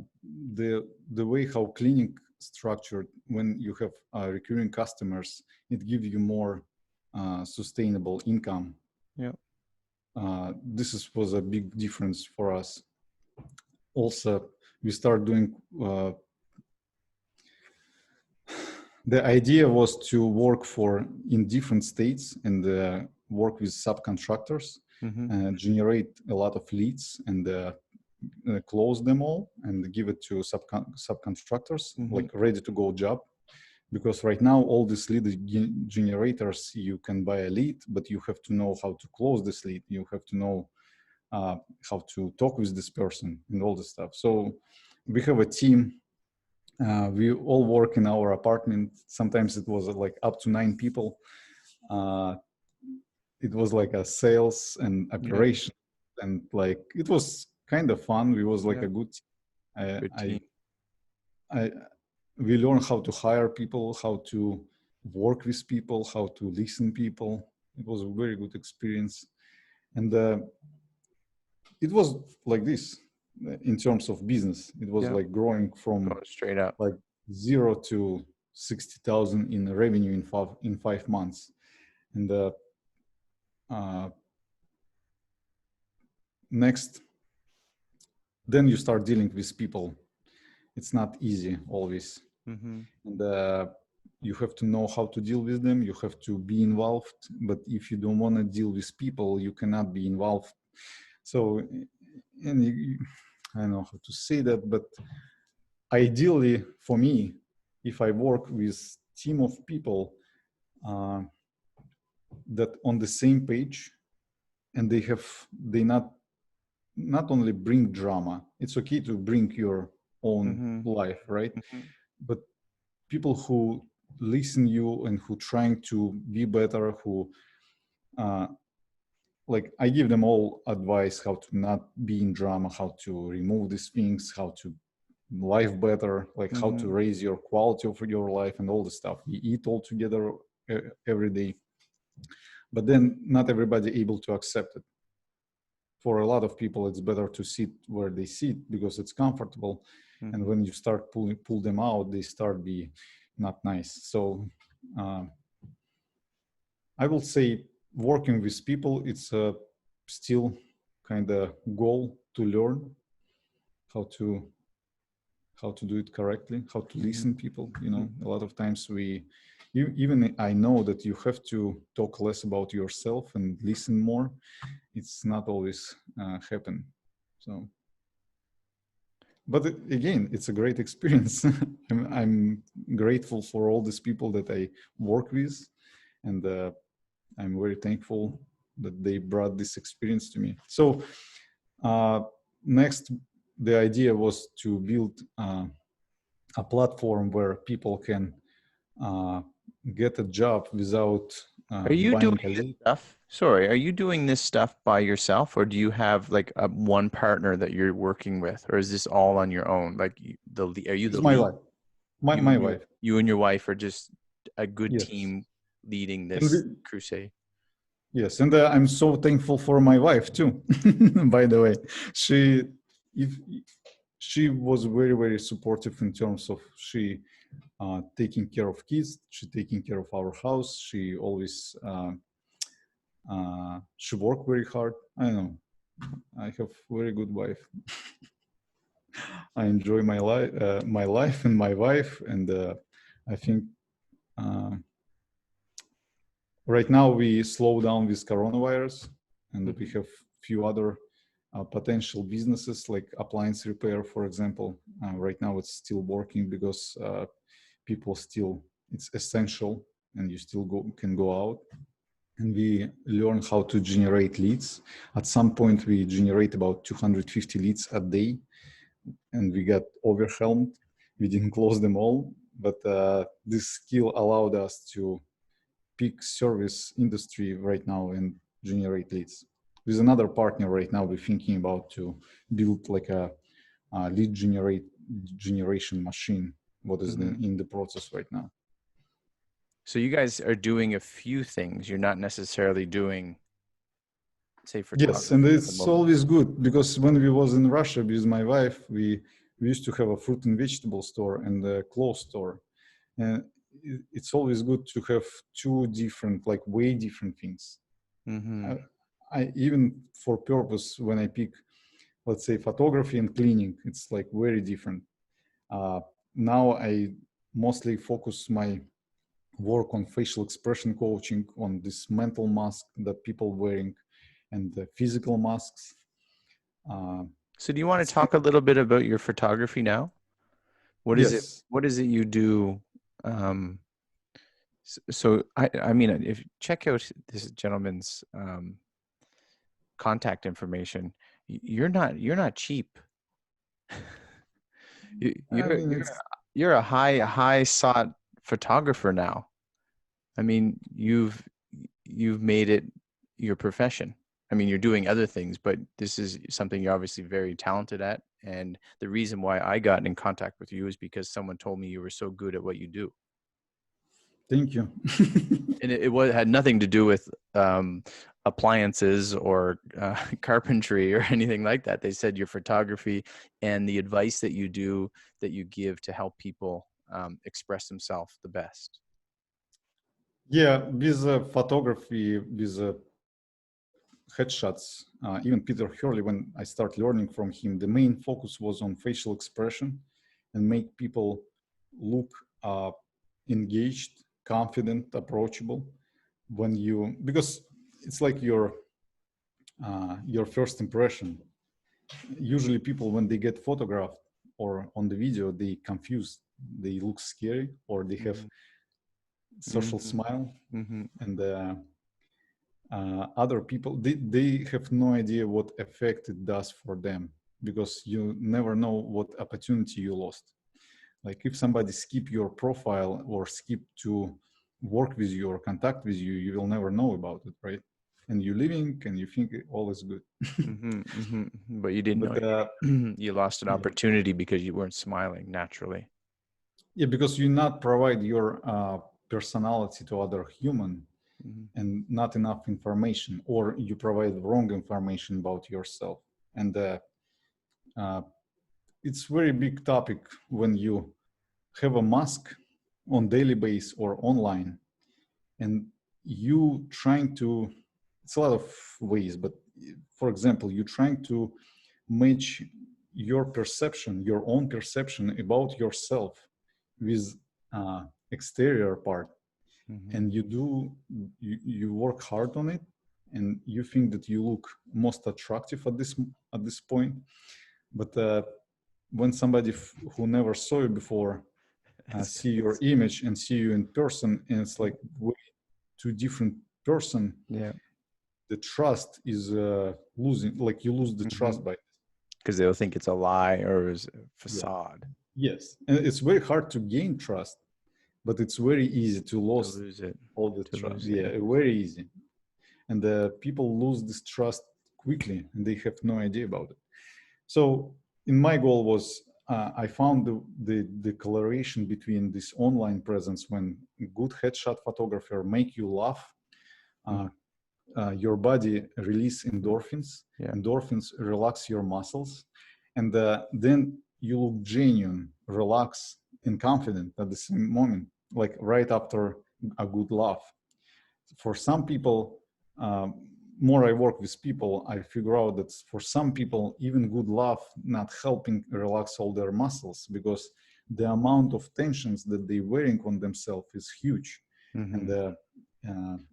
Speaker 2: the way how cleaning structured when you have recurring customers, it gives you more sustainable income.
Speaker 1: Yeah.
Speaker 2: Was a big difference for us. Also, we start doing the idea was to work for in different states and work with subcontractors,
Speaker 1: Mm-hmm.
Speaker 2: generate a lot of leads and close them all and give it to subcontractors
Speaker 1: Mm-hmm.
Speaker 2: like ready to go job. Because right now all these lead generators, you can buy a lead, but you have to know how to close this lead. You have to know how to talk with this person and all this stuff. So we have a team. We all work in our apartment. Sometimes it was like up to 9 people. Uh, it was like a sales and
Speaker 1: Yeah.
Speaker 2: operation, and like it was kind of fun. We was like
Speaker 1: Yeah.
Speaker 2: a good. I,
Speaker 1: Good
Speaker 2: I,
Speaker 1: team.
Speaker 2: I we learned how to hire people, how to work with people, how to listen people. It was a very good experience, and it was like this in terms of business. It was
Speaker 1: Yeah.
Speaker 2: like growing
Speaker 1: Go
Speaker 2: from
Speaker 1: straight up.
Speaker 2: like 0 to 60,000 in revenue in 5 months. And uh, next, then you start dealing with people. It's not easy always,
Speaker 1: Mm-hmm.
Speaker 2: and you have to know how to deal with them. You have to be involved. But if you don't want to deal with people, you cannot be involved. So, and I don't know how to say that, but ideally for me, if I work with team of people uh, that on the same page and they not only bring drama, it's okay to bring your own
Speaker 1: Mm-hmm.
Speaker 2: life, right?
Speaker 1: Mm-hmm.
Speaker 2: But people who listen you and who trying to be better, who uh, like I give them all advice how to not be in drama, how to remove these things, how to life better, like how to
Speaker 1: Mm-hmm.
Speaker 2: raise your quality of your life and all the stuff. We eat all together every day, but then not everybody able to accept it. For a lot of people, it's better to sit where they sit because it's comfortable. And
Speaker 1: Mm-hmm.
Speaker 2: when you start pull them out, they start be not nice. So uh, I will say working with people, it's still kind of goal to learn how to do it correctly, how to
Speaker 1: Mm-hmm.
Speaker 2: listen people. You
Speaker 1: Mm-hmm.
Speaker 2: know, a lot of times even I know that you have to talk less about yourself and listen more. It's not always happen. So, but again, it's a great experience. I'm grateful for all these people that I work with, and I'm very thankful that they brought this experience to me. So uh, next, the idea was to build a platform where people can uh, get a job without
Speaker 1: Are you doing
Speaker 2: buying a
Speaker 1: this
Speaker 2: lead.
Speaker 1: stuff? Sorry, are you doing this stuff by yourself, or do you have like a one partner that you're working with, or is this all on your own? Like are you
Speaker 2: It's
Speaker 1: the
Speaker 2: my
Speaker 1: lead?
Speaker 2: wife, my wife.
Speaker 1: You and your wife are just a good
Speaker 2: Yes,
Speaker 1: team leading
Speaker 2: And
Speaker 1: this crusade.
Speaker 2: yes, and I'm so thankful for my wife too. By the way, she if she was very very supportive in terms of she taking care of kids, she taking care of our house. She always she worked very hard. I don't know. I have very good wife. I enjoy my life and my wife, and I think uh, right now we slow down with coronavirus, and we have few other potential businesses like appliance repair, for example. Right now it's still working because people still it's essential, and you still can go out. And we learn how to generate leads. At some point, we generate about 250 leads a day, and we got overwhelmed. We didn't close them all, but this skill allowed us to pick service industry right now and generate leads. With another partner right now, we're thinking about to build like a lead generation machine. What is in the process right now?
Speaker 1: So you guys are doing a few things. You're not necessarily doing, say,
Speaker 2: Yes, and
Speaker 1: photography at the
Speaker 2: it's
Speaker 1: moment.
Speaker 2: always good because when we was in Russia with my wife, we used to have a fruit and vegetable store and a clothes store, and it's always good to have two different, like way different things.
Speaker 1: Mm-hmm.
Speaker 2: I even for purpose when I pick, let's say, photography and cleaning, it's like very different. Now I mostly focus my work on facial expression coaching, on this mental mask that people wearing, and the physical masks.
Speaker 1: So do you want to talk a little bit about your photography now? What is it?
Speaker 2: Yes.
Speaker 1: What is it you do? Um, so I mean, if check out this gentleman's contact information, you're not cheap. You,
Speaker 2: I
Speaker 1: you're
Speaker 2: mean,
Speaker 1: you're
Speaker 2: it's
Speaker 1: you're a high sought photographer now. I mean, you've made it your profession. I mean, you're doing other things, but this is something you're obviously very talented at. And the reason why I got in contact with you is because someone told me you were so good at what you do.
Speaker 2: thank you.
Speaker 1: And it had nothing to do with appliances or carpentry or anything like that. They said your photography and the advice that you give to help people express themselves the best.
Speaker 2: Yeah, with photography, with headshots, even Peter Hurley, when I start learning from him, the main focus was on facial expression and make people look engaged, confident, approachable. When you, because it's like your first impression. Usually, people when they get photographed or on the video, they confused, they look scary, or they have
Speaker 1: Mm-hmm.
Speaker 2: social
Speaker 1: Mm-hmm.
Speaker 2: smile,
Speaker 1: Mm-hmm.
Speaker 2: and other people they have no idea what effect it does for them, because you never know what opportunity you lost. Like if somebody skip your profile or skip to work with you or contact with you, you will never know about it, right? And you're living and you think all is good.
Speaker 1: Mm-hmm. Mm-hmm. But you didn't know
Speaker 2: But
Speaker 1: you lost an
Speaker 2: yeah.
Speaker 1: opportunity because you weren't smiling naturally.
Speaker 2: Yeah, because you not provide your personality to other human
Speaker 1: Mm-hmm.
Speaker 2: and not enough information, or you provide wrong information about yourself. And uh, it's very big topic when you have a mask on daily base or online, and you trying to, it's a lot of ways, but for example, you trying to match your perception, your own perception about yourself with exterior part,
Speaker 1: Mm-hmm.
Speaker 2: and you work hard on it, and you think that you look most attractive at this point, but when somebody who never saw you before see your image and see you in person, and it's like way two different person,
Speaker 1: Yeah.
Speaker 2: the trust is losing, like you lose the
Speaker 1: Mm-hmm.
Speaker 2: trust by
Speaker 1: Because they'll think it's a lie or it's a
Speaker 2: yeah.
Speaker 1: facade.
Speaker 2: Yes, and it's very hard to gain trust, but it's very easy to
Speaker 1: To
Speaker 2: lose
Speaker 1: lose it.
Speaker 2: all the
Speaker 1: To
Speaker 2: trust.
Speaker 1: lose it.
Speaker 2: Yeah, very easy. And the people lose this trust quickly, and they have no idea about it. So in my goal was I found the correlation between this online presence when good headshot photographer make you laugh, your body release endorphins,
Speaker 1: Yeah.
Speaker 2: endorphins relax your muscles, and then you look genuine, relaxed, and confident at the same moment, like right after a good laugh. For some people, more I work with people, I figure out that for some people, even good laugh not helping relax all their muscles, because the amount of tensions that they're wearing on themselves is huge. And
Speaker 1: A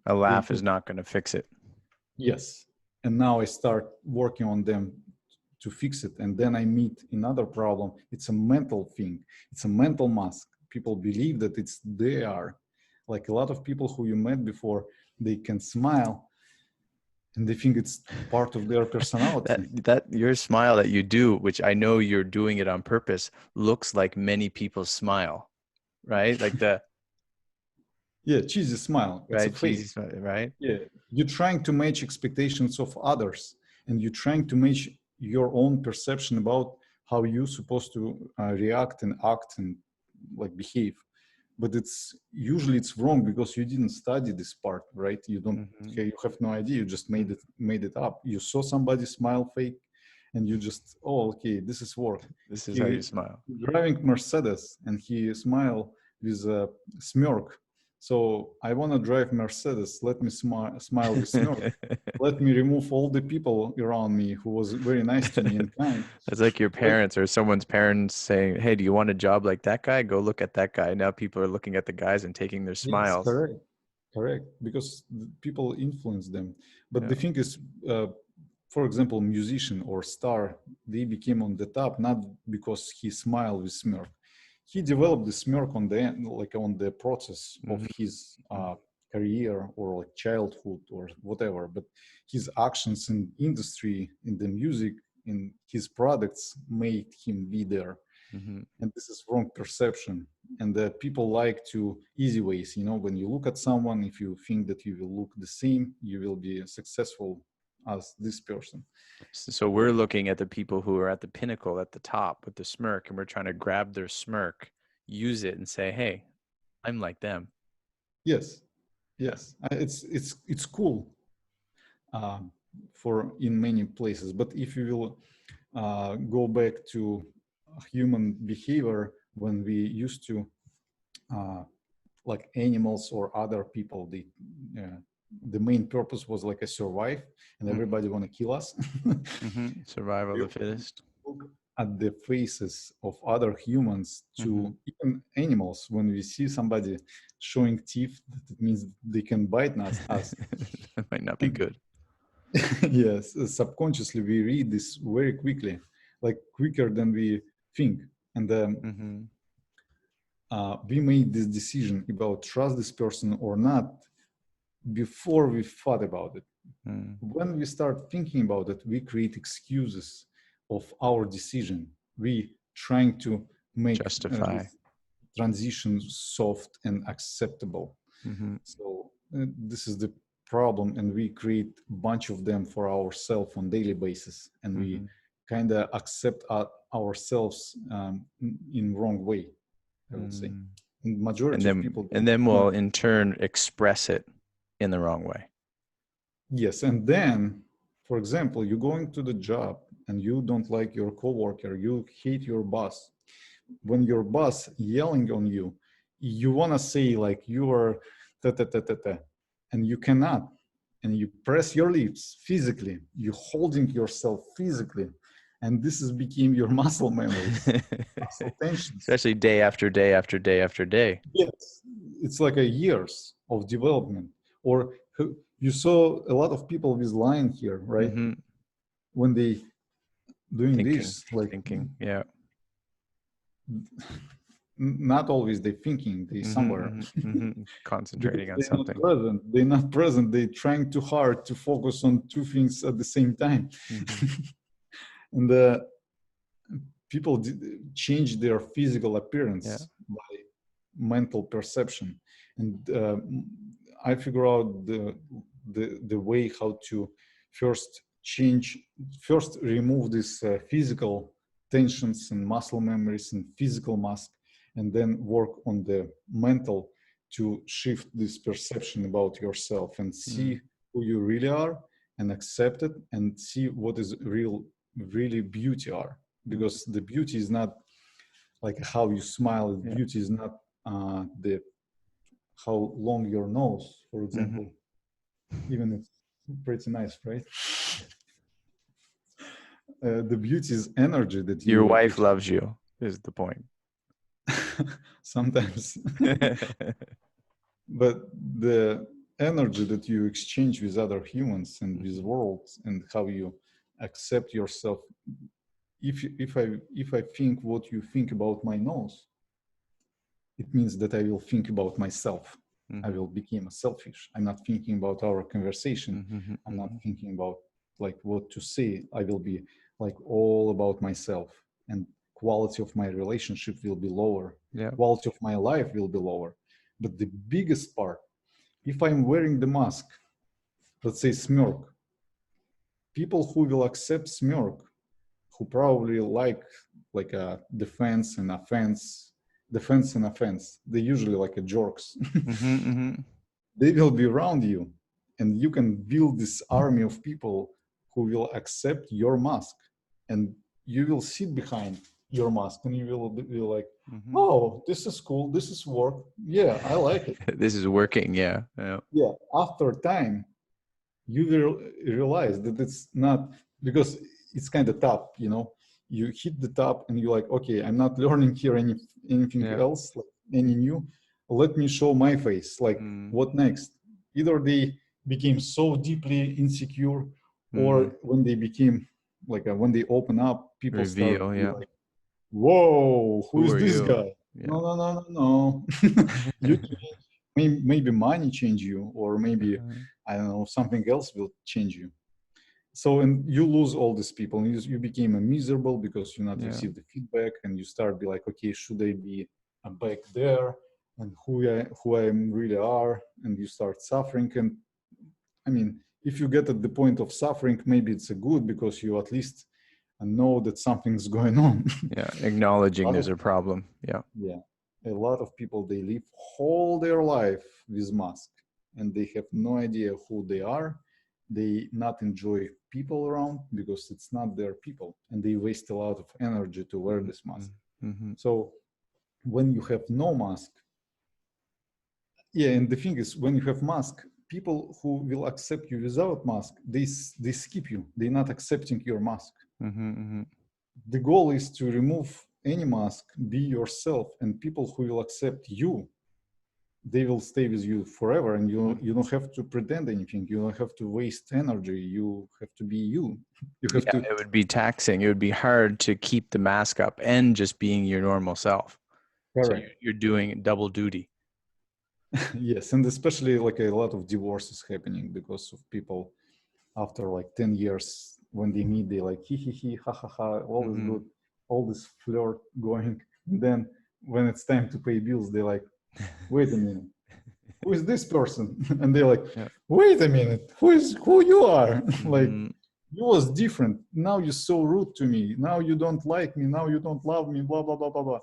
Speaker 2: they
Speaker 1: laugh
Speaker 2: could,
Speaker 1: is not going to fix it.
Speaker 2: yes. And now I start working on them to fix it. And then I meet another problem. It's a mental thing. It's a mental mask. People believe that it's they are. Like a lot of people who you met before, they can smile and they think it's part of their personality.
Speaker 1: that your smile that you do, which I know you're doing it on purpose, looks like many people's smile, right? Like the
Speaker 2: Yeah, cheesy smile. It's a
Speaker 1: right
Speaker 2: fake.
Speaker 1: cheesy smile, right?
Speaker 2: Yeah, you're trying to match expectations of others, and you're trying to match your own perception about how you're supposed to react and act and like behave. But it's usually it's wrong because you didn't study this part, right? You don't,
Speaker 1: Mm-hmm.
Speaker 2: you have no idea. You just made it up. You saw somebody smile fake, and you just, oh, okay, this is work.
Speaker 1: This is how you
Speaker 2: He
Speaker 1: smile.
Speaker 2: driving Mercedes, and he smile with a smirk. So I want to drive Mercedes. Let me smile with smirk. Let me remove all the people around me who was very nice to me and kind.
Speaker 1: That's like your
Speaker 2: Let,
Speaker 1: parents or someone's parents saying, "Hey, do you want a job like that guy? Go look at that guy." Now people are looking at the guys and taking their
Speaker 2: yes,
Speaker 1: smiles.
Speaker 2: correct, correct. Because people influence them. But the
Speaker 1: Yeah.
Speaker 2: thing is, for example, musician or star, they became on the top not because he smiled with smirk. He developed the smirk on the end, like on the process of
Speaker 1: Mm-hmm.
Speaker 2: his career or like childhood or whatever. But his actions in industry, in the music, in his products made him be there.
Speaker 1: Mm-hmm.
Speaker 2: And this is wrong perception. And that people like to easy ways. You know, when you look at someone, if you think that you will look the same, you will be successful as this person.
Speaker 1: So we're looking at the people who are at the pinnacle at the top with the smirk, and we're trying to grab their smirk, use it, and say, "Hey, I'm like them."
Speaker 2: Yes,
Speaker 1: Yeah.
Speaker 2: yes, it's cool for in many places. But if you will go back to human behavior when we used to like animals or other people, the main purpose was like a survive, and everybody want to kill us.
Speaker 1: Mm-hmm. Survival of
Speaker 2: We
Speaker 1: the fittest.
Speaker 2: look at the faces of other humans
Speaker 1: Mm-hmm.
Speaker 2: to even animals. When we see somebody showing teeth, that means they can bite us.
Speaker 1: That might not be
Speaker 2: And
Speaker 1: good.
Speaker 2: yes, subconsciously we read this very quickly, like quicker than we think. And
Speaker 1: Mm-hmm.
Speaker 2: we made this decision about trust this person or not before we thought about it.
Speaker 1: Mm.
Speaker 2: When we start thinking about it, we create excuses of our decision. We trying to make
Speaker 1: Justify.
Speaker 2: this transition soft and acceptable.
Speaker 1: Mm-hmm.
Speaker 2: So this is the problem, and we create a bunch of them for ourselves on daily basis, and we
Speaker 1: Mm-hmm.
Speaker 2: kind of accept ourselves in wrong way, I would say.
Speaker 1: Mm.
Speaker 2: And
Speaker 1: And
Speaker 2: majority of
Speaker 1: then
Speaker 2: people
Speaker 1: and then
Speaker 2: don't.
Speaker 1: we'll in turn express it in the wrong way.
Speaker 2: Yes, and then, for example, you going to the job and you don't like your coworker, you hate your boss. When your boss yelling on you, you want to say like you are ta ta ta ta ta, and you cannot, and you press your lips physically. You holding yourself physically, and this is became your muscle memories, muscle tensions.
Speaker 1: Especially day after day after day after day.
Speaker 2: Yes, it's like a years of development. Or you saw a lot of people with line here, right?
Speaker 1: Mm-hmm.
Speaker 2: When they doing
Speaker 1: Thinking,
Speaker 2: this, like
Speaker 1: thinking. Yeah.
Speaker 2: not always they thinking, they
Speaker 1: Mm-hmm,
Speaker 2: somewhere.
Speaker 1: mm-hmm, mm-hmm.
Speaker 2: Because
Speaker 1: Concentrating on
Speaker 2: they're not
Speaker 1: something.
Speaker 2: present. They're not present. They're trying too hard to focus on two things at the same time.
Speaker 1: Mm-hmm.
Speaker 2: And people change their physical
Speaker 1: Yeah.
Speaker 2: appearance by mental perception. And I figure out the way how to first change, first remove this physical tensions and muscle memories and physical mask, and then work on the mental to shift this perception about yourself and see who you really are and accept it and see what is really beauty are. Because the beauty is not like how you smile. Beauty is not the how long your nose, for example. Even it's pretty nice, right? The beauty is energy that
Speaker 1: Your
Speaker 2: you
Speaker 1: wife loves you is the point.
Speaker 2: sometimes. But the energy that you exchange with other humans and with world and how you accept yourself. If I think what you think about my nose, it means that I will think about myself. I will become selfish. I'm not thinking about our conversation. I'm not thinking about like what to say. I will be like all about myself, and quality of my relationship will be lower. Quality of my life will be lower. But the biggest part, if I'm wearing the mask, let's say smirk, people who will accept smirk, who probably like a defense and offense, they usually like a jerks. They will be around you, and you can build this army of people who will accept your mask, and you will sit behind your mask and you will be like, oh, this is cool, this is work, yeah, I like it.
Speaker 1: This is working. Yeah.
Speaker 2: After time you will realize that it's not, because it's kind of top, you hit the top and you're like, okay, I'm not learning here anything else, like any new, let me show my face, like what next. Either they became so deeply insecure, or when they became like when they open up, people start to be like, whoa, who is
Speaker 1: are
Speaker 2: this
Speaker 1: you?
Speaker 2: guy? No. You change, maybe money change you, or maybe I don't know, something else will change you. So, and you lose all these people, and you became a miserable because you not receive the feedback, and you start be like, okay, should I be back there, and who I really are, and you start suffering. And I mean, if you get at the point of suffering, maybe it's a good, because you at least know that something's going on.
Speaker 1: Acknowledging there's a problem.
Speaker 2: Yeah, a lot of people, they live whole their life with mask, and they have no idea who they are. They not enjoy people around because it's not their people, and they waste a lot of energy to wear this mask. So when you have no mask, and the thing is, when you have mask, people who will accept you without mask, they skip you. They're not accepting your mask. The goal is to remove any mask, be yourself, and people who will accept you, they will stay with you forever, and you don't have to pretend anything. You don't have to waste energy. You have to be you. You have to.
Speaker 1: It would be taxing. It would be hard to keep the mask up and just being your normal self.
Speaker 2: Correct.
Speaker 1: So you're doing double duty.
Speaker 2: Yes, and especially like a lot of divorces happening because of people after like 10 years, when they meet, they like he ha ha ha, all is good, all this flirt going. And then when it's time to pay bills, they like, wait a minute, who is this person? And they're like, wait a minute, who you are? Like, you was different. Now you're so rude to me. Now you don't like me. Now you don't love me. Blah blah blah blah blah.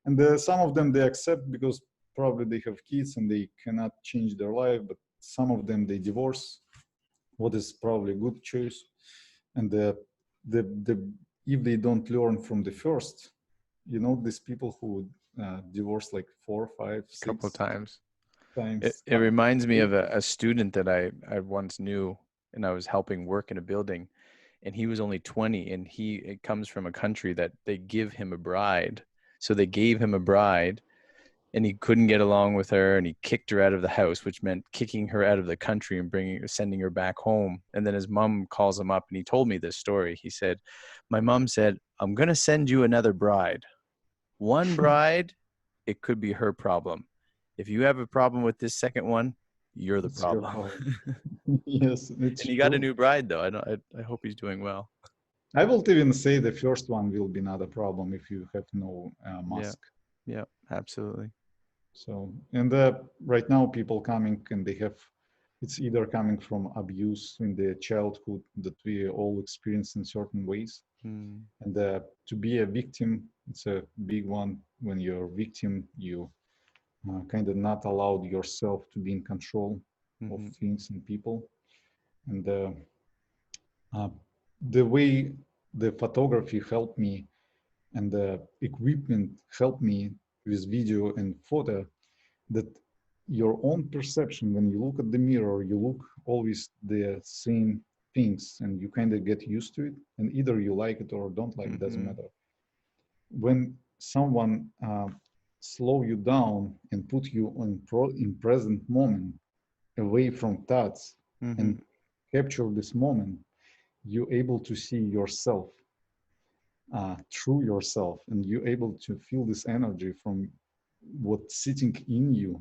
Speaker 2: And some of them they accept because probably they have kids and they cannot change their life. But some of them they divorce, what is probably a good choice. And the if they don't learn from the first, these people who divorce like 4, 5, 6
Speaker 1: couple times.
Speaker 2: times.
Speaker 1: It reminds me of a student that I once knew, and I was helping work in a building, and he was only 20, and it comes from a country that they give him a bride. So they gave him a bride, and he couldn't get along with her, and he kicked her out of the house, which meant kicking her out of the country and sending her back home. And then his mom calls him up, and he told me this story. He said, my mom said, I'm going to send you another bride. One bride, it could be her problem. If you have a problem with this second one, you're the problem.
Speaker 2: Yes,
Speaker 1: and he got a new bride, though. I hope he's doing well.
Speaker 2: I will even say the first one will be not a problem if you have no mask.
Speaker 1: Yeah, absolutely.
Speaker 2: So, and right now people coming and they have It's either coming from abuse in the childhood that we all experience in certain ways.
Speaker 1: Mm.
Speaker 2: And to be a victim, it's a big one. When you're a victim, you kind of not allowed yourself to be in control of
Speaker 1: Mm-hmm.
Speaker 2: things and people. And uh, the way the photography helped me and the equipment helped me with video and photo, that your own perception, when you look at the mirror, you look always the same things and you kind of get used to it. And either you like it or don't like it, doesn't
Speaker 1: Mm-hmm.
Speaker 2: matter. When someone slow you down and put you in present moment, away from thoughts,
Speaker 1: Mm-hmm.
Speaker 2: and capture this moment, you're able to see yourself through yourself, and you're able to feel this energy from what's sitting in you.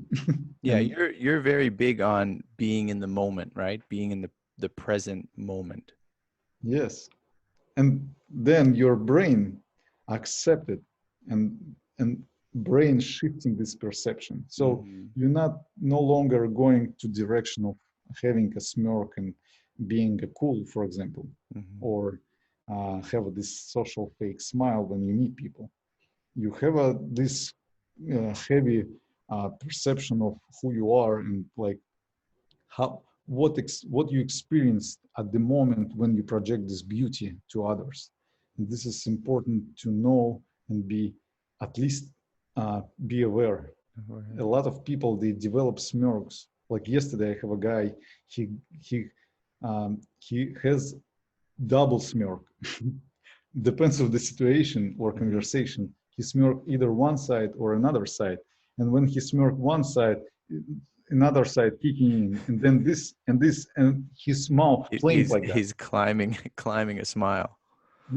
Speaker 1: Yeah,
Speaker 2: And
Speaker 1: you're very big on being in the moment, right? Being in the present moment.
Speaker 2: yes, and then your brain accept it, and and brain shifting this perception. So
Speaker 1: Mm-hmm.
Speaker 2: you're not no longer going to direction of having a smirk and being a cool, for example,
Speaker 1: Mm-hmm.
Speaker 2: or have this social fake smile when you meet people. You have this heavy perception of who you are, and like how what you experience at the moment when you project this beauty to others. And this is important to know and be at least be aware. A lot of people, they develop smirks. Like yesterday, I have a guy. He he he has double smirk. Depends on the situation or
Speaker 1: Mm-hmm.
Speaker 2: conversation. He smirk either one side or another side. And when he smirk one side, another side kicking in, and then this, and his mouth playing like that.
Speaker 1: He's climbing climbing a smile.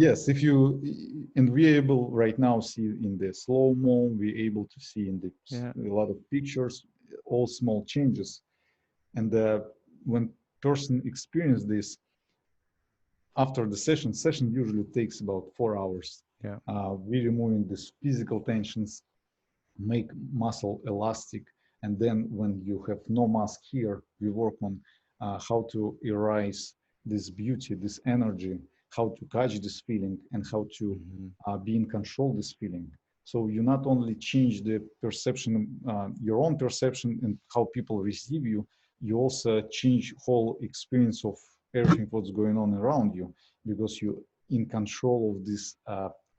Speaker 2: Yes, if you, and we're able right now see in the slow mo, we're able to see in the
Speaker 1: Yeah.
Speaker 2: a lot of pictures, all small changes. And when person experience this, after the session usually takes about 4 hours.
Speaker 1: Yeah.
Speaker 2: We're removing these physical tensions, make muscle elastic, and then when you have no mask here, we work on how to erase this beauty, this energy, how to catch this feeling, and how to
Speaker 1: Mm-hmm.
Speaker 2: be in control this feeling. So you not only change the perception, your own perception and how people receive you, you also change whole experience of everything what's going on around you, because you in control of this,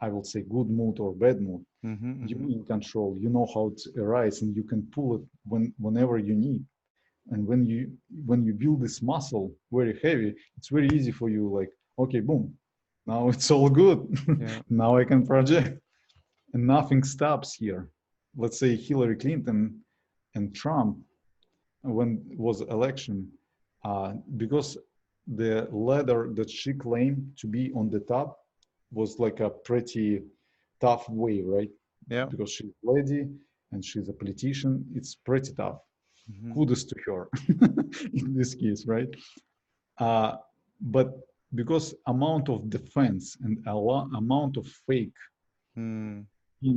Speaker 2: I will say, good mood or bad mood.
Speaker 1: Mm-hmm.
Speaker 2: You
Speaker 1: Mm-hmm.
Speaker 2: in control, you know how to arise, and you can pull it whenever you need. And when you build this muscle very heavy, it's very easy for you, like, okay, boom, now it's all good.
Speaker 1: Yeah.
Speaker 2: Now I can project, and nothing stops here. Let's say Hillary Clinton and Trump, when was election, because the ladder that she claimed to be on the top was like a pretty tough way, right?
Speaker 1: Yeah.
Speaker 2: Because she's a lady and she's a politician, it's pretty tough.
Speaker 1: Mm-hmm.
Speaker 2: Kudos to her in this case, right? Uh, but because amount of defense and amount of fake
Speaker 1: Mm.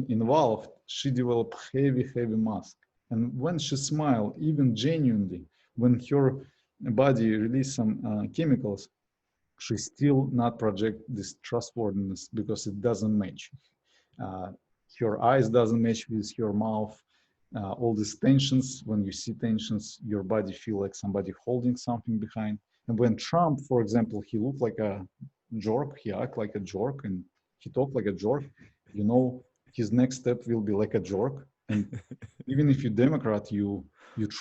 Speaker 2: involved, she developed heavy mask. And when she smiled, even genuinely, when her body released some chemicals, she still not project this trustworthiness because it doesn't match. Uh, Her eyes doesn't match with her mouth. All these tensions, when you see tensions, your body feel like somebody holding something behind. And when Trump, for example, he looked like a jerk, he act like a jerk, and he talked like a jerk, you know, his next step will be like a jerk. And even if you're Democrat, you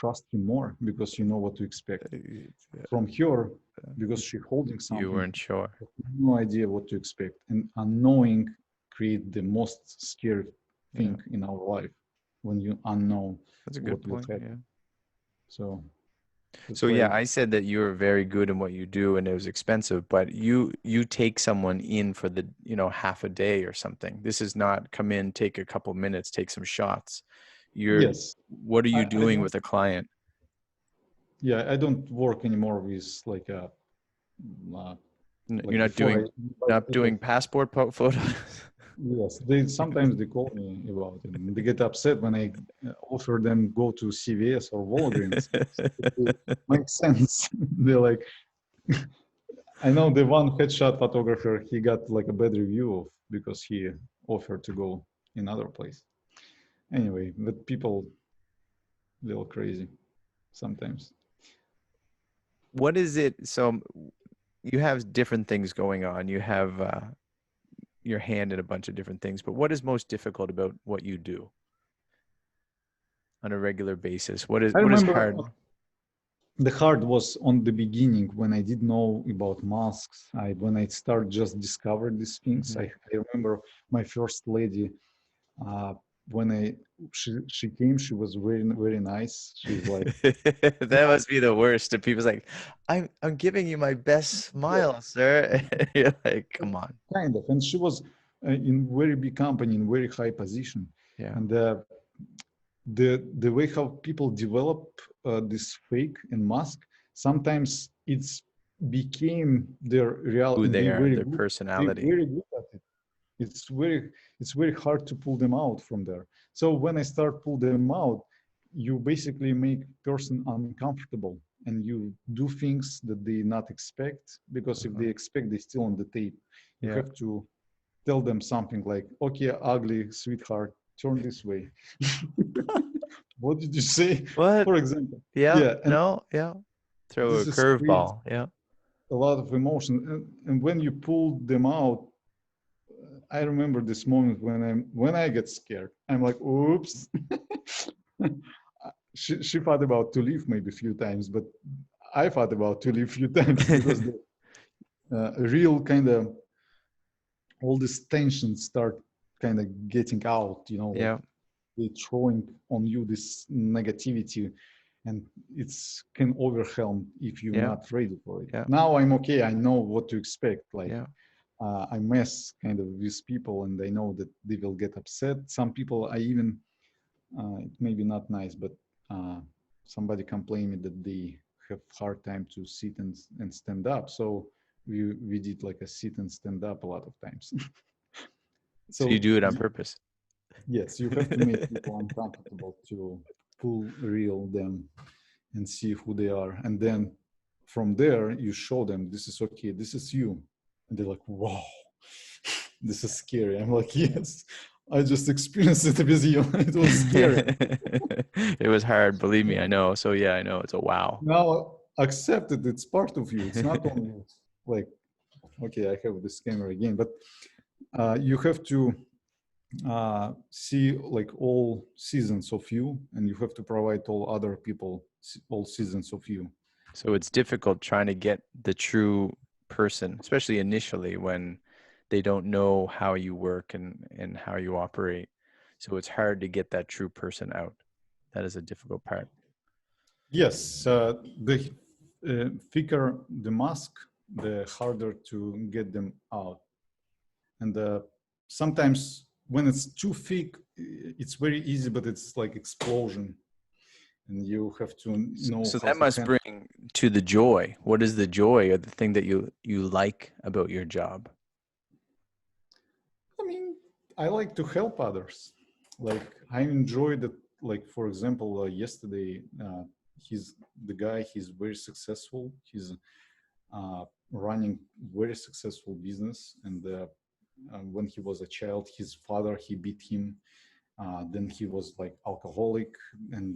Speaker 2: trust him more because you know what to expect from her, because she's holding
Speaker 1: You
Speaker 2: something,
Speaker 1: weren't sure.
Speaker 2: no idea what to expect. And unknowing create the most scary
Speaker 1: Yeah.
Speaker 2: thing in our life, when you unknow
Speaker 1: That's a
Speaker 2: what
Speaker 1: good
Speaker 2: will
Speaker 1: point. Yeah.
Speaker 2: happen. So that's
Speaker 1: So yeah,
Speaker 2: why,
Speaker 1: I said that you were very good in what you do and it was expensive, but you take someone in for the, half a day or something. This is not come in, take a couple minutes, take some shots.
Speaker 2: yes,
Speaker 1: What are you
Speaker 2: I
Speaker 1: doing
Speaker 2: don't,
Speaker 1: with a client?
Speaker 2: yeah, I don't work anymore with uh,
Speaker 1: You're
Speaker 2: like before I,
Speaker 1: not
Speaker 2: like,
Speaker 1: doing passport photos.
Speaker 2: Yes, they sometimes they call me about it. And they get upset when I offer them go to CVS or Walgreens. It makes sense. They're like, I know the one headshot photographer, he got like a bad review of because he offered to go in other place. Anyway, but people little crazy sometimes.
Speaker 1: What is it? So you have different things going on. You have your hand in a bunch of different things, but what is most difficult about what you do on a regular basis?
Speaker 2: I
Speaker 1: What is
Speaker 2: remember
Speaker 1: hard?
Speaker 2: the hard was on the beginning when I didn't know about masks. When I start just discover these things.
Speaker 1: Mhm.
Speaker 2: I remember my first lady uh, when she came, she was very nice. She's like,
Speaker 1: That must be the worst. And people's like, I'm giving you my best
Speaker 2: yeah,
Speaker 1: smile, sir. You're like, come on.
Speaker 2: kind of, and she was in very big company in very high position,
Speaker 1: Yeah.
Speaker 2: and the way how people develop this fake and mask, sometimes it's became their real,
Speaker 1: Who
Speaker 2: and
Speaker 1: they
Speaker 2: they
Speaker 1: are,
Speaker 2: very
Speaker 1: their
Speaker 2: good. They
Speaker 1: personality.
Speaker 2: very good at it. It's very hard to pull them out from there. So when I start pull them out, you basically make person uncomfortable, and you do things that they not expect, because if they
Speaker 1: Uh-huh.
Speaker 2: expect, they still on the tape. You
Speaker 1: Yeah.
Speaker 2: have to tell them something like, okay, ugly sweetheart, turn this way. What did you say?
Speaker 1: What?
Speaker 2: For example.
Speaker 1: Yeah.
Speaker 2: Yeah, and
Speaker 1: No. Yeah. Throw a
Speaker 2: this is creates
Speaker 1: curveball. Yeah.
Speaker 2: a lot of emotion. And when you pull them out, I remember this moment when I get scared. I'm like, oops. She thought about to leave maybe a few times, but I thought about to leave a few times because the real kind of all this tension start kind of getting out, like
Speaker 1: Yeah.
Speaker 2: they throwing on you this negativity, and it's can overwhelm if you're
Speaker 1: Yeah.
Speaker 2: not ready for it.
Speaker 1: Yeah.
Speaker 2: Now I'm okay. I know what to expect. Like
Speaker 1: Yeah.
Speaker 2: I mess kind of with people, and I know that they will get upset. Some people I even it may be not nice, but uh, somebody complained me that they have hard time to sit and stand up. So we did like a sit and stand up a lot of times.
Speaker 1: So you
Speaker 2: So
Speaker 1: do it on purpose.
Speaker 2: yes, you have to make people uncomfortable to pull real them and see who they are. And then from there, you show them this is okay, this is you. And they're like, wow, this is scary. I'm like, yes, I just experienced it with you. It was scary.
Speaker 1: It was hard, believe me, I know. So yeah, I know it's a wow.
Speaker 2: Now accept it, it's part of you. It's not only like, okay, I have this camera again, but you have to see like all seasons of you, and you have to provide all other people all seasons of you.
Speaker 1: So it's difficult trying to get the true person, especially initially when they don't know how you work and how you operate. So it's hard to get that true person out. That is a difficult part.
Speaker 2: Yes, the thicker the mask, the harder to get them out. And sometimes when it's too thick, it's very easy, but it's like explosion, and you have to know
Speaker 1: So
Speaker 2: how
Speaker 1: that
Speaker 2: to
Speaker 1: must
Speaker 2: handle.
Speaker 1: bring to the joy. What is the joy or the thing that you like about your job?
Speaker 2: I mean, I like to help others. Like I enjoy that. Like for example, yesterday, he's the guy. He's very successful. He's running very successful business. And when he was a child, his father he beat him. Then he was like alcoholic, and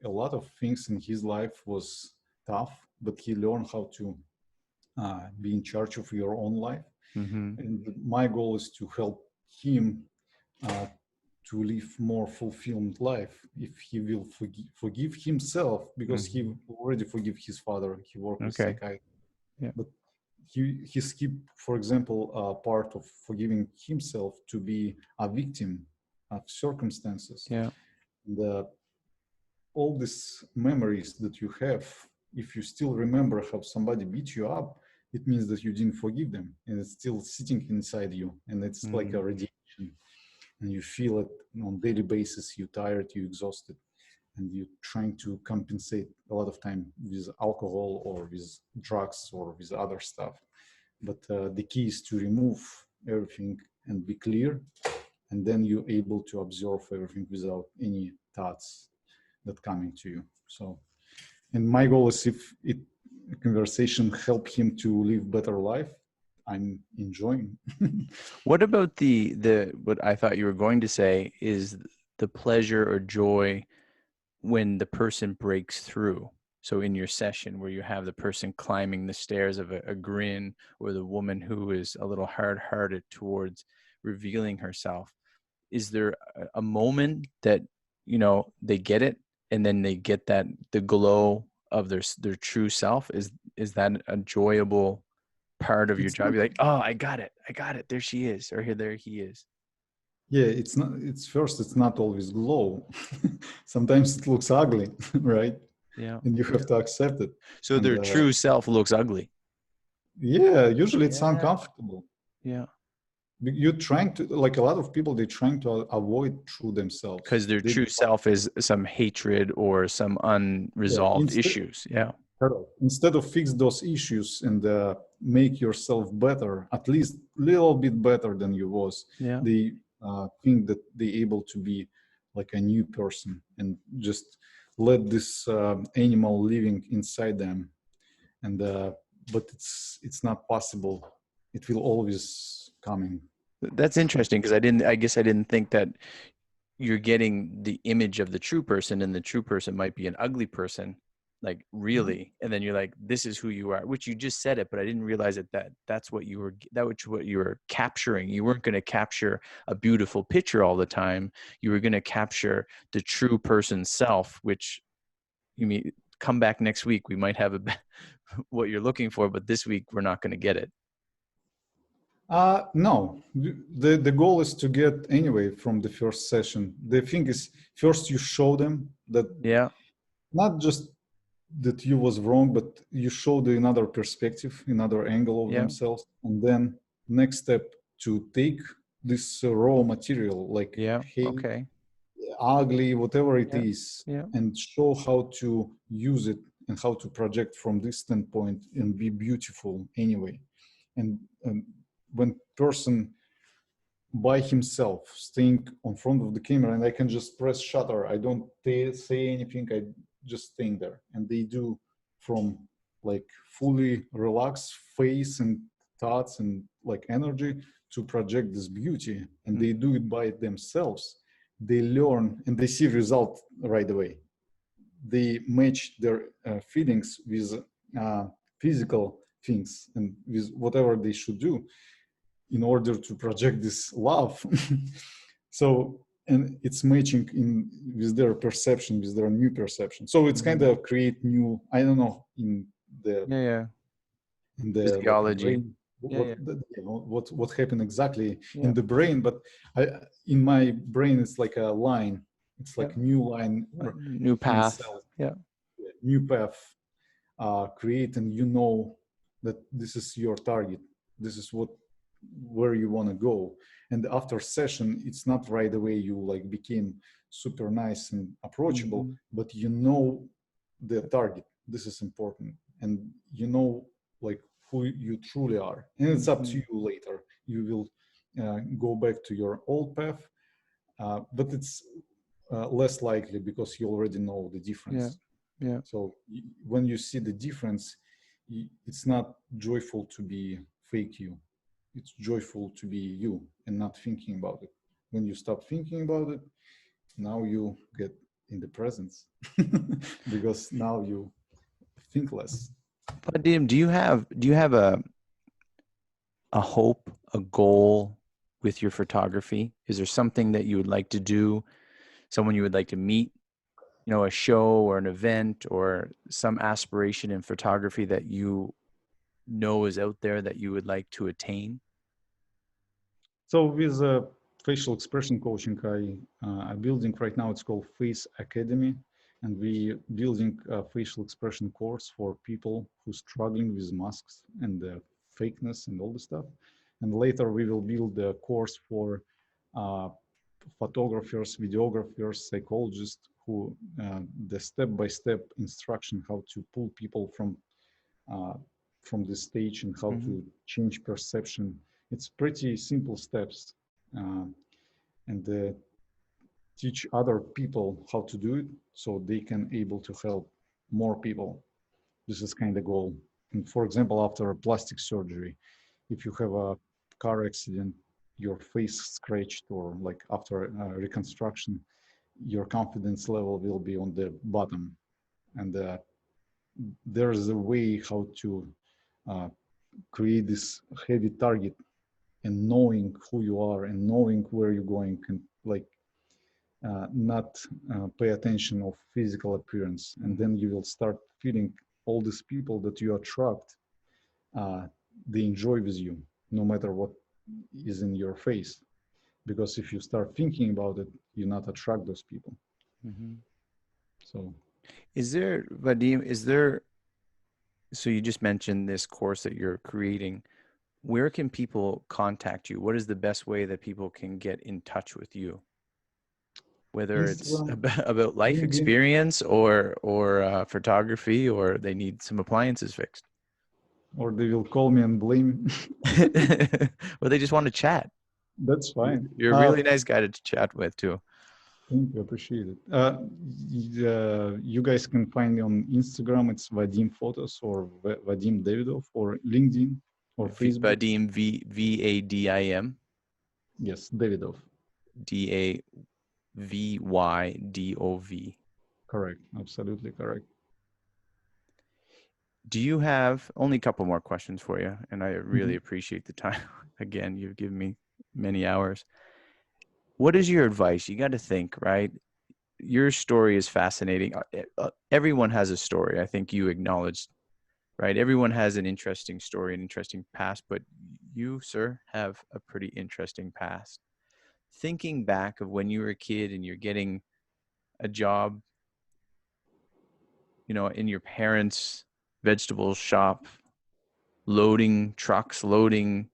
Speaker 2: a lot of things in his life was tough. But he learned how to be in charge of your own life.
Speaker 1: Hmm.
Speaker 2: And my goal is to help him uh, to live more fulfilled life if he will forgive himself, because he
Speaker 1: Hmm.
Speaker 2: already forgive his father. He worked with
Speaker 1: Okay.
Speaker 2: psychiatry,
Speaker 1: Yeah.
Speaker 2: but he skipped, for example, part of forgiving himself to be a victim of circumstances.
Speaker 1: Yeah.
Speaker 2: And all these memories that you have, if you still remember how somebody beat you up, it means that you didn't forgive them, and it's still sitting inside you, and it's like a
Speaker 1: Mm.
Speaker 2: radiation, and you feel it on daily basis. You're tired, you're exhausted, and you're trying to compensate a lot of time with alcohol or with drugs or with other stuff. But the key is to remove everything and be clear, and then you're able to observe everything without any thoughts that coming to you. So, and my goal is if it conversation help him to live better life, I'm enjoying.
Speaker 1: What about the what I thought you were going to say is the pleasure or joy when the person breaks through? So in your session where you have the person climbing the stairs of a grin, or the woman who is a little hard-hearted towards revealing herself, is there a moment that, you know, they get it and then they get that the glow of their true self? Is that an enjoyable part of your
Speaker 2: It's
Speaker 1: job?
Speaker 2: not,
Speaker 1: You're like, oh, I got it, there she is, or here, there he is.
Speaker 2: yeah, it's not, it's first, it's not always glow. Sometimes it looks ugly, right?
Speaker 1: Yeah.
Speaker 2: And you have to accept it.
Speaker 1: So
Speaker 2: And
Speaker 1: their true self looks ugly.
Speaker 2: yeah, usually it's
Speaker 1: Yeah.
Speaker 2: uncomfortable.
Speaker 1: Yeah.
Speaker 2: You're trying to, like a lot of people, they're trying to avoid through themselves.
Speaker 1: Because their
Speaker 2: They
Speaker 1: true self is some hatred or some
Speaker 2: yeah,
Speaker 1: unresolved issues. Yeah.
Speaker 2: correct. Instead of fix those issues and make yourself better, at least a little bit better than you was,
Speaker 1: Yeah.
Speaker 2: they think that they able to be like a new person and just let this animal living inside them. And but it's not possible. It will always coming.
Speaker 1: That's interesting because I guess I didn't think that you're getting the image of the true person, and the true person might be an ugly person, like really. And then you're like, this is who you are, which you just said it, but I didn't realize that's what you were, that was what you were capturing. You weren't going to capture a beautiful picture all the time. You were going to capture the true person's self, which you mean come back next week. We might have what you're looking for, but this week we're not going to get it.
Speaker 2: No, the goal is to get anyway from the first session. The thing is, first you show them that
Speaker 1: Yeah.
Speaker 2: not just that you was wrong, but you show the another perspective, another angle of
Speaker 1: Yeah.
Speaker 2: themselves, and then next step to take this raw material like
Speaker 1: Yeah.
Speaker 2: hey,
Speaker 1: Okay.
Speaker 2: ugly, whatever it
Speaker 1: Yeah.
Speaker 2: is,
Speaker 1: Yeah.
Speaker 2: and show how to use it and how to project from this standpoint and be beautiful anyway. And when person by himself staying on front of the camera and I can just press shutter, I don't say anything, I just staying there, and they do from like fully relaxed face and thoughts and like energy to project this beauty, and they do it by themselves. They learn and they see result right away. They match their feelings with physical things and with whatever they should do in order to project this love. So, and it's matching in with their perception, with their new perception. So it's kind of create new, I don't know, the
Speaker 1: Yeah. Yeah.
Speaker 2: in the like
Speaker 1: Physiology.
Speaker 2: brain,
Speaker 1: Yeah. Yeah.
Speaker 2: what happened exactly
Speaker 1: Yeah.
Speaker 2: in the brain. But in my brain it's like a line, it's
Speaker 1: Yeah.
Speaker 2: like new line
Speaker 1: A new
Speaker 2: between
Speaker 1: path.
Speaker 2: cells,
Speaker 1: Yeah.
Speaker 2: new path create, and you know that this is your target, this is what where you want to go. And after session it's not right away you like became super nice and approachable,
Speaker 1: Mm-hmm.
Speaker 2: but you know the target, this is important, and you know like who you truly are, and it's up to
Speaker 1: Mm-hmm.
Speaker 2: you later. You will go back to your old path, but it's less likely because you already know the
Speaker 1: Yeah.
Speaker 2: difference.
Speaker 1: Yeah.
Speaker 2: So when you see the difference, it's not joyful to be fake you. It's joyful to be you and not thinking about it. When you stop thinking about it, now you get in the presence because now you think less.
Speaker 1: Vadim, do you have a hope, a goal with your photography? Is there something that you would like to do, someone you would like to meet, you know, a show or an event or some aspiration in photography that you know is out there that you would like to attain?
Speaker 2: So with facial expression coaching, I'm building right now, it's called Face Academy. And we building a facial expression course for people who struggling with masks and the fakeness and all the stuff. And later we will build a course for uh, photographers, videographers, psychologists who the step-by-step instruction how to pull people uh, from the stage and how
Speaker 1: Mm-hmm.
Speaker 2: to change perception It's pretty simple steps, uh, and teach other people how to do it so they can able to help more people. This is kind of goal. And for example, after a plastic surgery, if you have a car accident, your face scratched, or like after reconstruction, your confidence level will be on the bottom. And there's a way how to uh, create this heavy target, and knowing who you are and knowing where you're going, and like not pay attention of physical appearance. And
Speaker 1: Mm-hmm.
Speaker 2: then you will start feeling all these people that you attract, uh, they enjoy with you no matter what is in your face, because if you start thinking about it, you not attract those people.
Speaker 1: Mm-hmm.
Speaker 2: So
Speaker 1: Is there, Vadim, is there, so you just mentioned this course that you're creating. Where can people contact you? What is the best way that people can get in touch with you? Whether it's
Speaker 2: Instagram,
Speaker 1: about life
Speaker 2: LinkedIn,
Speaker 1: experience or photography, or they need some appliances fixed.
Speaker 2: or they will call me and blame me.
Speaker 1: Or they just want to chat.
Speaker 2: That's fine.
Speaker 1: You're a really nice guy to chat with too.
Speaker 2: Thank you, appreciate it. You guys can find me on Instagram. It's Vadim Photos, or Vadim Davydov, or LinkedIn, or Facebook.
Speaker 1: Vadim, Vadim,
Speaker 2: Yes, Davydov.
Speaker 1: Davydov.
Speaker 2: Correct. Absolutely correct.
Speaker 1: Do you have only a couple more questions for you? And I really
Speaker 2: Mhm.
Speaker 1: appreciate the time. Again, you've given me many hours. What is your advice? You got to think, right? Your story is fascinating. Everyone has a story. I think you acknowledged, right? Everyone has an interesting story, an interesting past, but you, sir, have a pretty interesting past. Thinking back of when you were a kid and you're getting a job, in your parents' vegetable shop, loading trucks, going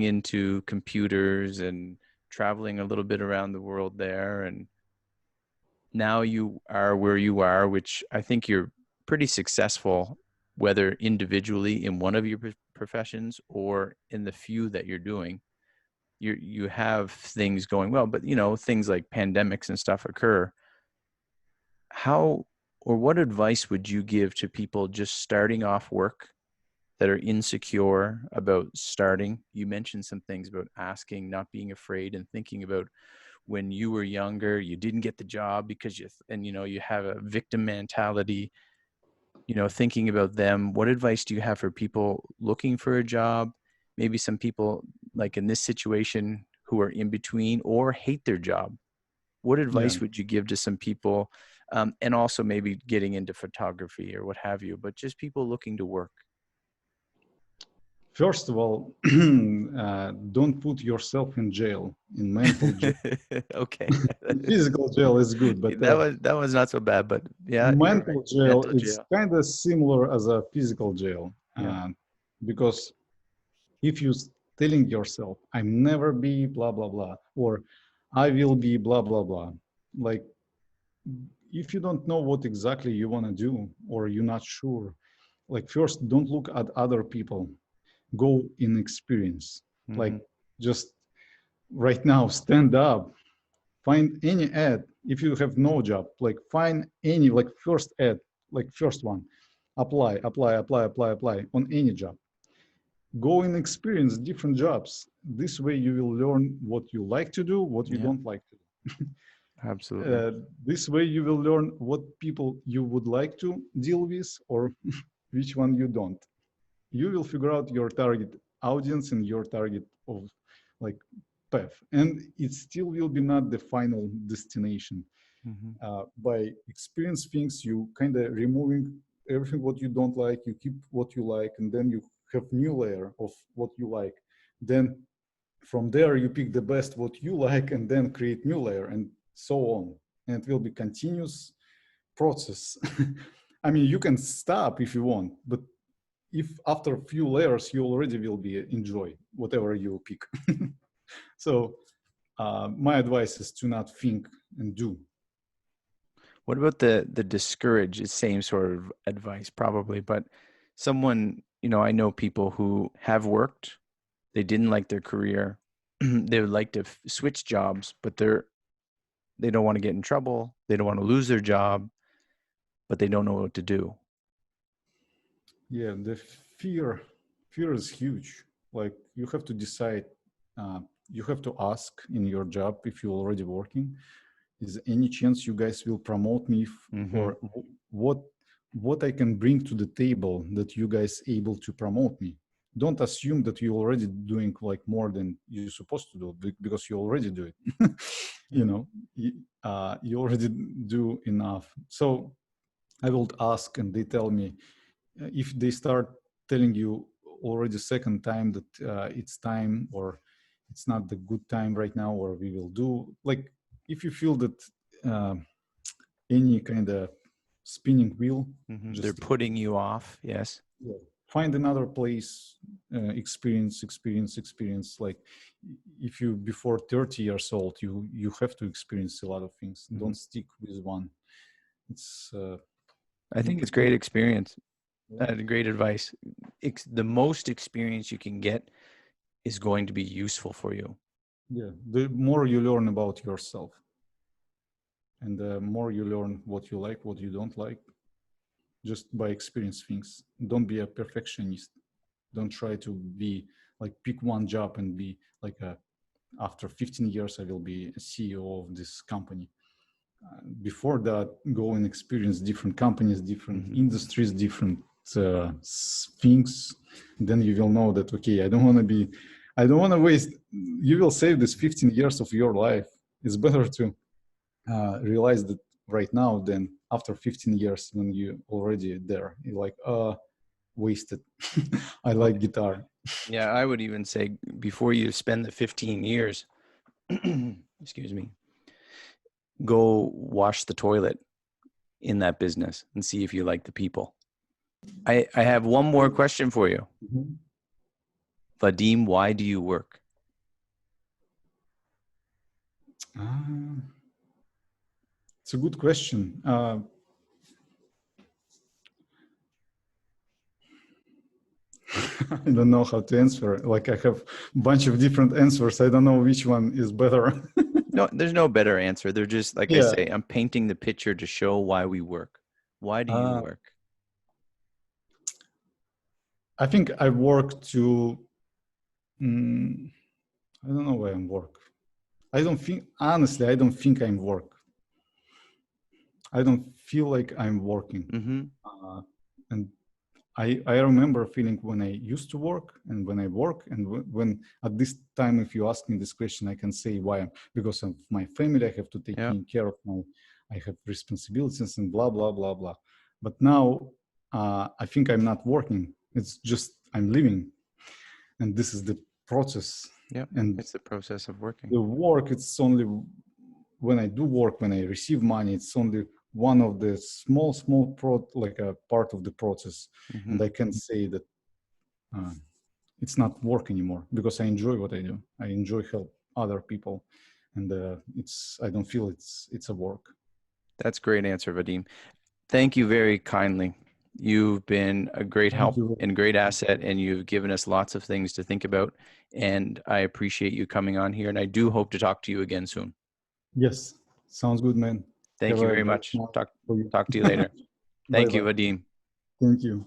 Speaker 1: into computers and traveling a little bit around the world there. And now you are where you are, which I think you're pretty successful, whether individually in one of your professions or in the few that you're doing. You have things going well, but things like pandemics and stuff occur. How or what advice would you give to people just starting off work that are insecure about starting? You mentioned some things about asking, not being afraid, and thinking about when you were younger, you didn't get the job because you have a victim mentality, thinking about them. What advice do you have for people looking for a job? Maybe some people like in this situation who are in between or hate their job. What
Speaker 2: Yeah.
Speaker 1: advice would you give to some people? And also maybe getting into photography or what have you, but just people looking to work.
Speaker 2: First of all, don't put yourself in jail, in mental jail.
Speaker 1: Okay.
Speaker 2: Physical jail is good, but
Speaker 1: That was not so bad, but yeah, you're right.
Speaker 2: mental jail
Speaker 1: Mental
Speaker 2: is
Speaker 1: jail.
Speaker 2: kind of similar as a physical jail,
Speaker 1: Yeah.
Speaker 2: because if you telling yourself, "I'm never be blah blah blah," or "I will be blah blah blah," like if you don't know what exactly you want to do, or you're not sure, like first don't look at other people, go in experience. Like
Speaker 1: Hmm.
Speaker 2: just right now, stand up, find any ad. If you have no job, like find any, like first ad, like first one, apply on any job. Go and experience different jobs. This way you will learn what you like to do, what you
Speaker 1: Yeah,
Speaker 2: don't like to do.
Speaker 1: absolutely.
Speaker 2: This way you will learn what people you would like to deal with, or which one you don't. You will figure out your target audience and your target of like path, and it still will be not the final destination.
Speaker 1: Hmm.
Speaker 2: By experience things, you kind of removing everything what you don't like, you keep what you like, and then you have new layer of what you like. Then from there you pick the best what you like, and then create new layer, and so on. And it will be continuous process. I mean, you can stop if you want, but if after a few layers you already will be enjoy whatever you pick. So my advice is to not think and do.
Speaker 1: What about the discourage? It's same sort of advice probably, but someone, I know people who have worked They didn't like their career. They would like to switch jobs, but they don't want to get in trouble. They don't want to lose their job, but they don't know what to do.
Speaker 2: Yeah, the fear is huge. Like you have to decide, you have to ask in your job if you're already working, is any chance you guys will promote me or what I can bring to the table that you guys able to promote me. Don't assume that you're already doing like more than you're supposed to do because you already do it. You know, you already do enough. So I will ask and they tell me, if they start telling you already second time that it's time or it's not the good time right now or we will do, like if you feel that any kind of spinning wheel,
Speaker 1: They're putting you off. Yes.
Speaker 2: find another place, experience. Like if you before 30 years old, you have to experience a lot of things. Don't stick with one. It's
Speaker 1: I think it's great experience. Great advice. The most experience you can get is going to be useful for you.
Speaker 2: Yeah, the more you learn about yourself and the more you learn what you like, what you don't like, just by experience things. Don't be a perfectionist. Don't try to be like pick one job and be like after 15 years I will be a CEO of this company. Before that, go and experience different companies, different industries, different things. Then you will know that, okay, I don't want to waste, you will save this 15 years of your life. It's better to realize that right now than after 15 years when you already there. You're like, wasted. I like guitar.
Speaker 1: Yeah, I would even say before you spend the 15 years, excuse me, go wash the toilet in that business and see if you like the people. I have one more question for you. Vadim, why do you work?
Speaker 2: It's a good question. I don't know how to answer. Like I have a bunch of different answers. I don't know which one is better.
Speaker 1: No, there's no better answer. They're just, like I say, I'm painting the picture to show why we work. Why do you work?
Speaker 2: I think I work to, I don't know why I'm work. Honestly, I don't think I'm work. I don't feel like I'm working. And I remember feeling when I used to work and when I work and when at this time, if you ask me this question, I can say why. Because of my family, I have to take care of I have responsibilities and blah, blah, blah, blah. But now I think I'm not working. It's just I'm living. And this is the process.
Speaker 1: Yeah,
Speaker 2: and
Speaker 1: it's the process of working.
Speaker 2: The work, it's only when I do work, when I receive money, it's only one of the small like a part of the process. And I can say that it's not work anymore because I enjoy what I do. I enjoy help other people, and I don't feel it's a work.
Speaker 1: That's a great answer, Vadim. Thank you very kindly. You've been a great help and great asset, and you've given us lots of things to think about. And I appreciate you coming on here, and I do hope to talk to you again soon.
Speaker 2: Yes, sounds good, man.
Speaker 1: Thank you very much. Talk to you later. Thank you, Vadim.
Speaker 2: Thank you.